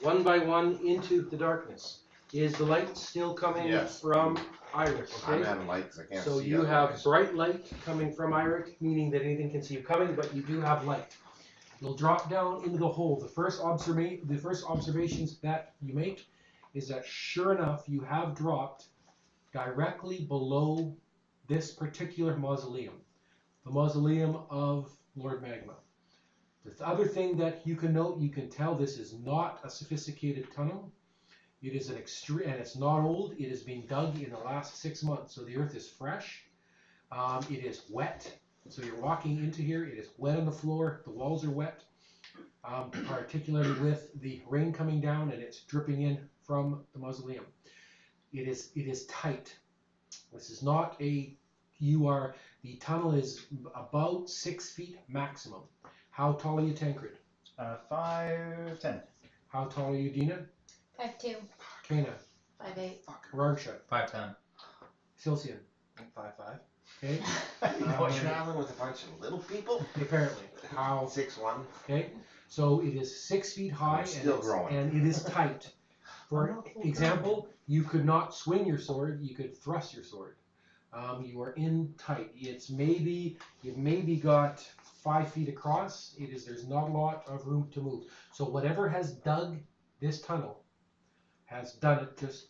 one by one into the darkness, is the light still coming Yes. from Iris? I'm Okay. having lights. I can't So see you have otherwise. bright light coming from Iris, meaning that anything can see you coming, but you do have light. You'll drop down into the hole. The first observations that you make is that sure enough, you have dropped directly below this particular mausoleum, the mausoleum of Lord Magma. The other thing that you can note, you can tell this is not a sophisticated tunnel. It is an extreme, and it's not old. It is being dug in the last 6 months, so the earth is fresh. It is wet, so you're walking into here. It is wet on the floor. The walls are wet, particularly with the rain coming down and it's dripping in from the mausoleum. It is tight. This is not a. The tunnel is about 6 feet maximum. How tall are you, Tancred? 5'10". How tall are you, Dina? 5'2", Kana? 5'8". Rarsha? 5'10". Silcian? 5'5". Okay. You're traveling with a bunch of little people? Apparently. How? 6'1". Okay. So it is 6 feet high I'm still and, growing. and it is tight. For example, you could not swing your sword. You could thrust your sword. You are in tight. You've maybe got 5 feet across. There's not a lot of room to move. So whatever has dug this tunnel has done it just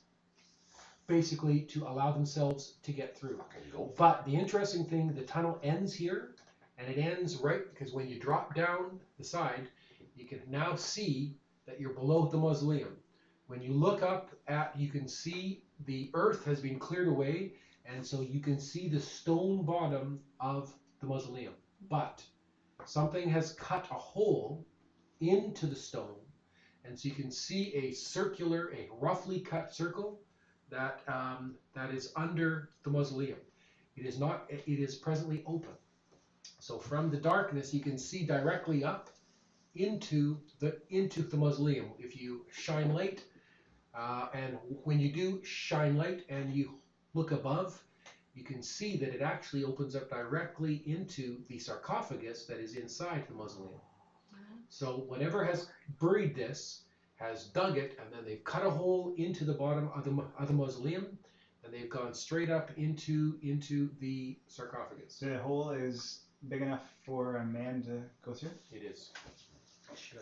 basically to allow themselves to get through. Fucking go. But the interesting thing, the tunnel ends here, and it ends right because when you drop down the side, you can now see that you're below the mausoleum. When you look up you can see the earth has been cleared away, and so you can see the stone bottom of the mausoleum. But something has cut a hole into the stone, and so you can see a roughly cut circle that is under the mausoleum. It is presently open. So from the darkness, you can see directly up into the mausoleum. If you shine light, and when you do shine light and you look above, you can see that it actually opens up directly into the sarcophagus that is inside the mausoleum. So whatever has buried this has dug it, and then they've cut a hole into the bottom of the mausoleum, and they've gone straight up into the sarcophagus. The hole is big enough for a man to go through? It is.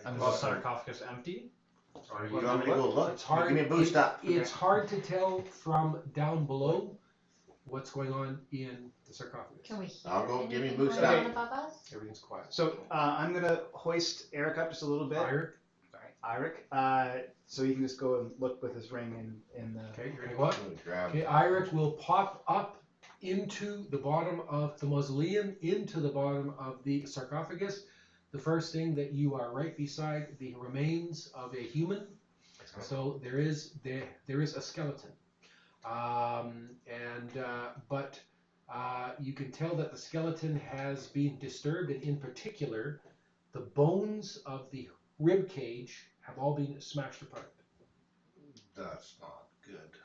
And the sarcophagus empty? You want me to go look? It's hard. Give me a boost up. It's hard to tell from down below what's going on in the sarcophagus. Can we hear I'll go give me anything boost going up. on above us? Everything's quiet. So I'm gonna hoist Eric up just a little bit. Eric, Eric. So you can just go and look with his ring in the. okay, you're gonna go up. I'm gonna grab. Okay, Eric will pop up into the bottom of the mausoleum, into the bottom of the sarcophagus. The first thing that you are right beside the remains of a human. So there is a skeleton, but you can tell that the skeleton has been disturbed, and in particular, the bones of the rib cage have all been smashed apart. That's not good.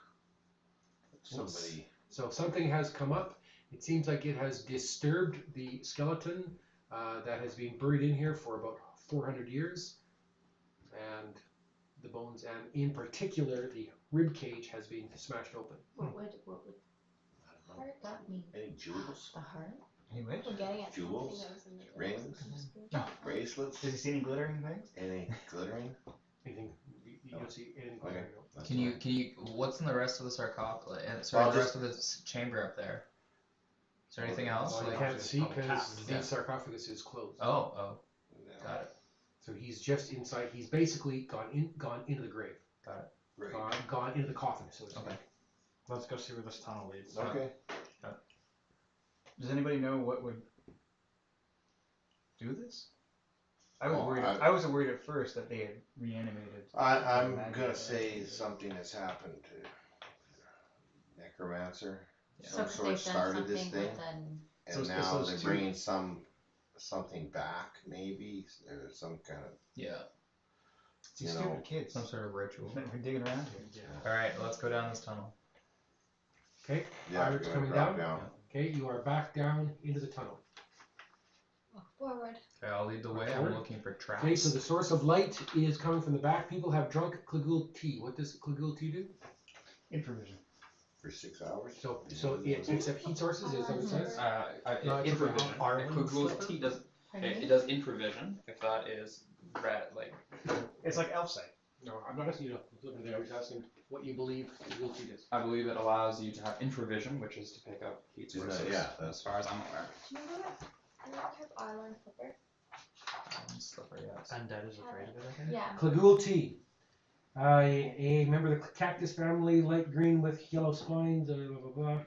Somebody. So something has come up. It seems like it has disturbed the skeleton that has been buried in here for about 400 years, and the bones, and in particular, the rib cage has been smashed open. What would I don't know. that mean? Any jewels? The heart? Anyway. We're getting at Jewels? something that was in the Rings? No. Bracelets? Does he see any glittering things? Any glittering? Anything you don't see anything. Okay. No. Can you? What's in the rest of the sarcophagus? Well, The rest of the chamber up there. Is there anything else? Well, you Like, can't see because Yeah. the sarcophagus is closed. oh, got it. So he's just inside. He's basically gone into the grave. Right. Gone into the coffin. So to speak. Okay. Let's go see where this tunnel leads. Okay. Does anybody know what would do this? I was Oh, worried. I was worried at first that they had reanimated. I'm Magic. gonna say something has happened to Necromancer. Yeah. So Some could sort they've of done started this something thing, with an and So it's now those they're two- bringing something back. Maybe there's some kind of Yeah. These you know, stupid kids. Some sort of ritual. We're digging around here. All right, let's go down this tunnel. Okay. yeah. Eric's we're coming gonna drop down. Okay. You are back down into the tunnel. forward. Okay, I'll lead the way. I'm looking for traps. Okay. So the source of light is coming from the back. People have drunk Clegul tea. What does Clegul tea do? Infravision. for 6 hours. So it picks up heat sources. Is that what it says? No, it's Infravision. Ireland Google slipper? T does Pardon it me? does infravision if that is like It's like elf sight. No, I'm not asking you to look at there. I was asking what you believe Clegul tea does. I believe it allows you to have infravision, which is to pick up heat Isn't sources. that- yeah, as that's- far as I'm aware. Do you know what? I don't have Ireland flipper. Slipper, yes. Undead is afraid of it, I think. Yeah. Clegul tea. A member of the cactus family, light green with yellow spines, blah, blah, blah.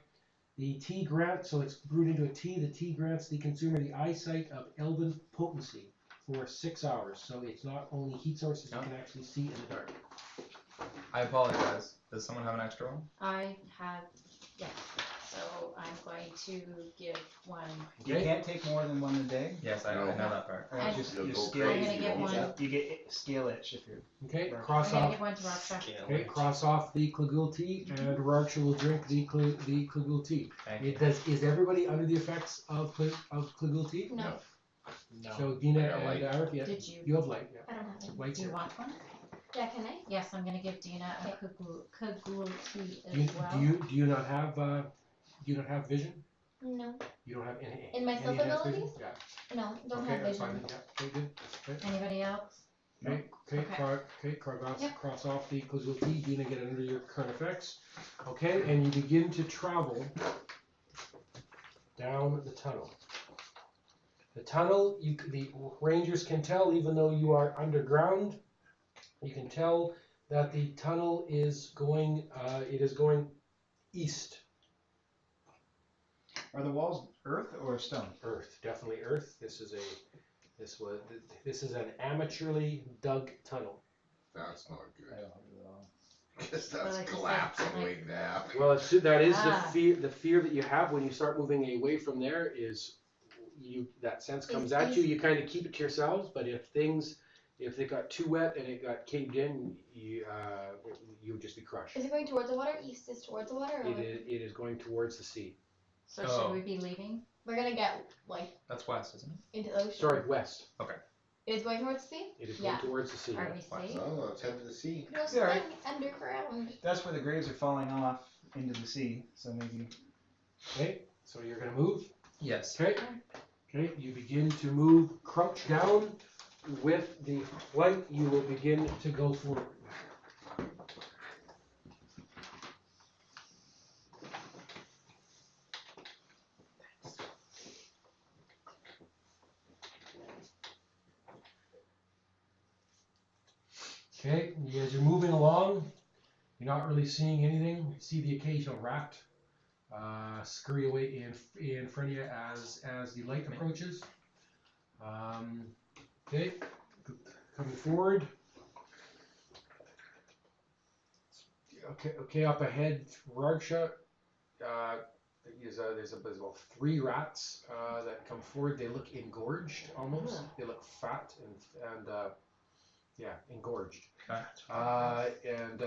The tea grants, so it's brewed into a tea. The tea grants the consumer the eyesight of elven potency for 6 hours. So it's not only heat sources you can actually see in the dark. I apologize. Does someone have an extra one? I have, yes. So I'm going to give one. You can't take more than one a day. Yes, I know that part. Or And just You'll you go scale. I'm gonna crazy, get won't one. ya? You get scale itch if you're. Okay, Right. cross I'm gonna off. give one to Raksha. Okay, cross off the Clegul tea, and Raksha will drink the Clegul tea. Thank you. It does. Is everybody under the effects of Clegul tea? No, No. So Dina I got and light. Eric, yeah. Did you? You have light, yeah. I don't have it. Light's Do you here. want one? Yeah, can I? Yes, I'm gonna give Dina a Kagul tea as Do you, well. do you not have vision? No. You don't have any In my any stealth enhanced vision? abilities? Yeah. No, don't Okay, have that's vision. fine. Yeah. Okay, good. Anybody else? Okay, Okay. cross off the casualty. Dina, get under your current effects. Okay, and you begin to travel down the tunnel. The tunnel, the rangers can tell, even though you are underground, you can tell that the tunnel is going. It is going east. Are the walls earth or stone? Earth, definitely earth. This is an amateurly dug tunnel. That's not good. I don't know. Because Well, that's like you said, collapsing like- waiting to happen. Well, that is Ah. the fear that you have when you start moving away from there is that sense comes at you. You kind of keep it to yourselves, but if they got too wet and it got caved in, you would just be crushed. Is it going towards the water? East is towards the water? Or It is going towards the sea. So Oh. should we be leaving? We're gonna get, like, That's west, isn't it? into the ocean. Sorry, west. It is going towards the sea? It is Yeah. going towards the sea. Are we safe? Oh, let's head to the sea. No Yeah, right. swim underground. That's where the graves are falling off into the sea. So maybe. Okay, so you're gonna move. Yes. Okay. Okay, you begin to move, crouch down. With the flight, you will begin to go forward. Okay, as you're moving along, you're not really seeing anything. You see the occasional rat scurry away in front of you as the light approaches. Okay, coming forward. Okay, up ahead, Ragsha. There's about 3 rats that come forward. They look engorged almost. They look fat and engorged. Okay. And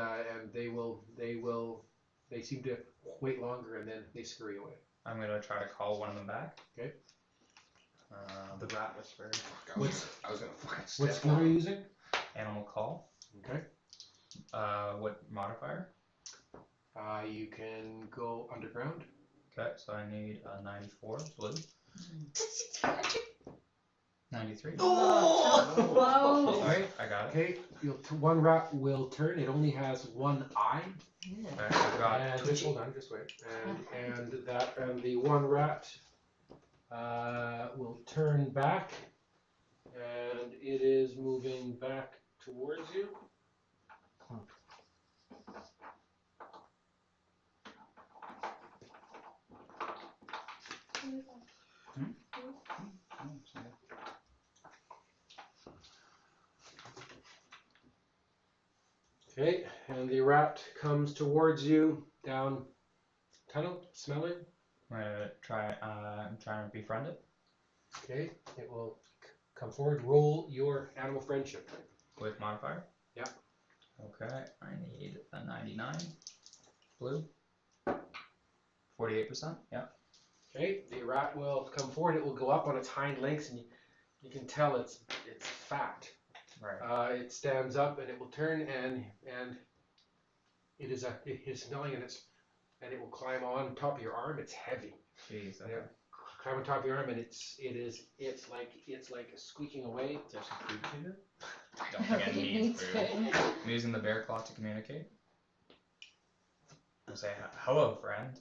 they seem to wait longer and then they scurry away. I'm gonna try to call one of them back. Okay. The rat whisperer. I was gonna fucking step What skill are you using? Animal call. Okay. What modifier? You can go underground. Okay, so I need a 94 blue. 93. Oh! Alright, I got it. Okay, one rat will turn. It only has one eye. Yeah. Okay, I've got And just hold on, just wait. And the one rat will turn back, and it is moving back towards you. Okay, and the rat comes towards you down tunnel, smelling. I'm gonna try. I'm trying to befriend it Okay, it will come forward. Roll your animal friendship. with modifier. Yeah. Okay, I need a 99 blue. 48%. Yeah. Okay, the rat will come forward. It will go up on its hind legs, and you can tell it's fat. Right. It stands up and it will turn and it is smelling and it will climb on top of your arm. It's heavy. Jeez. Okay. Yeah. Climb on top of your arm and it's like squeaking away. Is there some food to it? I don't think I It need needs food. food. I'm using the bear claw to communicate. I'll say hello, friend.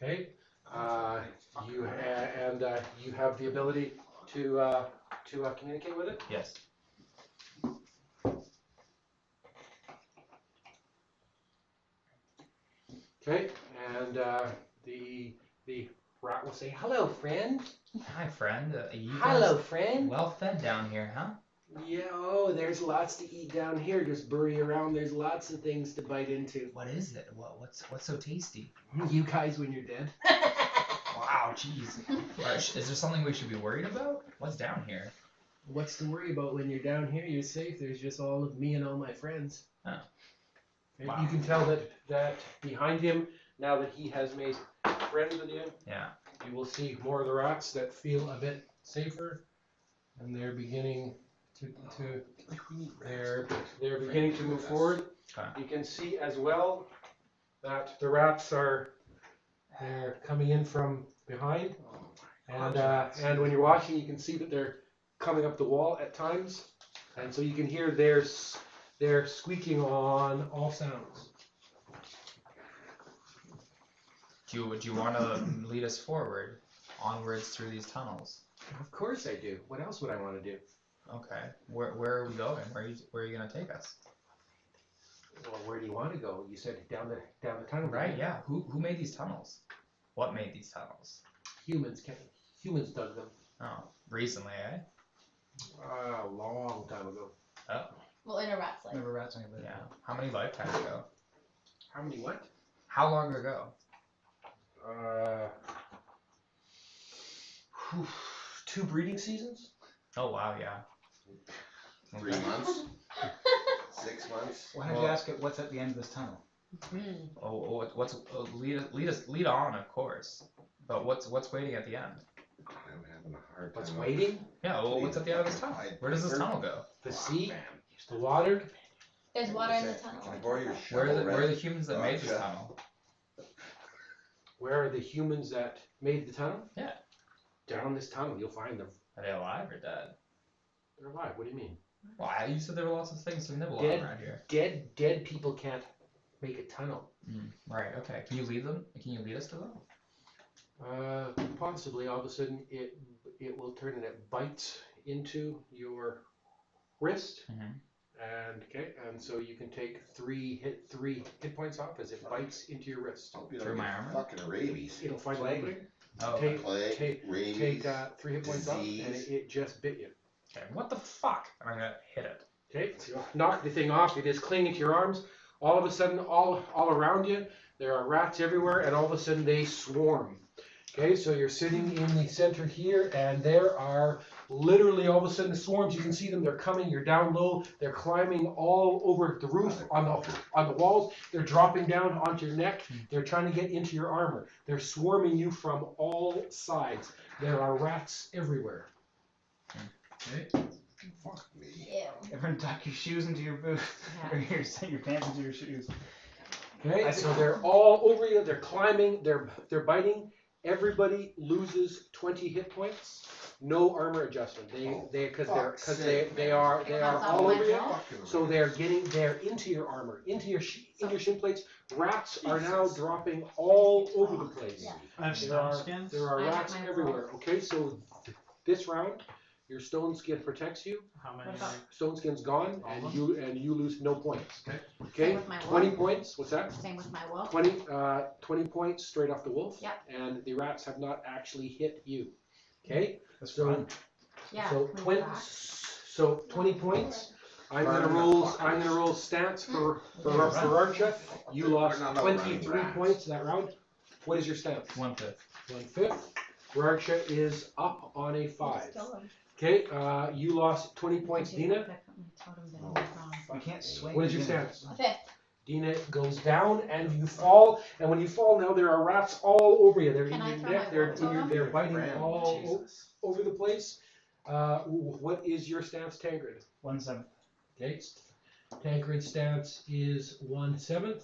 Okay. You have the ability to communicate with it. Yes. Okay, and the rat will say, "Hello, friend." Hi, friend. You Hello, guys friend. well fed down here, huh? Yeah, oh, there's lots to eat down here. Just bury around. There's lots of things to bite into. What is it? What's so tasty? You guys, when you're dead. Wow, jeez. Is there something we should be worried about? What's down here? What's to worry about when you're down here? You're safe. There's just all of me and all my friends. Oh. Okay, Wow. you can tell that behind him, now that he has made friends with you, Yeah. you will see more of the rats that feel a bit safer, and they're beginning they're beginning to move forward. Okay. You can see as well that the rats they're coming in from behind, and when you're watching, you can see that they're coming up the wall at times, and so you can hear they're squeaking on all sounds. Do you want to lead us forward, onwards through these tunnels? Of course I do. What else would I want to do? Okay. Where are we going? Where are you gonna take us? Well, where do you want to go? You said down the tunnel. Right. Yeah. Who made these tunnels? What made these tunnels? Humans dug them. Oh, recently, eh? A long time ago. Oh. Well, in a rat's life. Never rats on your bed. Yeah. How many lifetimes ago? How many what? How long ago? 2 breeding seasons. Oh wow, yeah. 3 months? 6 months? Why don't you ask it what's at the end of this tunnel? Lead on, of course. But what's waiting at the end? I'm having a hard time. What's waiting? Yeah, well, what's at the end of this tunnel? Where does this tunnel go? The sea, the water. There's water in the tunnel. Can I borrow your Where shovel, are the Red? humans that made this Gotcha. tunnel? Where are the humans that made the tunnel? Yeah. Down this tunnel, you'll find them. Are they alive or dead? They're alive. What do you mean? Well, you said there were lots of things to nibble on Dead. around here. Dead people can't make a tunnel. Right. Okay. Can you lead them? Can you lead us to them? Possibly. All of a sudden, it will turn and it bites into your wrist. And so you can take 3 hit points off as it bites into your wrist. Hope you Through don't my get armor? fucking rabies. It'll find an opening. Oh. Take Plague, rabies, 3 hit points off, and disease. it just bit you. Okay. What the fuck? And I'm gonna hit it. Okay, so you knock the thing off. It is clinging to your arms. All of a sudden, all around you, there are rats everywhere, and all of a sudden they swarm. Okay, so you're sitting in the center here, and there are literally all of a sudden swarms. You can see them. They're coming. You're down low. They're climbing all over the roof, on the walls. They're dropping down onto your neck. They're trying to get into your armor. They're swarming you from all sides. There are rats everywhere. Okay. Fuck me. Ew. Everyone tuck your shoes into your boots. Yeah. Or your pants into your shoes. Okay, so they're all over you. They're climbing. They're biting. Everybody loses 20 hit points. No armor adjustment. They are That's all all over you. my So they're into your armor, into your shin plates. Rats are now dropping all over the place. Yeah. I have There stone are, skins. there are I have rats my everywhere. Okay, so this round, your stone skin protects you. How many? What about Stone skin's gone, and you lose no points. Okay. Okay, Same with my 20 wolf. points. What's that? Same with my wolf. 20 points straight off the wolf. Yep. And the rats have not actually hit you. Okay, That's so fun. Yeah. so can we 20, go back? so 20 points. I'm gonna roll stats for Archa. You lost 23 points that round. What is your stance? 1/5. 1/5. Archa is up on a 5. Still them. Okay, you lost 20 points, I Dina. put my totem down wrong. You can't swing. What is your again. stance? A 5th. Dina goes down and you fall, and when you fall now there are rats all over you. They're Can in I your throw neck, my they're wolf totem? they're biting Friend, all Jesus. over the place. What is your stance, Tancred? 1/7. Okay, Tancred's stance is 1/7.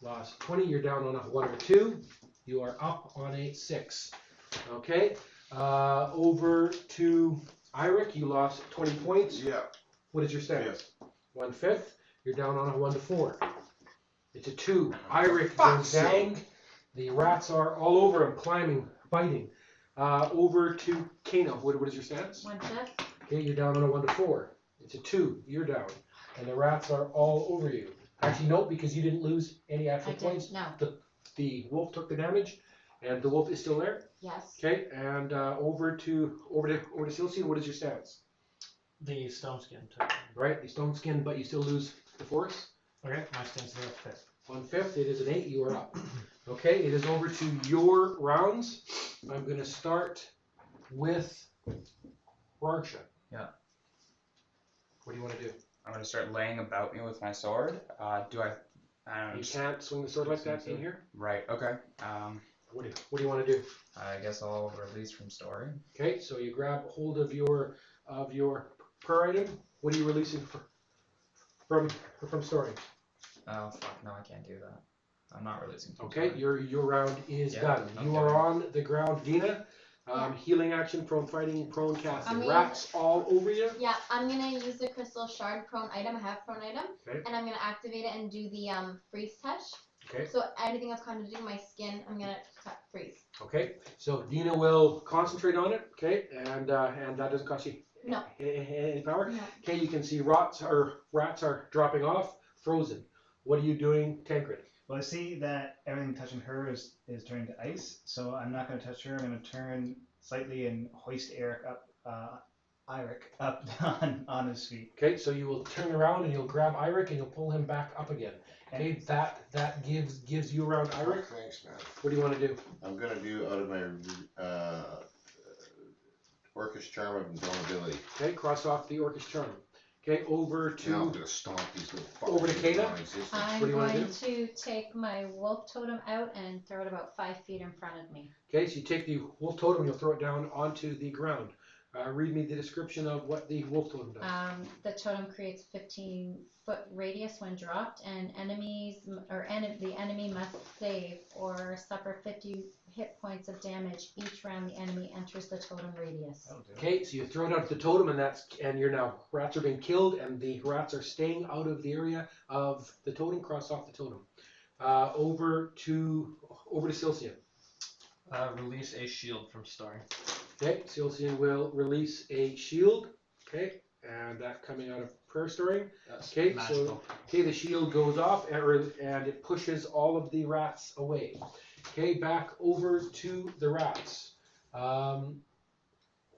Lost 20, you're down on a 1 or 2. You are up on a 6. Okay, over to Iric, you lost 20 points. Yeah. What is your stance? Yes. 1/5. You're down on a 1 to 4. It's a 2. Iric fuck's goes down. The rats are all over him, climbing, biting. Over to Kano. What is your stance? 1/5. Okay, you're down on a 1 to 4. It's a 2. You're down. And the rats are all over you. Actually, no, because you didn't lose any I actual points. didn't. No. The wolf took the damage, and the wolf is still there. Yes. Okay, and over to Silcine. What is your stance? The stone skin took. Right, the stone skin, but you still lose the force. Okay, my skin's there. 5th. 1/5. It is an 8. You are up. Okay, it is over to your rounds. I'm going to start with Rarsha. Yeah. What do you want to do? I'm gonna start laying about me with my sword. Do I? I don't know. You can't swing the sword like that in here. Right. Okay. What do you want to do? I guess I'll release from story. Okay, so you grab hold of your per item. What are you releasing from storing? Oh fuck! No, I can't do that. I'm not releasing. From Okay, story. your round is Yeah, done. You okay. are on the ground, Dina. Healing action, prone fighting, prone casting. I'm gonna- Rats all over you. Yeah, I'm gonna use the crystal shard prone item. I have prone item, Okay. and I'm gonna activate it and do the freeze touch. Okay. So anything that's kind of doing my skin, I'm gonna freeze. Okay. So Dina will concentrate on it. Okay, and that doesn't cost you No. any power. No. Okay, you can see rats are dropping off, frozen. What are you doing, Tancred? Well, I see that everything touching her is turning to ice, so I'm not going to touch her. I'm going to turn slightly and hoist Eric up on his feet. Okay, so you will turn around and you'll grab Eirik and you'll pull him back up again. Okay, that gives you around Eirik. Thanks, man. What do you want to do? I'm gonna do out of my Orcus Charm of Invulnerability. Okay, cross off the Orcus Charm. Okay, over to Now I'm gonna stomp these little fuckers. Over to Kata? non-existent. I'm What do you wanna going to take my wolf totem out and throw it about 5 feet in front of me. Okay, so you take the wolf totem and you'll throw it down onto the ground. Read me the description of what the wolf totem does. The totem creates 15-foot radius when dropped, and the enemy must save or suffer 50 hit points of damage each round the enemy enters the totem radius. Okay, so you throw it out the totem and you're now, rats are being killed and the rats are staying out of the area of the totem. Cross off the totem. Over to Silcian. Release a shield from starring. Okay, Silcian will release a shield. Okay, and that coming out of prayer storing. That's Okay, magical. so the shield goes off and it pushes all of the rats away. Okay, back over to the rats.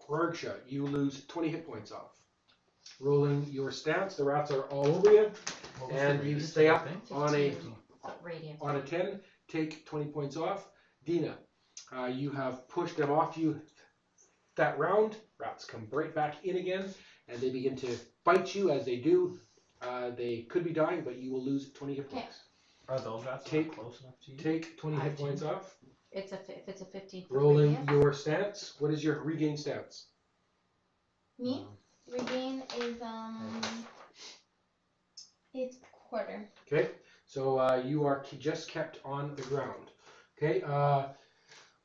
Rargsha, you lose 20 hit points off. Rolling your stance, the rats are all over you, What was the and you radius stay of up that thing? on a 15-foot radius. on a 10. Take 20 points off. Dina, you have pushed them off you that round. Rats come right back in again, and they begin to bite you. As they do, they could be dying, but you will lose 20 hit points. Are those rats Take- not close enough to you? Take 20 hit points off. If it's a 15-foot Rolling radius. your stance. What is your regain stance? Me? Regain is it's quarter. Okay, so you are just kept on the ground. Okay,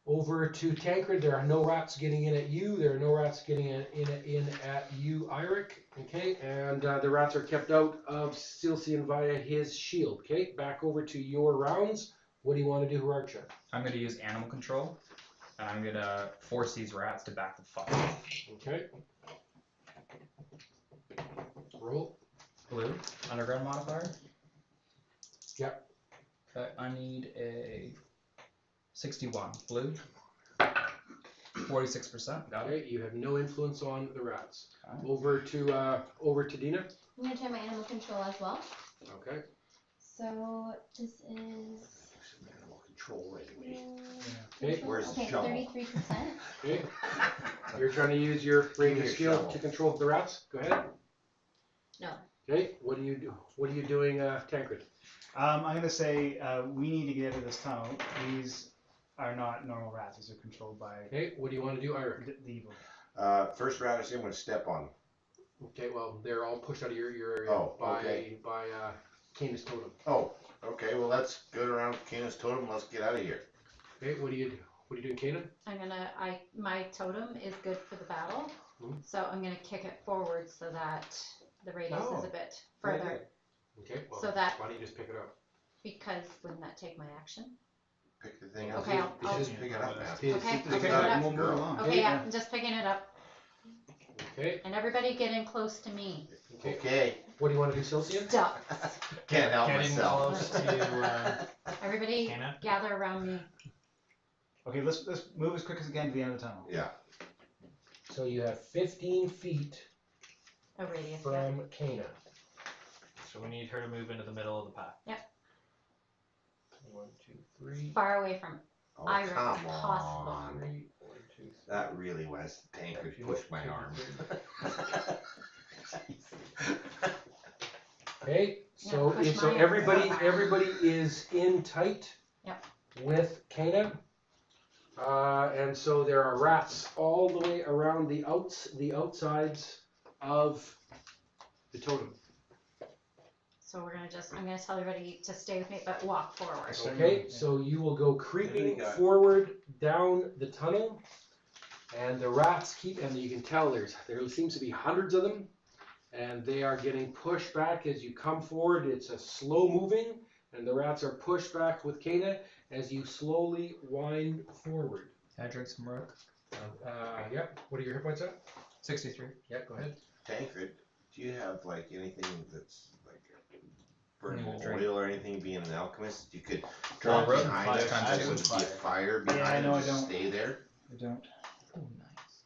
over to Tancred. There are no rats getting in at you. There are no rats getting in at you, Eirik. Okay, and the rats are kept out of Silcian via his shield. Okay, back over to your rounds. What do you want to do, Rargsha? I'm going to use animal control, and I'm going to force these rats to back the fuck off. Okay. Roll. Blue, underground modifier. Yep. Okay, I need a 61. Blue. 46%. Got it. Okay, you have no influence on the rats. Okay. Over to Dina. I'm gonna try my animal control as well. Okay. So this is Some animal control right away. Okay. Where's the okay, shovel? 33%. Okay. You're trying to use your ranger Your skill shovel. to control the rats. Go ahead. No. Okay. What do you do? What are you doing, Tancred? I'm going to say we need to get out of this tunnel. These are not normal rats. These are controlled by Okay. What do you want to do, Eirik? the evil. First rat I see I'm gonna step on. Okay. Well, they're all pushed out of your area Oh, by okay. Canis Totem. Oh, okay, well let's go around Cana's totem, let's get out of here. Okay. What do you do? What are you doing, Cana? My totem is good for the battle, Mhm. so I'm gonna kick it forward so that the radius is Oh. a bit further. Okay. Well, So that- why don't you just pick it up? Because wouldn't that take my action? Pick the thing up. Okay, I'll Just pick it up, man. Okay, Just I'll pick pick it it up up. and we'll move along. Okay, yeah, I'm just picking it up, Okay. and everybody get in close to me. Okay. Okay, What do you want to do, Silcian? Stop. can't help Getting myself. close to Everybody Hannah. gather around me. Okay, let's move as quick as we can to the end of the tunnel. Yeah, So you have 15 feet A radius. from Cana. So we need her to move into the middle of the path. Yep. 1, 2, 3. Far away from oh Eirik come if possible. on. 1, 2, 3. That really was, the tank could push my arm. Okay, so Yeah, push so my everybody is in tight Yep. with Cana, and so there are rats all the way around the outsides of the totem. So I'm gonna tell everybody to stay with me, but walk forward. Okay, so you will go creeping What do we got? forward down the tunnel. And the rats keep, and you can tell there seems to be hundreds of them, and they are getting pushed back as you come forward. It's a slow moving, and the rats are pushed back with Kana as you slowly wind forward. Can I drink some rook? Yep. What are your hit points at? 63. Yep, go ahead. Tancred, do you have like anything that's like burning Drink. oil or anything? Being an alchemist, you could Draw drop rope, behind fire, us, times and two. it would be a fire Yeah, behind no, it, I just don't. stay there. I don't. Oh, nice.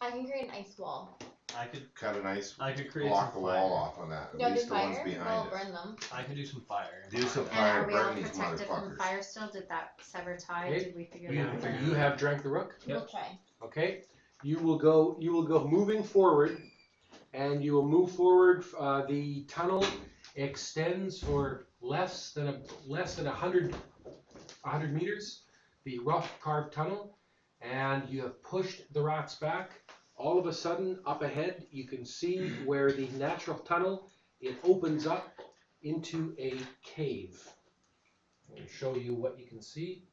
I can create an ice wall. I could Cut a nice create block some the fire. wall off on that. At Don't do least the ones fire. behind We'll us. burn them. I could do some fire. Do some And fire, are we all burn these protected from motherfuckers. fire still? Did that sever tie? Okay. Did we figure You, that out? you have drank the rook. We'll try. Okay. You will go moving forward, and you will move forward. The tunnel extends for less than 100 meters. The rough carved tunnel, and you have pushed the rats back. All of a sudden, up ahead, you can see where the natural tunnel, it opens up into a cave. I'll show you what you can see.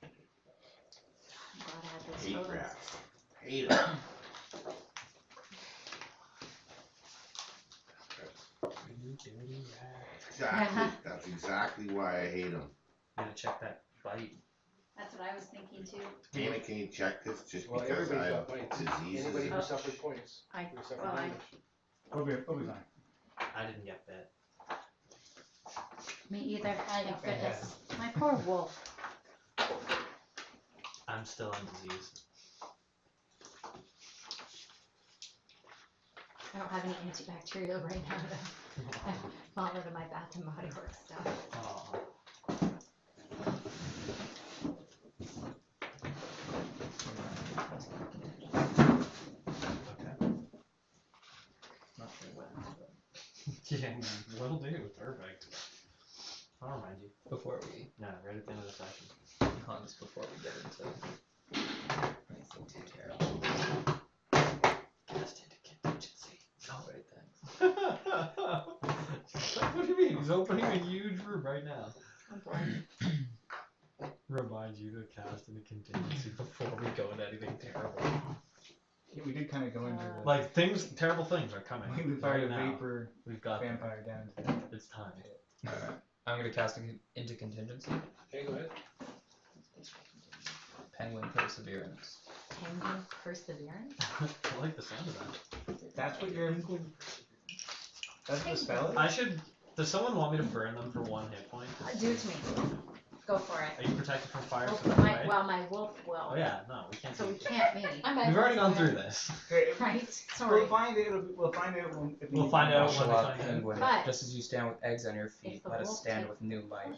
I'm glad I had those Hate photos. rats. Hate them. Exactly. That's exactly why I hate them. Gotta check that bite. That's what I was thinking too. Dana, can you check this just Well, because I everybody's have got bites. diseases? Anybody who Oh. suffered points. I who suffered well, I damage. We'll be fine. I didn't get bit. me either. Thank goodness. My poor wolf. I'm still undiseased. I don't have any antibacterial right now though. I'm all out of my Bath and Body Works stuff. Oh. Okay. Not sure when, but Yeah, will do. Perfect. I'll remind you. before we, No, right at the end of the session. Hans, before we get into anything too terrible. Cast into contingency. Oh, wait, thanks. What do you mean? He's opening a huge room right now. Oh boy. Remind you to cast into contingency before we go into anything terrible. Yeah, we did kind of go into the. Like terrible things are coming. we fired a right now. vapor We've got them. vampire down to the. It's time. I'm gonna cast into contingency. Okay, go ahead. Penguin Perseverance. Penguin Perseverance? I like the sound of that. That's what you're. That's what the spell is? I should. Does someone want me to burn them for 1 hit point? Do it to me. Go for it. Are you protected from fire? Well, So that's right? my wolf will. Oh yeah, no, we can't. So do we that. can't be. We've already gone through this. Okay, Right? Sorry. we'll find it. We'll find it when. If we We'll need find to. out Thou when shalt they not find it. penguin. But- Just as you stand with eggs on your feet, If the let us wolf stand takes- with new life.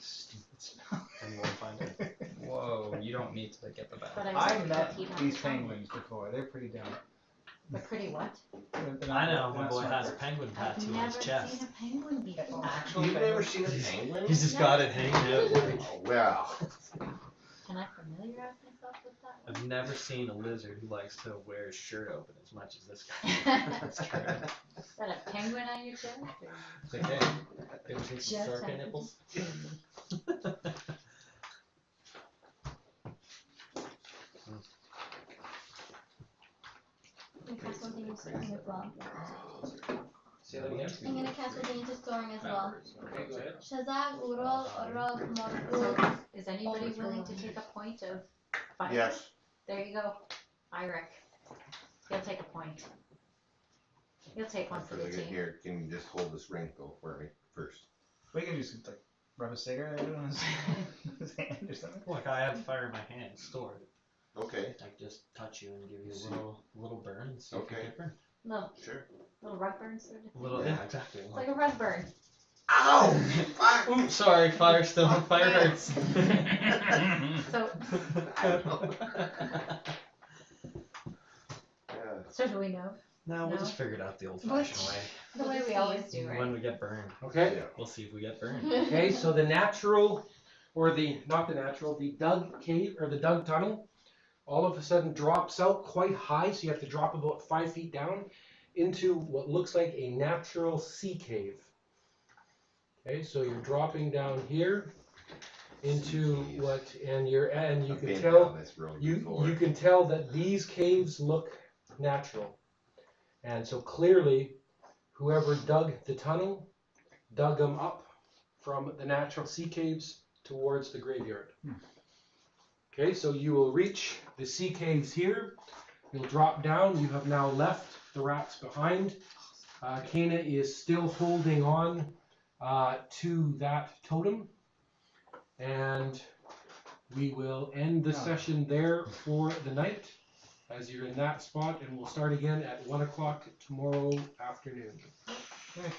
Stupid spell. And you won't find it. Whoa, you don't need to get the battle. But I I've just met repeat on these the phone. penguins before. They're pretty dumb. They're pretty what? They're I not- know, they're my not boy smart has a birds. penguin I've tattoo on never his chest. seen a penguin before. Actual You've never penguins? seen a penguin? He's just got it hanging out. Like, Oh, well. Can I familiarize myself with that one? I've never seen a lizard who likes to wear his shirt open as much as this guy. That's true. Is that a penguin on your chest? or- It's like, hey, ever seen some Just circa happened. nipples? I'm gonna cast one thing into storing as well. Say that again. I'm gonna cast one thing into storing as well. Okay, go ahead. Shazag, Urol, Orog, So, Morgul. is anybody willing to take a point of fire? Yes. There you go. Iric. He'll take a point. He'll take one for the team. Here, can you just hold this ring though for me first? We can just like rub a cigarette on his hand or something. Look, I have fire in my hand stored. Okay. I can just touch you and give you See. a little burn and see if you Okay. get burned. Sure. Little rug burn sort of thing. A little, yeah, exactly. It's like a rug burn. Ow! Fuck! Ooh, sorry, fire still. Fire hurts. So, Yeah. so do we know? No, we'll No. just figure it out the old-fashioned way. The way we always do, When right? we get burned, Okay. Yeah. we'll see if we get burned. Okay, so the natural, or the, not the natural, the dug cave, or the dug tunnel, all of a sudden drops out quite high, so you have to drop about 5 feet down into what looks like a natural sea cave. Okay, so you're dropping down here, into Jeez. what, and you I've can been tell down this road you before. you can tell that these caves look natural, and so clearly, whoever dug the tunnel dug them up from the natural sea caves towards the graveyard. Okay, so you will reach the sea caves here. You'll drop down. You have now left the rats behind. Kana is still holding on to that totem. And we will end the session there for the night, as you're in that spot, and we'll start again at 1 o'clock tomorrow afternoon. Okay.